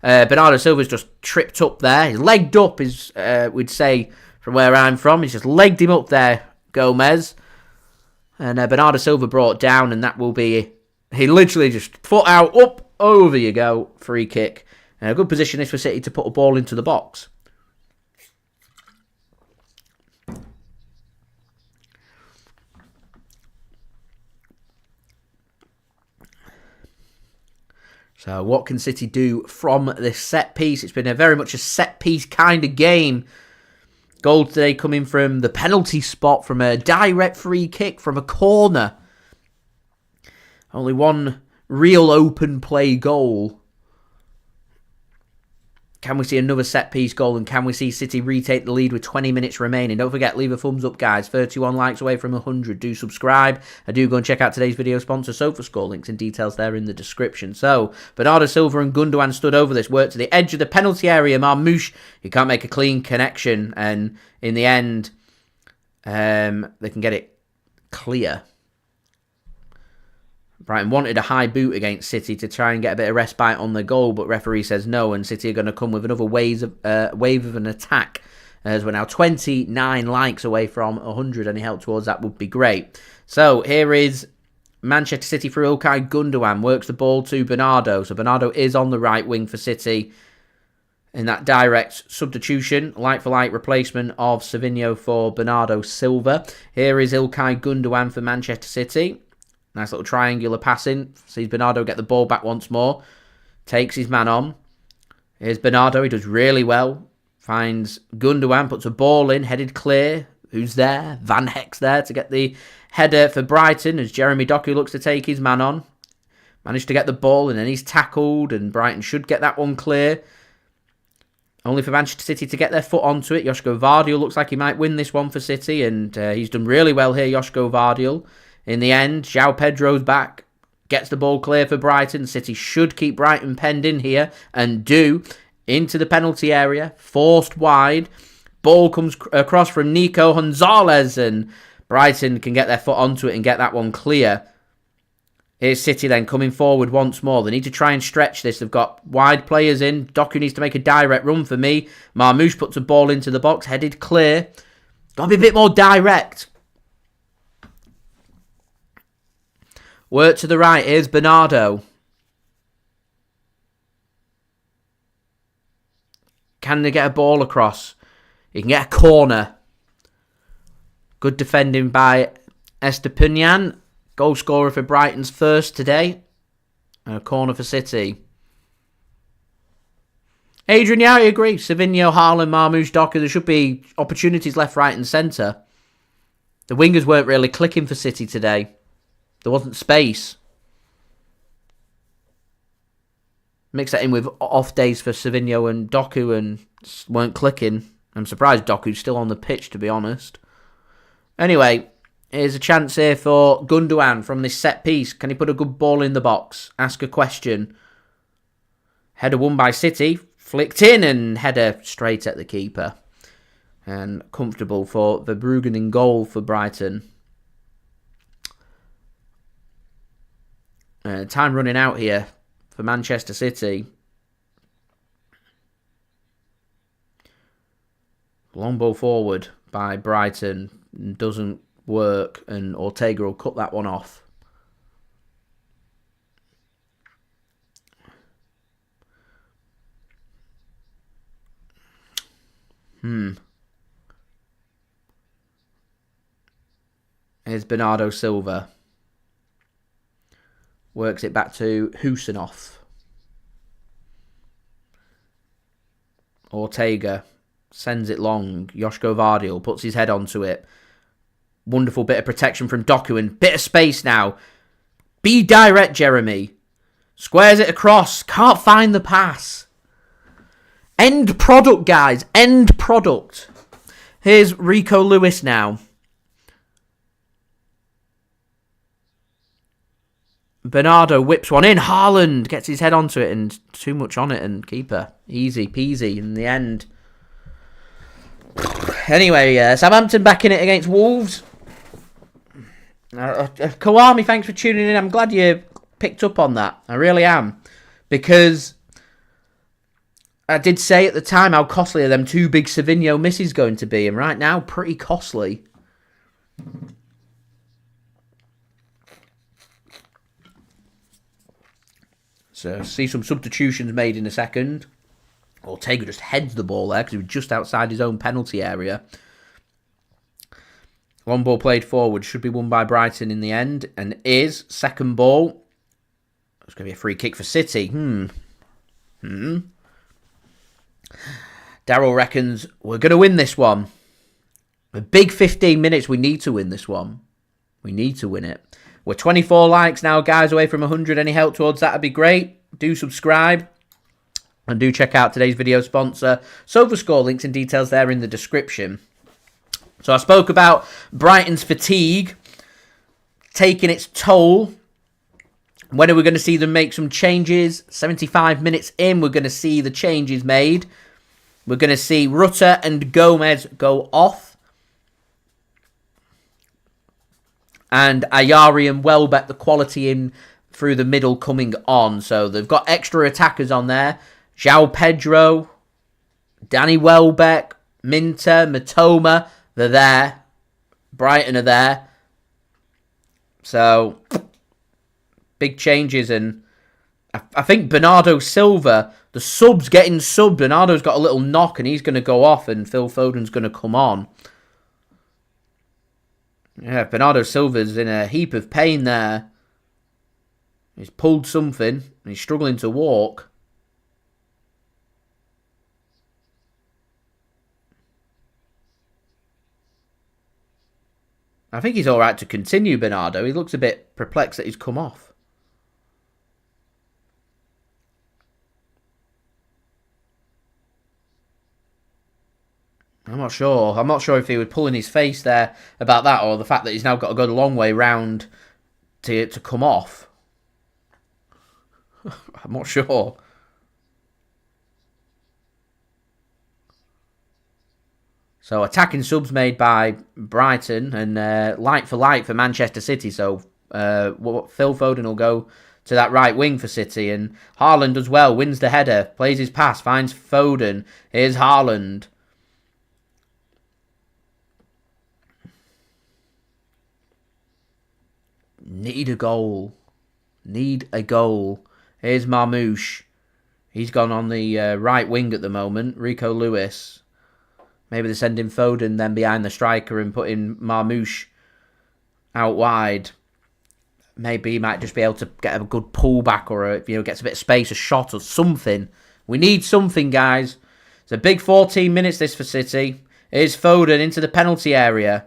Bernardo Silva's just tripped up there. He's legged up, we'd say, from where I'm from. He's just legged him up there, Gomez. And Bernardo Silva brought down, and that will be... He literally just foot out, up, over you go. Free kick. And a good position is for City to put a ball into the box. So what can City do from this set piece? It's been very much a set piece kind of game. Goal today coming from the penalty spot, from a direct free kick from a corner. Only one real open play goal. Can we see another set-piece goal, and can we see City retake the lead with 20 minutes remaining? Don't forget, leave a thumbs up, guys. 31 likes away from 100. Do subscribe. I do go and check out today's video sponsor, SofaScore. Links and details there in the description. So, Bernardo Silva and Gundogan stood over this. Work to the edge of the penalty area. Marmoush, he can't make a clean connection. And in the end, they can get it clear. Brighton wanted a high boot against City to try and get a bit of respite on the goal, but referee says no, and City are going to come with another wave of an attack, as we're now 29 likes away from 100. Any help towards that would be great. So here is Manchester City through Ilkay Gundogan, works the ball to Bernardo. So Bernardo is on the right wing for City in that direct substitution, like-for-like replacement of Savinho for Bernardo Silva. Here is Ilkay Gundogan for Manchester City. Nice little triangular passing. Sees Bernardo get the ball back once more. Takes his man on. Here's Bernardo. He does really well. Finds Gundogan. Puts a ball in. Headed clear. Who's there? Van Heck's there to get the header for Brighton as Jeremy Doku looks to take his man on. Managed to get the ball and then he's tackled. And Brighton should get that one clear. Only for Manchester City to get their foot onto it. Josko Gvardiol looks like he might win this one for City. And he's done really well here, Josko Gvardiol. In the end, Joao Pedro's back, gets the ball clear for Brighton. City should keep Brighton penned in here and do. Into the penalty area, forced wide. Ball comes across from Nico Gonzalez and Brighton can get their foot onto it and get that one clear. Here's City then coming forward once more. They need to try and stretch this. They've got wide players in. Doku needs to make a direct run for me. Marmoush puts a ball into the box, headed clear. Got to be a bit more direct. Work to the right. Here's Bernardo. Can they get a ball across? He can get a corner. Good defending by Estepinian. Goal scorer for Brighton's first today. And a corner for City. Adrian, yeah, I agree. Savinho, Haaland, Marmoush, Doku. There should be opportunities left, right and centre. The wingers weren't really clicking for City today. There wasn't space. Mix that in with off days for Savinho and Doku and weren't clicking. I'm surprised Doku's still on the pitch, to be honest. Anyway, here's a chance here for Gundogan from this set piece. Can he put a good ball in the box? Ask a question. Header won by City. Flicked in and header straight at the keeper. And comfortable for Verbruggen in goal for Brighton. Time running out here for Manchester City. Long ball forward by Brighton. Doesn't work and Ortega will cut that one off. Here's Bernardo Silva. Works it back to Khusanov. Ortega sends it long. Josko Gvardiol puts his head onto it. Wonderful bit of protection from Doku and bit of space now. Be direct, Jeremy. Squares it across. Can't find the pass. End product, guys. End product. Here's Rico Lewis now. Bernardo whips one in. Haaland gets his head onto it and too much on it and keeper. Easy peasy in the end. Anyway, Southampton back in it against Wolves. Kawami, thanks for tuning in. I'm glad you picked up on that. I really am. Because I did say at the time how costly are them two big Savinho misses going to be. And right now, pretty costly. So, see some substitutions made in a second. Ortega just heads the ball there because he was just outside his own penalty area. Long ball played forward. Should be won by Brighton in the end. And is. Second ball. It's going to be a free kick for City. Daryl reckons we're going to win this one. A big 15 minutes. We need to win this one. We need to win it. We're 24 likes now, guys, away from 100. Any help towards that would be great. Do subscribe. And do check out today's video sponsor, SofaScore. Links and details there in the description. So I spoke about Brighton's fatigue taking its toll. When are we going to see them make some changes? 75 minutes in, we're going to see the changes made. We're going to see Rutter and Gomez go off. And Ayari and Welbeck, the quality in through the middle coming on. So they've got extra attackers on there. Joao Pedro, Danny Welbeck, Minter, Mitoma, they're there. Brighton are there. So, big changes. And I think Bernardo Silva, the sub's getting subbed. Bernardo's got a little knock and he's going to go off and Phil Foden's going to come on. Yeah, Bernardo Silva's in a heap of pain there. He's pulled something and he's struggling to walk. I think he's alright to continue, Bernardo. He looks a bit perplexed that he's come off. I'm not sure. I'm not sure if he was pulling his face there about that or the fact that he's now got to go the long way round to come off. I'm not sure. So attacking subs made by Brighton and light for Manchester City. So Phil Foden will go to that right wing for City. And Haaland as well, wins the header, plays his pass, finds Foden. Here's Haaland. Need a goal. Need a goal. Here's Marmoush. He's gone on the right wing at the moment. Rico Lewis. Maybe they're sending Foden then behind the striker and putting Marmoush out wide. Maybe he might just be able to get a good pullback or gets a bit of space, a shot or something. We need something, guys. It's a big 14 minutes this for City. Here's Foden into the penalty area.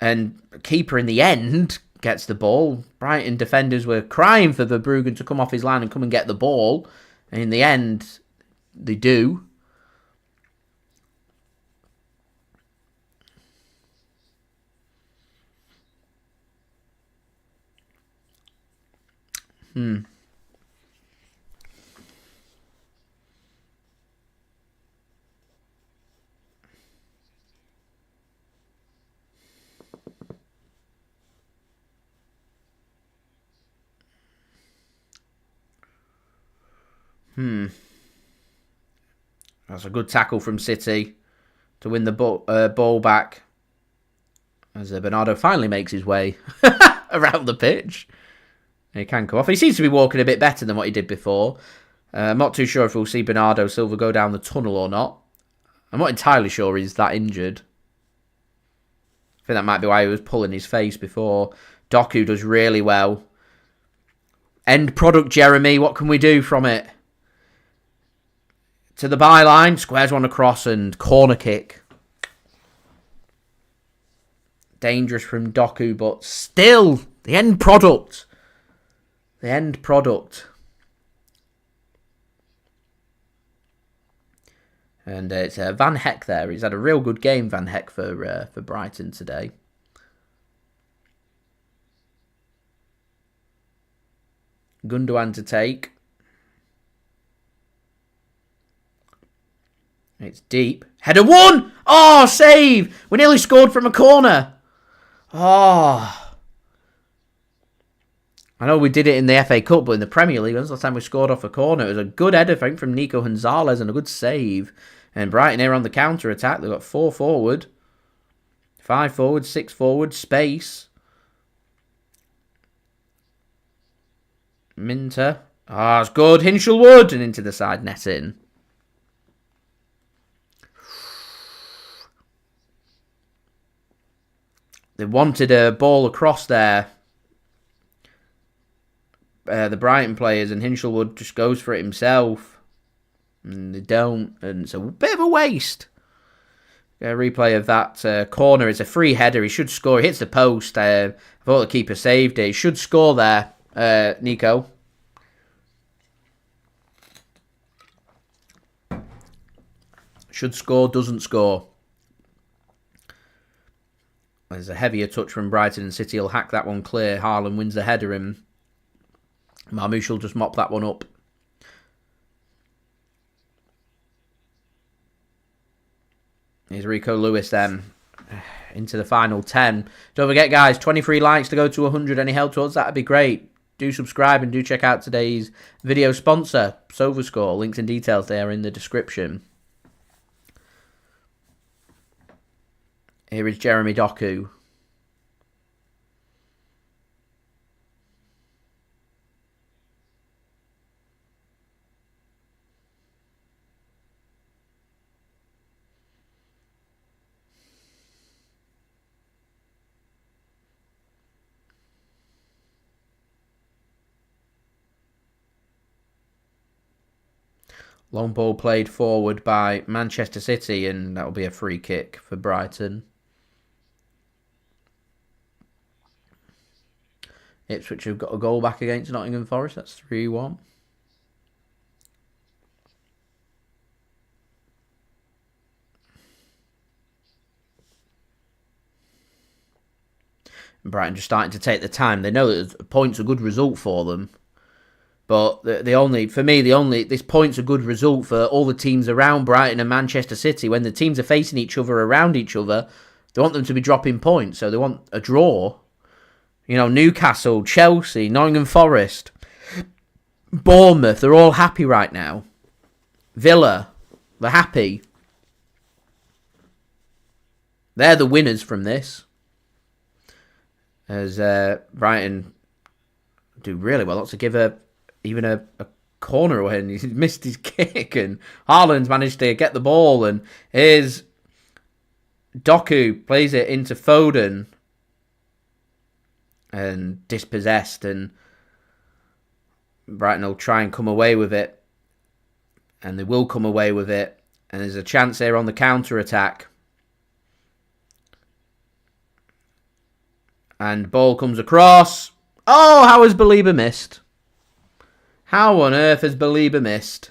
And keeper in the end gets the ball. Brighton defenders were crying for Verbruggen to come off his line and come and get the ball. And in the end, they do. That's a good tackle from City to win the ball back. As Bernardo finally makes his way around the pitch. He can come off. He seems to be walking a bit better than what he did before. I'm not too sure if we'll see Bernardo Silva go down the tunnel or not. I'm not entirely sure he's that injured. I think that might be why he was pulling his face before. Doku does really well. End product, Jeremy. What can we do from it? To the byline. Squares one across and corner kick. Dangerous from Doku, but still the end product. The end product. And it's Van Heck there. He's had a real good game, Van Heck, for Brighton today. Gundogan to take. It's deep. Header one! Oh, save! We nearly scored from a corner. Oh. I know we did it in the FA Cup, but in the Premier League, that's the last time we scored off a corner. It was a good header, I think, from Nico Gonzalez and a good save. And Brighton here on the counter-attack. They've got 4 forward. 5 forward, 6 forward. Space. Minter. Ah, it's good. Hinchelwood. And into the side netting. They wanted a ball across there. The Brighton players, and Hinchelwood just goes for it himself. And they don't. And it's a bit of a waste. A replay of that corner. It's a free header. He should score. He hits the post. I thought the keeper saved it. He should score there, Nico. Should score, doesn't score. There's a heavier touch from Brighton, and City will hack that one clear. Haaland wins the header, and Marmoush will just mop that one up. Here's Rico Lewis then. Into the final 10. Don't forget, guys, 23 likes to go to 100. Any help towards that would be great. do subscribe and do check out today's video sponsor, SofaScore. Links and details there in the description. Here is Jeremy Doku. Long ball played forward by Manchester City, and that'll be a free kick for Brighton. Ipswich have got a goal back against Nottingham Forest. That's 3-1. Brighton just starting to take the time. They know that a point's a good result for them. But this point's a good result for all the teams around Brighton and Manchester City. When the teams are facing each other around each other, they want them to be dropping points. So they want a draw. You know, Newcastle, Chelsea, Nottingham Forest, Bournemouth, they're all happy right now. Villa, they're happy. They're the winners from this. As Brighton do really well. Not to give even a corner away, and he missed his kick, and Haaland's managed to get the ball, and here's Doku plays it into Foden and dispossessed, and Brighton will try and come away with it, and they will come away with it, and there's a chance here on the counter-attack, and ball comes across. Oh, how has Belieber missed? How on earth has Belieber missed?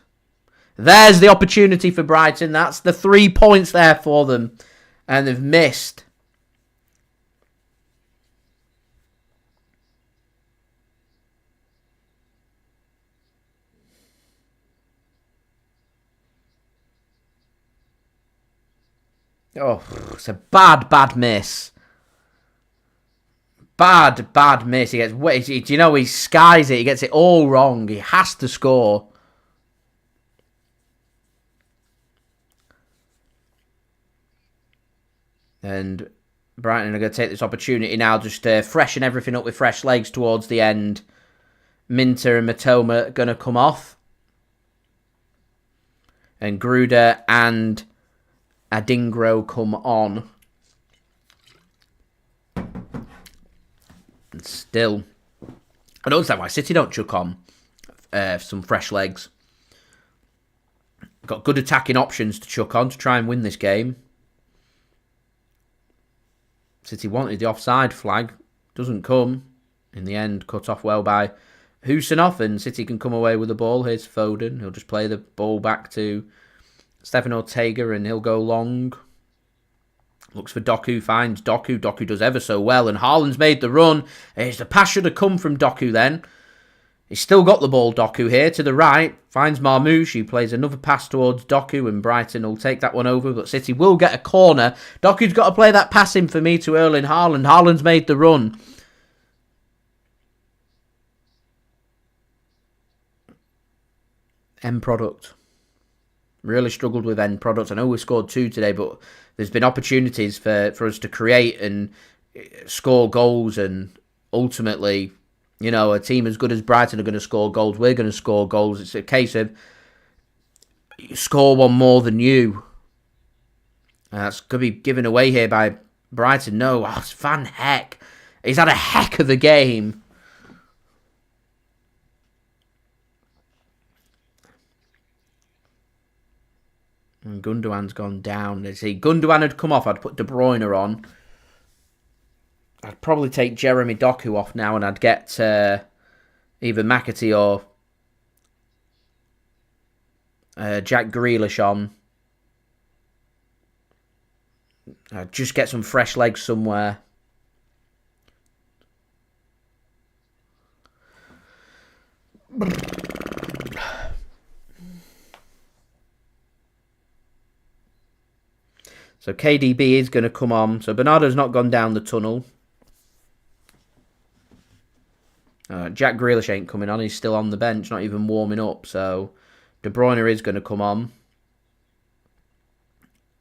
There's the opportunity for Brighton. That's the 3 points there for them. And they've missed. Oh, it's a bad miss. Bad miss. He gets. Do you know, he skies it. He gets it all wrong. He has to score. And Brighton are going to take this opportunity now, just to freshen everything up with fresh legs towards the end. Minter and Mitoma are going to come off. And Gruder and Adingro come on. And still, I don't understand why City don't chuck on some fresh legs. Got good attacking options to chuck on to try and win this game. City wanted the offside flag. Doesn't come. In the end, cut off well by Khusanov, and City can come away with the ball. Here's Foden. He'll just play the ball back to Stefan Ortega, and he'll go long. Looks for Doku, finds Doku. Doku does ever so well, and Haaland's made the run. The pass should have come from Doku then. He's still got the ball, Doku, here to the right. Finds Marmoush. He plays another pass towards Doku, and Brighton will take that one over, but City will get a corner. Doku's got to play that pass in for me to Erling Haaland. Haaland's made the run. End product. Really struggled with end product. I know we scored 2 today, but there's been opportunities for us to create and score goals, and ultimately, you know, a team as good as Brighton are going to score goals. We're going to score goals. It's a case of score one more than you. That's going to be given away here by Brighton. No, it's Van Heck. He's had a heck of a game. And Gundogan's gone down. See, Gundogan had come off. I'd put De Bruyne on. I'd probably take Jeremy Doku off now, and I'd get either McAtee or Jack Grealish on. Just get some fresh legs somewhere. So KDB is going to come on. So Bernardo's not gone down the tunnel. Jack Grealish ain't coming on. He's still on the bench, not even warming up. So De Bruyne is going to come on.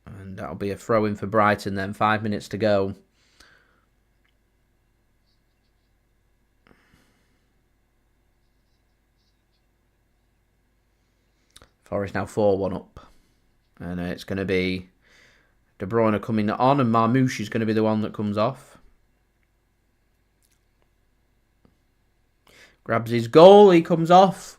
And that'll be a throw-in for Brighton then. 5 minutes to go. Forest now 4-1 up. And it's going to be De Bruyne coming on, and Marmoush is going to be the one that comes off. Grabs his goal, he comes off.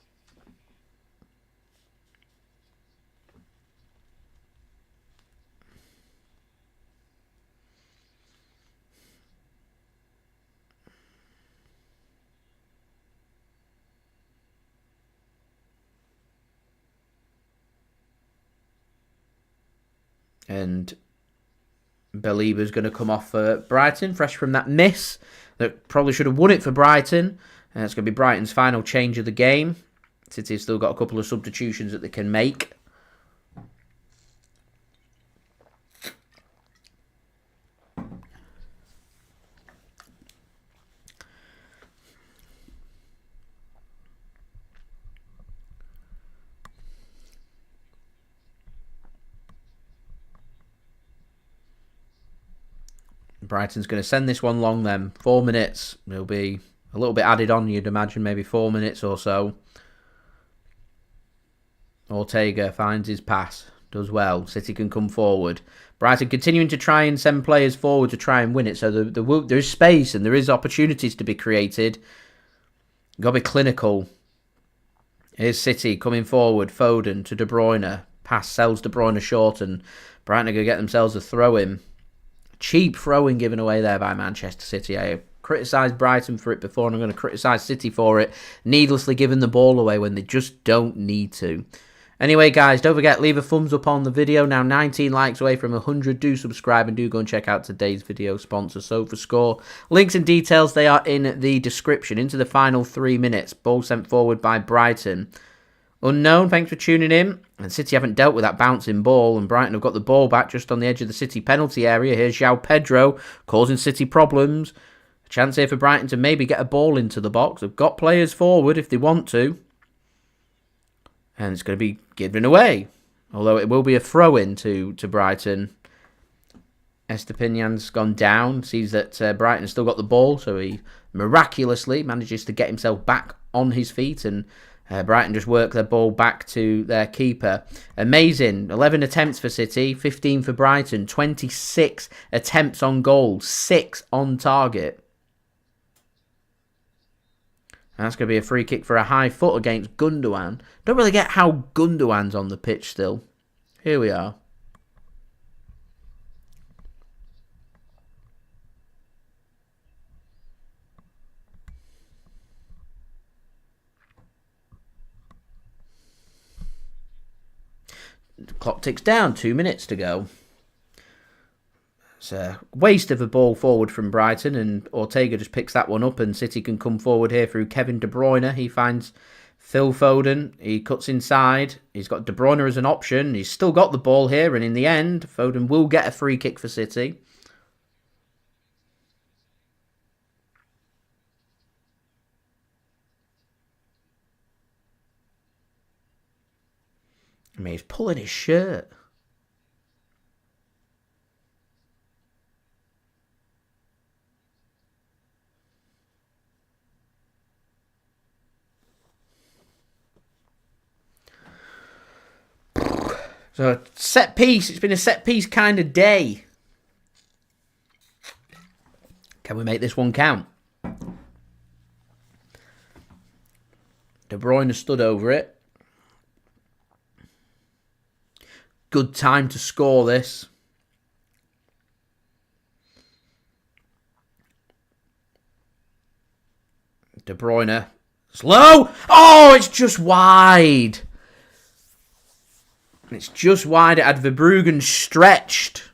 And Belieber's going to come off for Brighton, fresh from that miss that probably should have won it for Brighton. And it's going to be Brighton's final change of the game. City have still got a couple of substitutions that they can make. Brighton's going to send this one long then. 4 minutes. There'll be a little bit added on, you'd imagine, maybe 4 minutes or so. Ortega finds his pass. Does well. City can come forward. Brighton continuing to try and send players forward to try and win it. So there is space and there is opportunities to be created. You've got to be clinical. Here's City coming forward. Foden to De Bruyne. Pass sells De Bruyne short, and Brighton are going to get themselves a throw-in. Cheap throw-in given away there by Manchester City. I criticised Brighton for it before, and I'm going to criticise City for it. Needlessly giving the ball away when they just don't need to. Anyway, guys, don't forget, leave a thumbs up on the video. Now 19 likes away from 100. Do subscribe and do go and check out today's video sponsor, SofaScore. Links and details, they are in the description. Into the final 3 minutes. Ball sent forward by Brighton. Unknown, thanks for tuning in. And City haven't dealt with that bouncing ball, and Brighton have got the ball back just on the edge of the City penalty area. Here's Joao Pedro, causing City problems. A chance here for Brighton to maybe get a ball into the box. They've got players forward if they want to. And it's going to be given away. Although it will be a throw-in to Brighton. Estepinan's gone down. Sees that Brighton has still got the ball. So he miraculously manages to get himself back on his feet. And Brighton just work their ball back to their keeper. Amazing. 11 attempts for City. 15 for Brighton. 26 attempts on goal. 6 on target. And that's going to be a free kick for a high foot against Gundogan. Don't really get how Gundogan's on the pitch still. Here we are. The clock ticks down. 2 minutes to go. It's a waste of a ball forward from Brighton, and Ortega just picks that one up, and City can come forward here through Kevin De Bruyne. He finds Phil Foden. He cuts inside. He's got De Bruyne as an option. He's still got the ball here, and in the end, Foden will get a free kick for City. I mean, he's pulling his shirt. So, set piece. It's been a set piece kind of day. Can we make this one count? De Bruyne stood over it. Good time to score this. De Bruyne. Slow! Oh, it's just wide. It's just wide. It had Verbruggen stretched.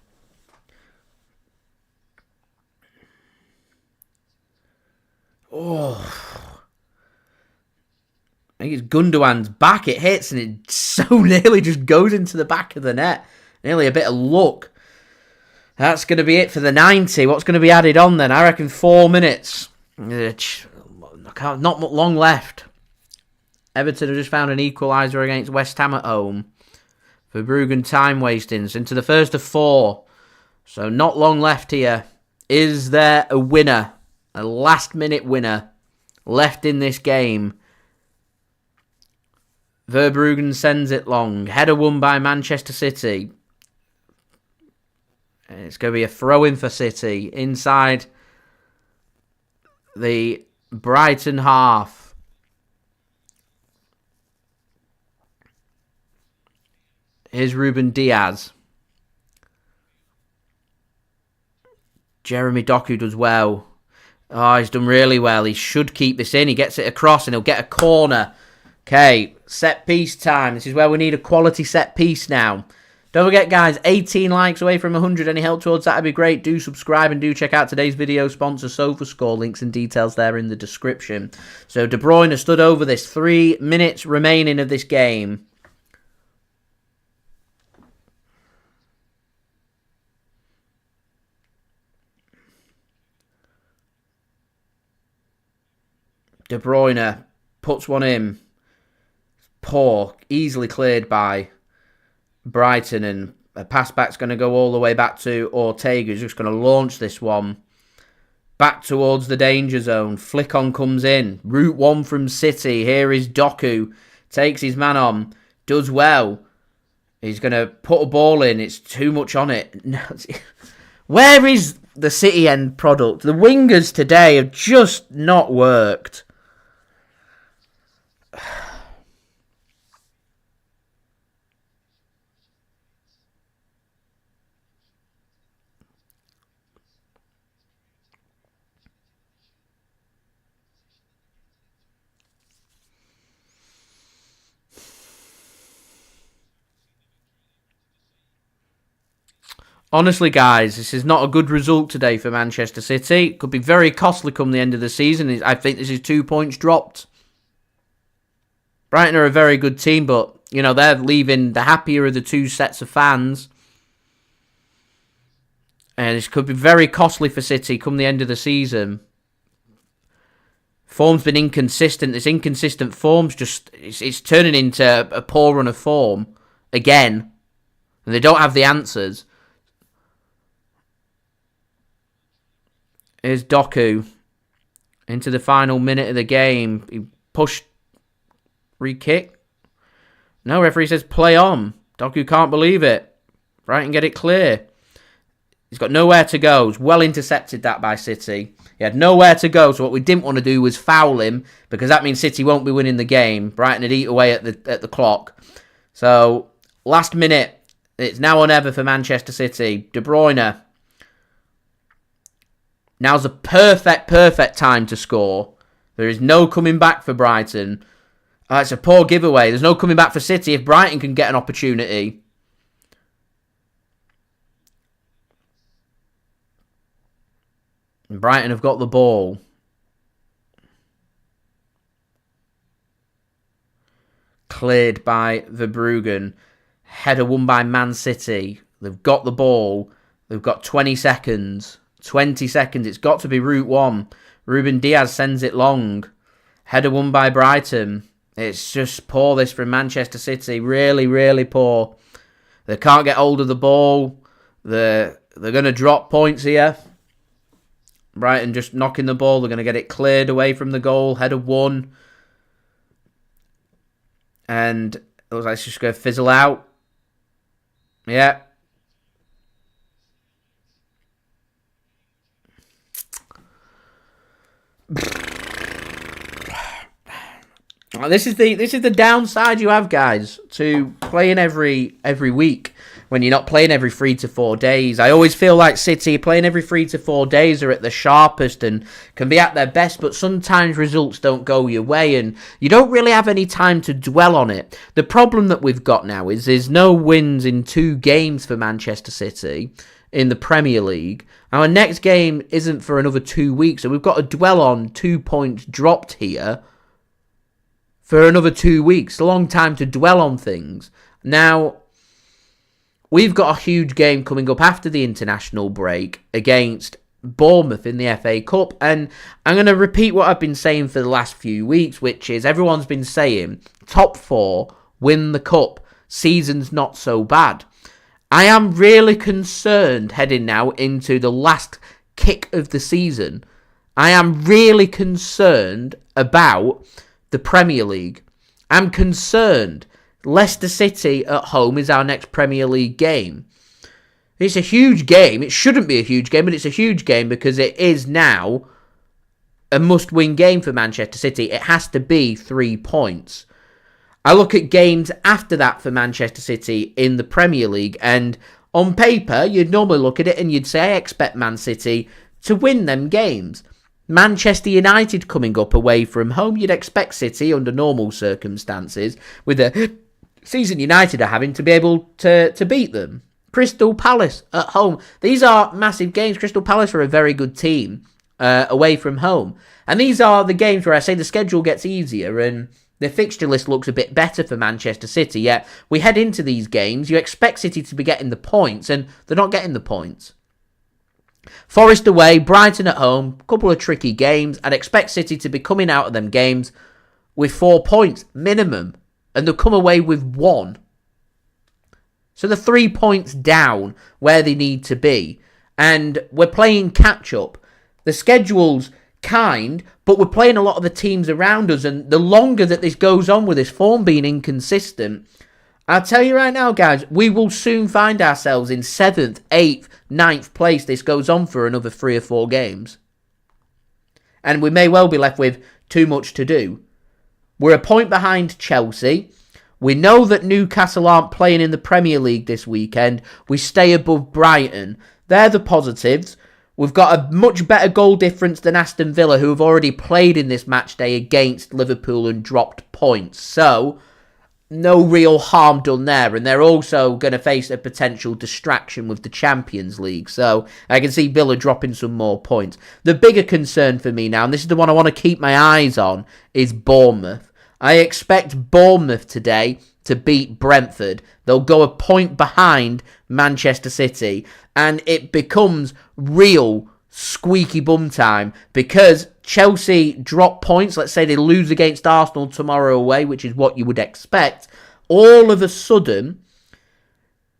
Oh. I think it's Gundogan's back. It hits and it so nearly just goes into the back of the net. Nearly a bit of luck. That's going to be it for the 90. What's going to be added on then? I reckon 4 minutes. I not long left. Everton have just found an equaliser against West Ham at home. Verbruggen time wastings into the first of 4. So not long left here. Is there a winner? A last minute winner left in this game? Verbruggen sends it long. Header won by Manchester City. It's going to be a throw-in for City inside the Brighton half. Here's Ruben Dias. Jeremy Doku does well. Oh, he's done really well. He should keep this in. He gets it across and he'll get a corner. Okay, set piece time. This is where we need a quality set piece now. Don't forget, guys, 18 likes away from 100. Any help towards that would be great. Do subscribe and do check out today's video sponsor, SofaScore. Links and details there in the description. So De Bruyne has stood over this. 3 minutes remaining of this game. De Bruyne puts one in. Poor, easily cleared by Brighton, and a pass back's going to go all the way back to Ortega, who's just going to launch this one back towards the danger zone. Flick on comes in. Route 1 from City. Here is Doku. Takes his man on. Does well. He's going to put a ball in. It's too much on it. Where is the City end product? The wingers today have just not worked. Honestly, guys, this is not a good result today for Manchester City. It could be very costly come the end of the season. I think this is 2 points dropped. Brighton are a very good team, but, you know, they're leaving the happier of the two sets of fans. And this could be very costly for City come the end of the season. Form's been inconsistent. This inconsistent form's just... It's turning into a poor run of form again. And they don't have the answers. Here's Doku into the final minute of the game. He pushed, re-kick. No, referee says play on. Doku can't believe it. Brighton get it clear. He's got nowhere to go. He's well intercepted that by City. He had nowhere to go, so what we didn't want to do was foul him, because that means City won't be winning the game. Brighton had eat away at the clock. So, last minute. It's now or never for Manchester City. De Bruyne. Now's the perfect time to score. There is no coming back for Brighton. It's a poor giveaway. There's no coming back for City if Brighton can get an opportunity. And Brighton have got the ball. Cleared by Verbruggen. Header won by Man City. They've got the ball. They've got 20 seconds. 20 seconds. It's got to be route 1. Ruben Dias sends it long. Header won by Brighton. It's just poor this from Manchester City. Really, really poor. They can't get hold of the ball. They're going to drop points here. Brighton just knocking the ball. They're going to get it cleared away from the goal. Header won. And it looks like it's just going to fizzle out. Yeah. This is the downside you have, guys, to playing every week when you're not playing every 3 to 4 days. I always feel like City playing every 3 to 4 days are at the sharpest and can be at their best, but sometimes results don't go your way and you don't really have any time to dwell on it. The problem that we've got now is there's no wins in 2 games for Manchester City in the Premier League. Our next game isn't for another 2 weeks, so we've got to dwell on 2 points dropped here for another 2 weeks. A long time to dwell on things. Now, we've got a huge game coming up after the international break against Bournemouth in the FA Cup. And I'm going to repeat what I've been saying for the last few weeks, which is everyone's been saying top 4, win the cup, season's not so bad. I am really concerned heading now into the last kick of the season. I am really concerned about the Premier League. I'm concerned. Leicester City at home is our next Premier League game. It's a huge game. It shouldn't be a huge game, but it's a huge game because it is now a must-win game for Manchester City. It has to be 3 points. I look at games after that for Manchester City in the Premier League, and on paper, you'd normally look at it and you'd say, I expect Man City to win them games. Manchester United coming up away from home, you'd expect City, under normal circumstances, with the season United are having, to be able to beat them. Crystal Palace at home. These are massive games. Crystal Palace are a very good team away from home. And these are the games where I say the schedule gets easier and the fixture list looks a bit better for Manchester City. Yet we head into these games, you expect City to be getting the points, and they're not getting the points. Forest away, Brighton at home, couple of tricky games. I'd expect City to be coming out of them games with 4 points minimum, and they'll come away with 1. So they're 3 points down where they need to be. And we're playing catch-up. The schedule's kind, but we're playing a lot of the teams around us. And the longer that this goes on with this form being inconsistent, I'll tell you right now, guys, we will soon find ourselves in 7th, 8th, 9th place. This goes on for another 3 or 4 games. And we may well be left with too much to do. We're a point behind Chelsea. We know that Newcastle aren't playing in the Premier League this weekend. We stay above Brighton. They're the positives. We've got a much better goal difference than Aston Villa, who have already played in this match day against Liverpool and dropped points. So, no real harm done there. And they're also going to face a potential distraction with the Champions League. So, I can see Villa dropping some more points. The bigger concern for me now, and this is the one I want to keep my eyes on, is Bournemouth. I expect Bournemouth today to beat Brentford. They'll go a point behind Manchester City. And it becomes real squeaky bum time because Chelsea drop points. Let's say they lose against Arsenal tomorrow away, which is what you would expect. All of a sudden,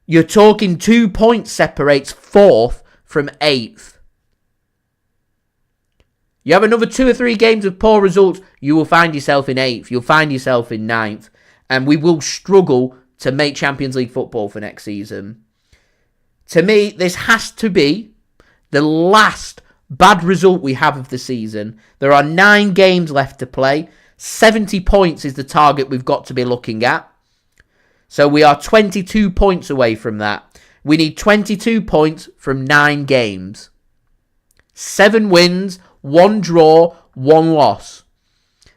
you're talking 2 points separates 4th from 8th. You have another 2 or 3 games of poor results, you will find yourself in 8th. You'll find yourself in 9th. And we will struggle to make Champions League football for next season. To me, this has to be the last bad result we have of the season. There are 9 games left to play. 70 points is the target we've got to be looking at. So we are 22 points away from that. We need 22 points from 9 games. 7 wins, 1 draw, 1 loss.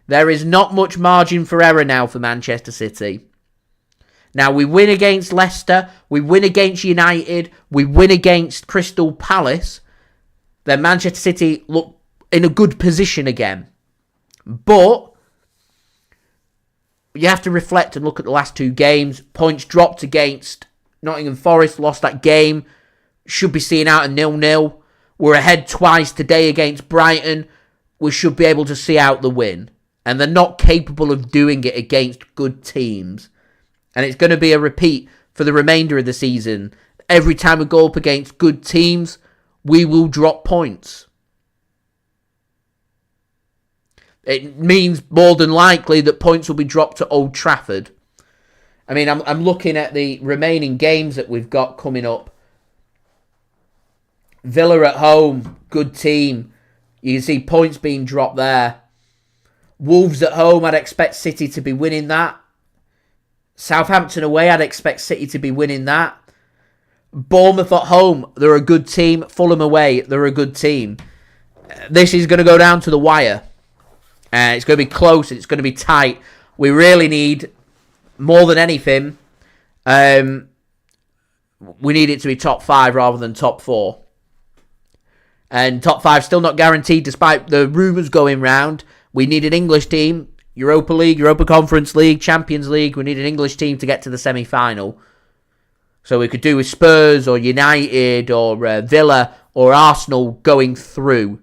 There is not much margin for error now for Manchester City. Now, we win against Leicester, we win against United, we win against Crystal Palace. Then Manchester City look in a good position again. But you have to reflect and look at the last 2 games. Points dropped against Nottingham Forest, lost that game. Should be seeing out a 0-0. We're ahead twice today against Brighton. We should be able to see out the win. And they're not capable of doing it against good teams. And it's going to be a repeat for the remainder of the season. Every time we go up against good teams, we will drop points. It means more than likely that points will be dropped to Old Trafford. I mean, I'm looking at the remaining games that we've got coming up. Villa at home, good team. You can see points being dropped there. Wolves at home, I'd expect City to be winning that. Southampton away, I'd expect City to be winning that. Bournemouth at home, they're a good team. Fulham away, they're a good team. This is going to go down to the wire. It's going to be close. It's going to be tight. We really need, more than anything, we need it to be top 5 rather than top 4. And top 5 still not guaranteed despite the rumours going round. We need an English team. Europa League, Europa Conference League, Champions League. We need an English team to get to the semi-final. So we could do with Spurs or United or Villa or Arsenal going through,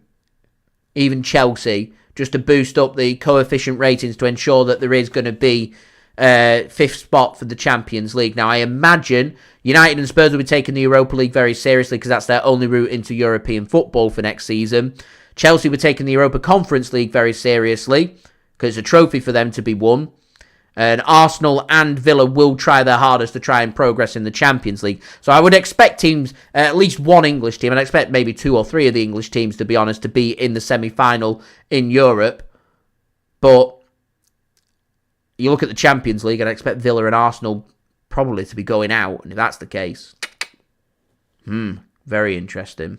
even Chelsea, just to boost up the coefficient ratings to ensure that there is going to be fifth spot for the Champions League. Now, I imagine United and Spurs will be taking the Europa League very seriously because that's their only route into European football for next season. Chelsea were taking the Europa Conference League very seriously because it's a trophy for them to be won. And Arsenal and Villa will try their hardest to try and progress in the Champions League. So I would expect teams, at least one English team, and I expect maybe 2 or 3 of the English teams, to be honest, to be in the semi-final in Europe. But you look at the Champions League, and I expect Villa and Arsenal probably to be going out. And if that's the case, very interesting.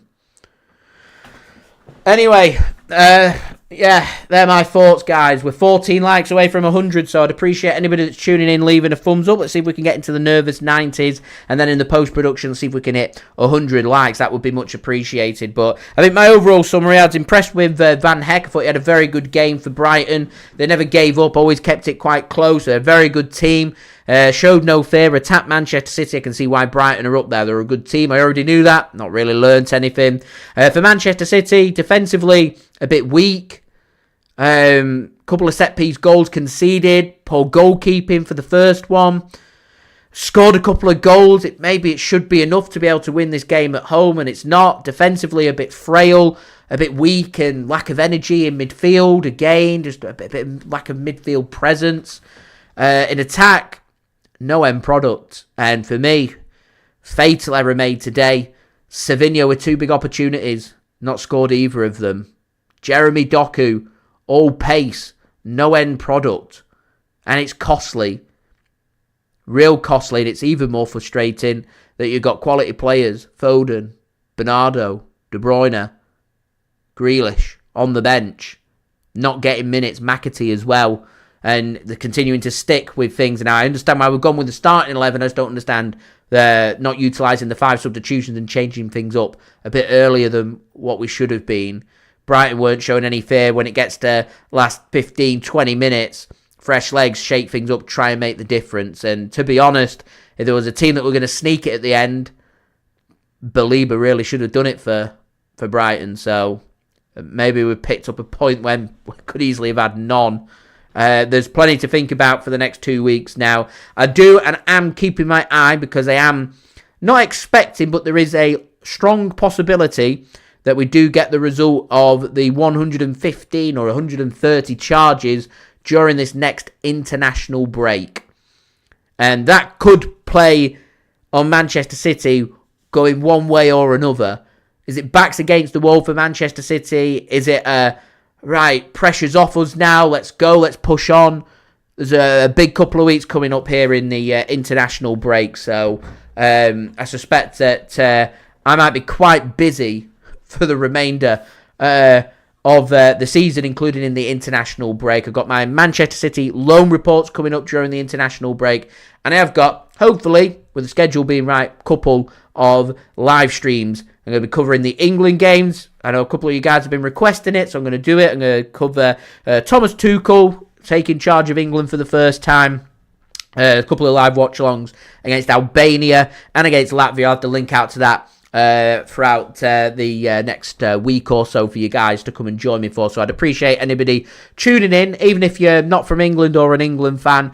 Anyway, yeah, they're my thoughts, guys. We're 14 likes away from 100, so I'd appreciate anybody that's tuning in leaving a thumbs up. Let's see if we can get into the nervous 90s, and then in the post-production, let's see if we can hit 100 likes. That would be much appreciated. But I think my overall summary, I was impressed with Van Heck. I thought he had a very good game for Brighton. They never gave up, always kept it quite close. They're a very good team. Showed no fear, attacked Manchester City. I can see why Brighton are up there. They're a good team. I already knew that. Not really learnt anything. For Manchester City, defensively, a bit weak. Couple of set-piece goals conceded. Poor goalkeeping for the first one. Scored a couple of goals. Maybe it should be enough to be able to win this game at home, and it's not. Defensively, a bit frail, a bit weak, and lack of energy in midfield. Again, just a bit lack of midfield presence. In attack, no end product. And for me, fatal error made today. Savinho with 2 big opportunities. Not scored either of them. Jeremy Doku, all pace, no end product. And it's costly. Real costly. And it's even more frustrating that you've got quality players. Foden, Bernardo, De Bruyne, Grealish on the bench. Not getting minutes. McAtee as well. And they're continuing to stick with things. Now, I understand why we've gone with the starting 11. I just don't understand the not utilising the 5 substitutions and changing things up a bit earlier than what we should have been. Brighton weren't showing any fear when it gets to last 15, 20 minutes. Fresh legs, shake things up, try and make the difference. And to be honest, if there was a team that were going to sneak it at the end, Belieber really should have done it for Brighton. So maybe we picked up a point when we could easily have had none. There's plenty to think about for the next 2 weeks now. I do and am keeping my eye because I am not expecting, but there is a strong possibility that we do get the result of the 115 or 130 charges during this next international break. And that could play on Manchester City going one way or another. Is it backs against the wall for Manchester City? Is it right, pressure's off us now, let's go, let's push on? There's a big couple of weeks coming up here in the international break, so I suspect that I might be quite busy for the remainder of the season, including in the international break. I've got my Manchester City loan reports coming up during the international break, and I have got, hopefully, with the schedule being right, a couple of live streams. I'm going to be covering the England games. I know a couple of you guys have been requesting it, so I'm going to do it. I'm going to cover Thomas Tuchel taking charge of England for the first time. A couple of live watch-alongs against Albania and against Latvia. I'll have to link out to that throughout the next week or so for you guys to come and join me for. So I'd appreciate anybody tuning in, even if you're not from England or an England fan.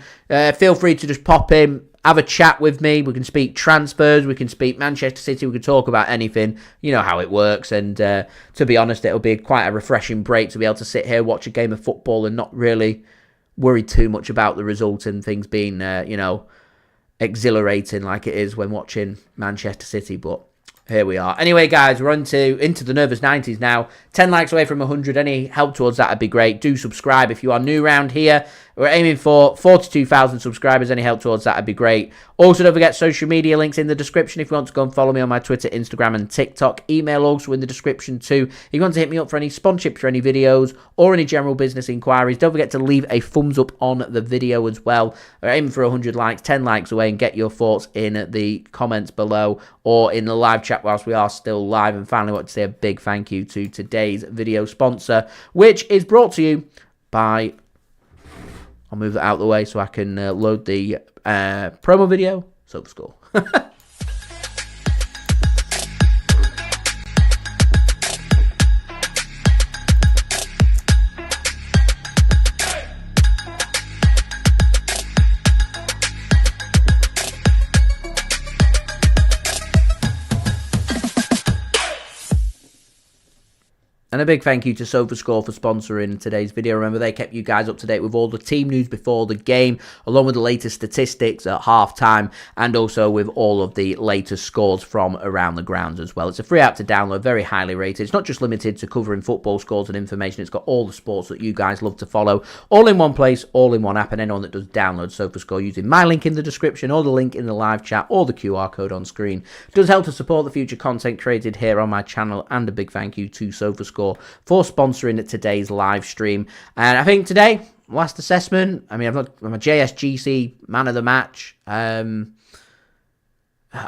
Feel free to just pop in, have a chat with me. We can speak transfers, we can speak Manchester City, we can talk about anything. You know how it works, and to be honest, it'll be quite a refreshing break to be able to sit here, watch a game of football and not really worry too much about the result and things being, exhilarating like it is when watching Manchester City. But here we are. Anyway, guys, we're into the nervous 90s now. 10 likes away from 100. Any help towards that would be great. Do subscribe if you are new around here. We're aiming for 42,000 subscribers. Any help towards that would be great. Also, don't forget social media links in the description if you want to go and follow me on my Twitter, Instagram, and TikTok. Email also in the description too. If you want to hit me up for any sponsorships for any videos or any general business inquiries, don't forget to leave a thumbs up on the video as well. We're aiming for 100 likes, 10 likes away, and get your thoughts in the comments below or in the live chat whilst we are still live. And finally, I want to say a big thank you to today's video sponsor, which is brought to you by... I'll move that out of the way so I can load the promo video. SofaScore. And a big thank you to SofaScore for sponsoring today's video. Remember, they kept you guys up to date with all the team news before the game, along with the latest statistics at half-time, and also with all of the latest scores from around the grounds as well. It's a free app to download, very highly rated. It's not just limited to covering football scores and information. It's got all the sports that you guys love to follow, all in one place, all in one app. And anyone that does download SofaScore using my link in the description, or the link in the live chat, or the QR code on screen, does help to support the future content created here on my channel. And a big thank you to SofaScore for sponsoring today's live stream. And I think today, last assessment, I'm a JSGC man of the match.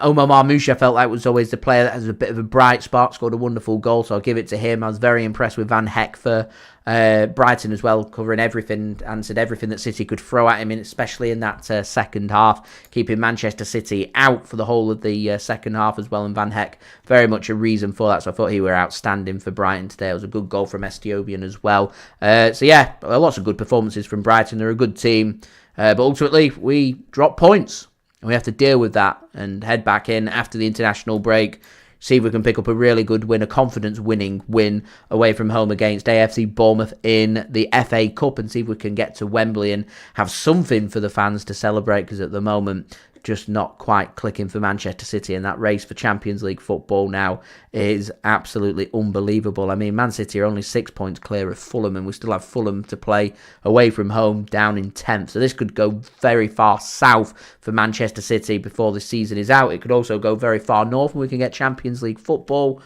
Omar Marmoush, I felt like was always the player that has a bit of a bright spark, scored a wonderful goal, so I'll give it to him. I was very impressed with Van Heck for Brighton as well, covering everything, answered everything that City could throw at him, especially in that second half, keeping Manchester City out for the whole of the second half as well, and Van Heck very much a reason for that, so I thought he were outstanding for Brighton today. It was a good goal from Ethiopian as well. So yeah, lots of good performances from Brighton. They're a good team, but ultimately we dropped points. And we have to deal with that and head back in after the international break. See if we can pick up a really good win, a confidence-winning win away from home against AFC Bournemouth in the FA Cup, and see if we can get to Wembley and have something for the fans to celebrate, because at the moment, just not quite clicking for Manchester City, and that race for Champions League football now is absolutely unbelievable. I mean, Man City are only 6 points clear of Fulham, and we still have Fulham to play away from home down in 10th. So this could go very far south for Manchester City before the season is out. It could also go very far north and we can get Champions League football.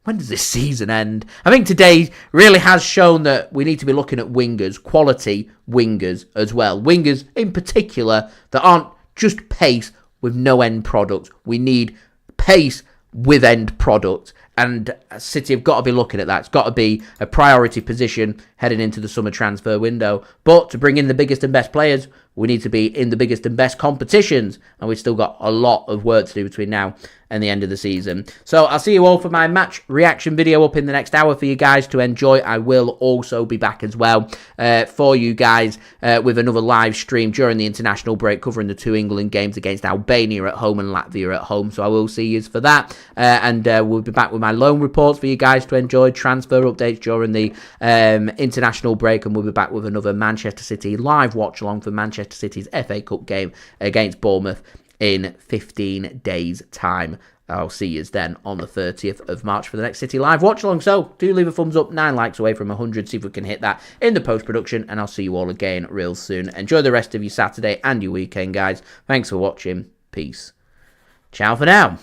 When does this season end? I think today really has shown that we need to be looking at wingers, quality wingers as well. Wingers in particular that aren't just pace with no end product. We need pace with end product. And City have got to be looking at that. It's got to be a priority position heading into the summer transfer window. But to bring in the biggest and best players, we need to be in the biggest and best competitions. And we've still got a lot of work to do between now and the end of the season. So I'll see you all for my match reaction video up in the next hour for you guys to enjoy. I will also be back as well for you guys with another live stream during the international break, covering the 2 England games against Albania at home and Latvia at home. So I will see you for that. And we'll be back with my loan reports for you guys to enjoy, transfer updates during the international break, and we'll be back with another Manchester City live watch along for Manchester City's FA Cup game against Bournemouth in 15 days time. I'll see you then on the 30th of March for the next City live watch along. So do leave a thumbs up, 9 likes away from 100, see if we can hit that in the post-production, and I'll see you all again real soon. Enjoy the rest of your Saturday and your weekend, guys. Thanks for watching. Peace. Ciao for now.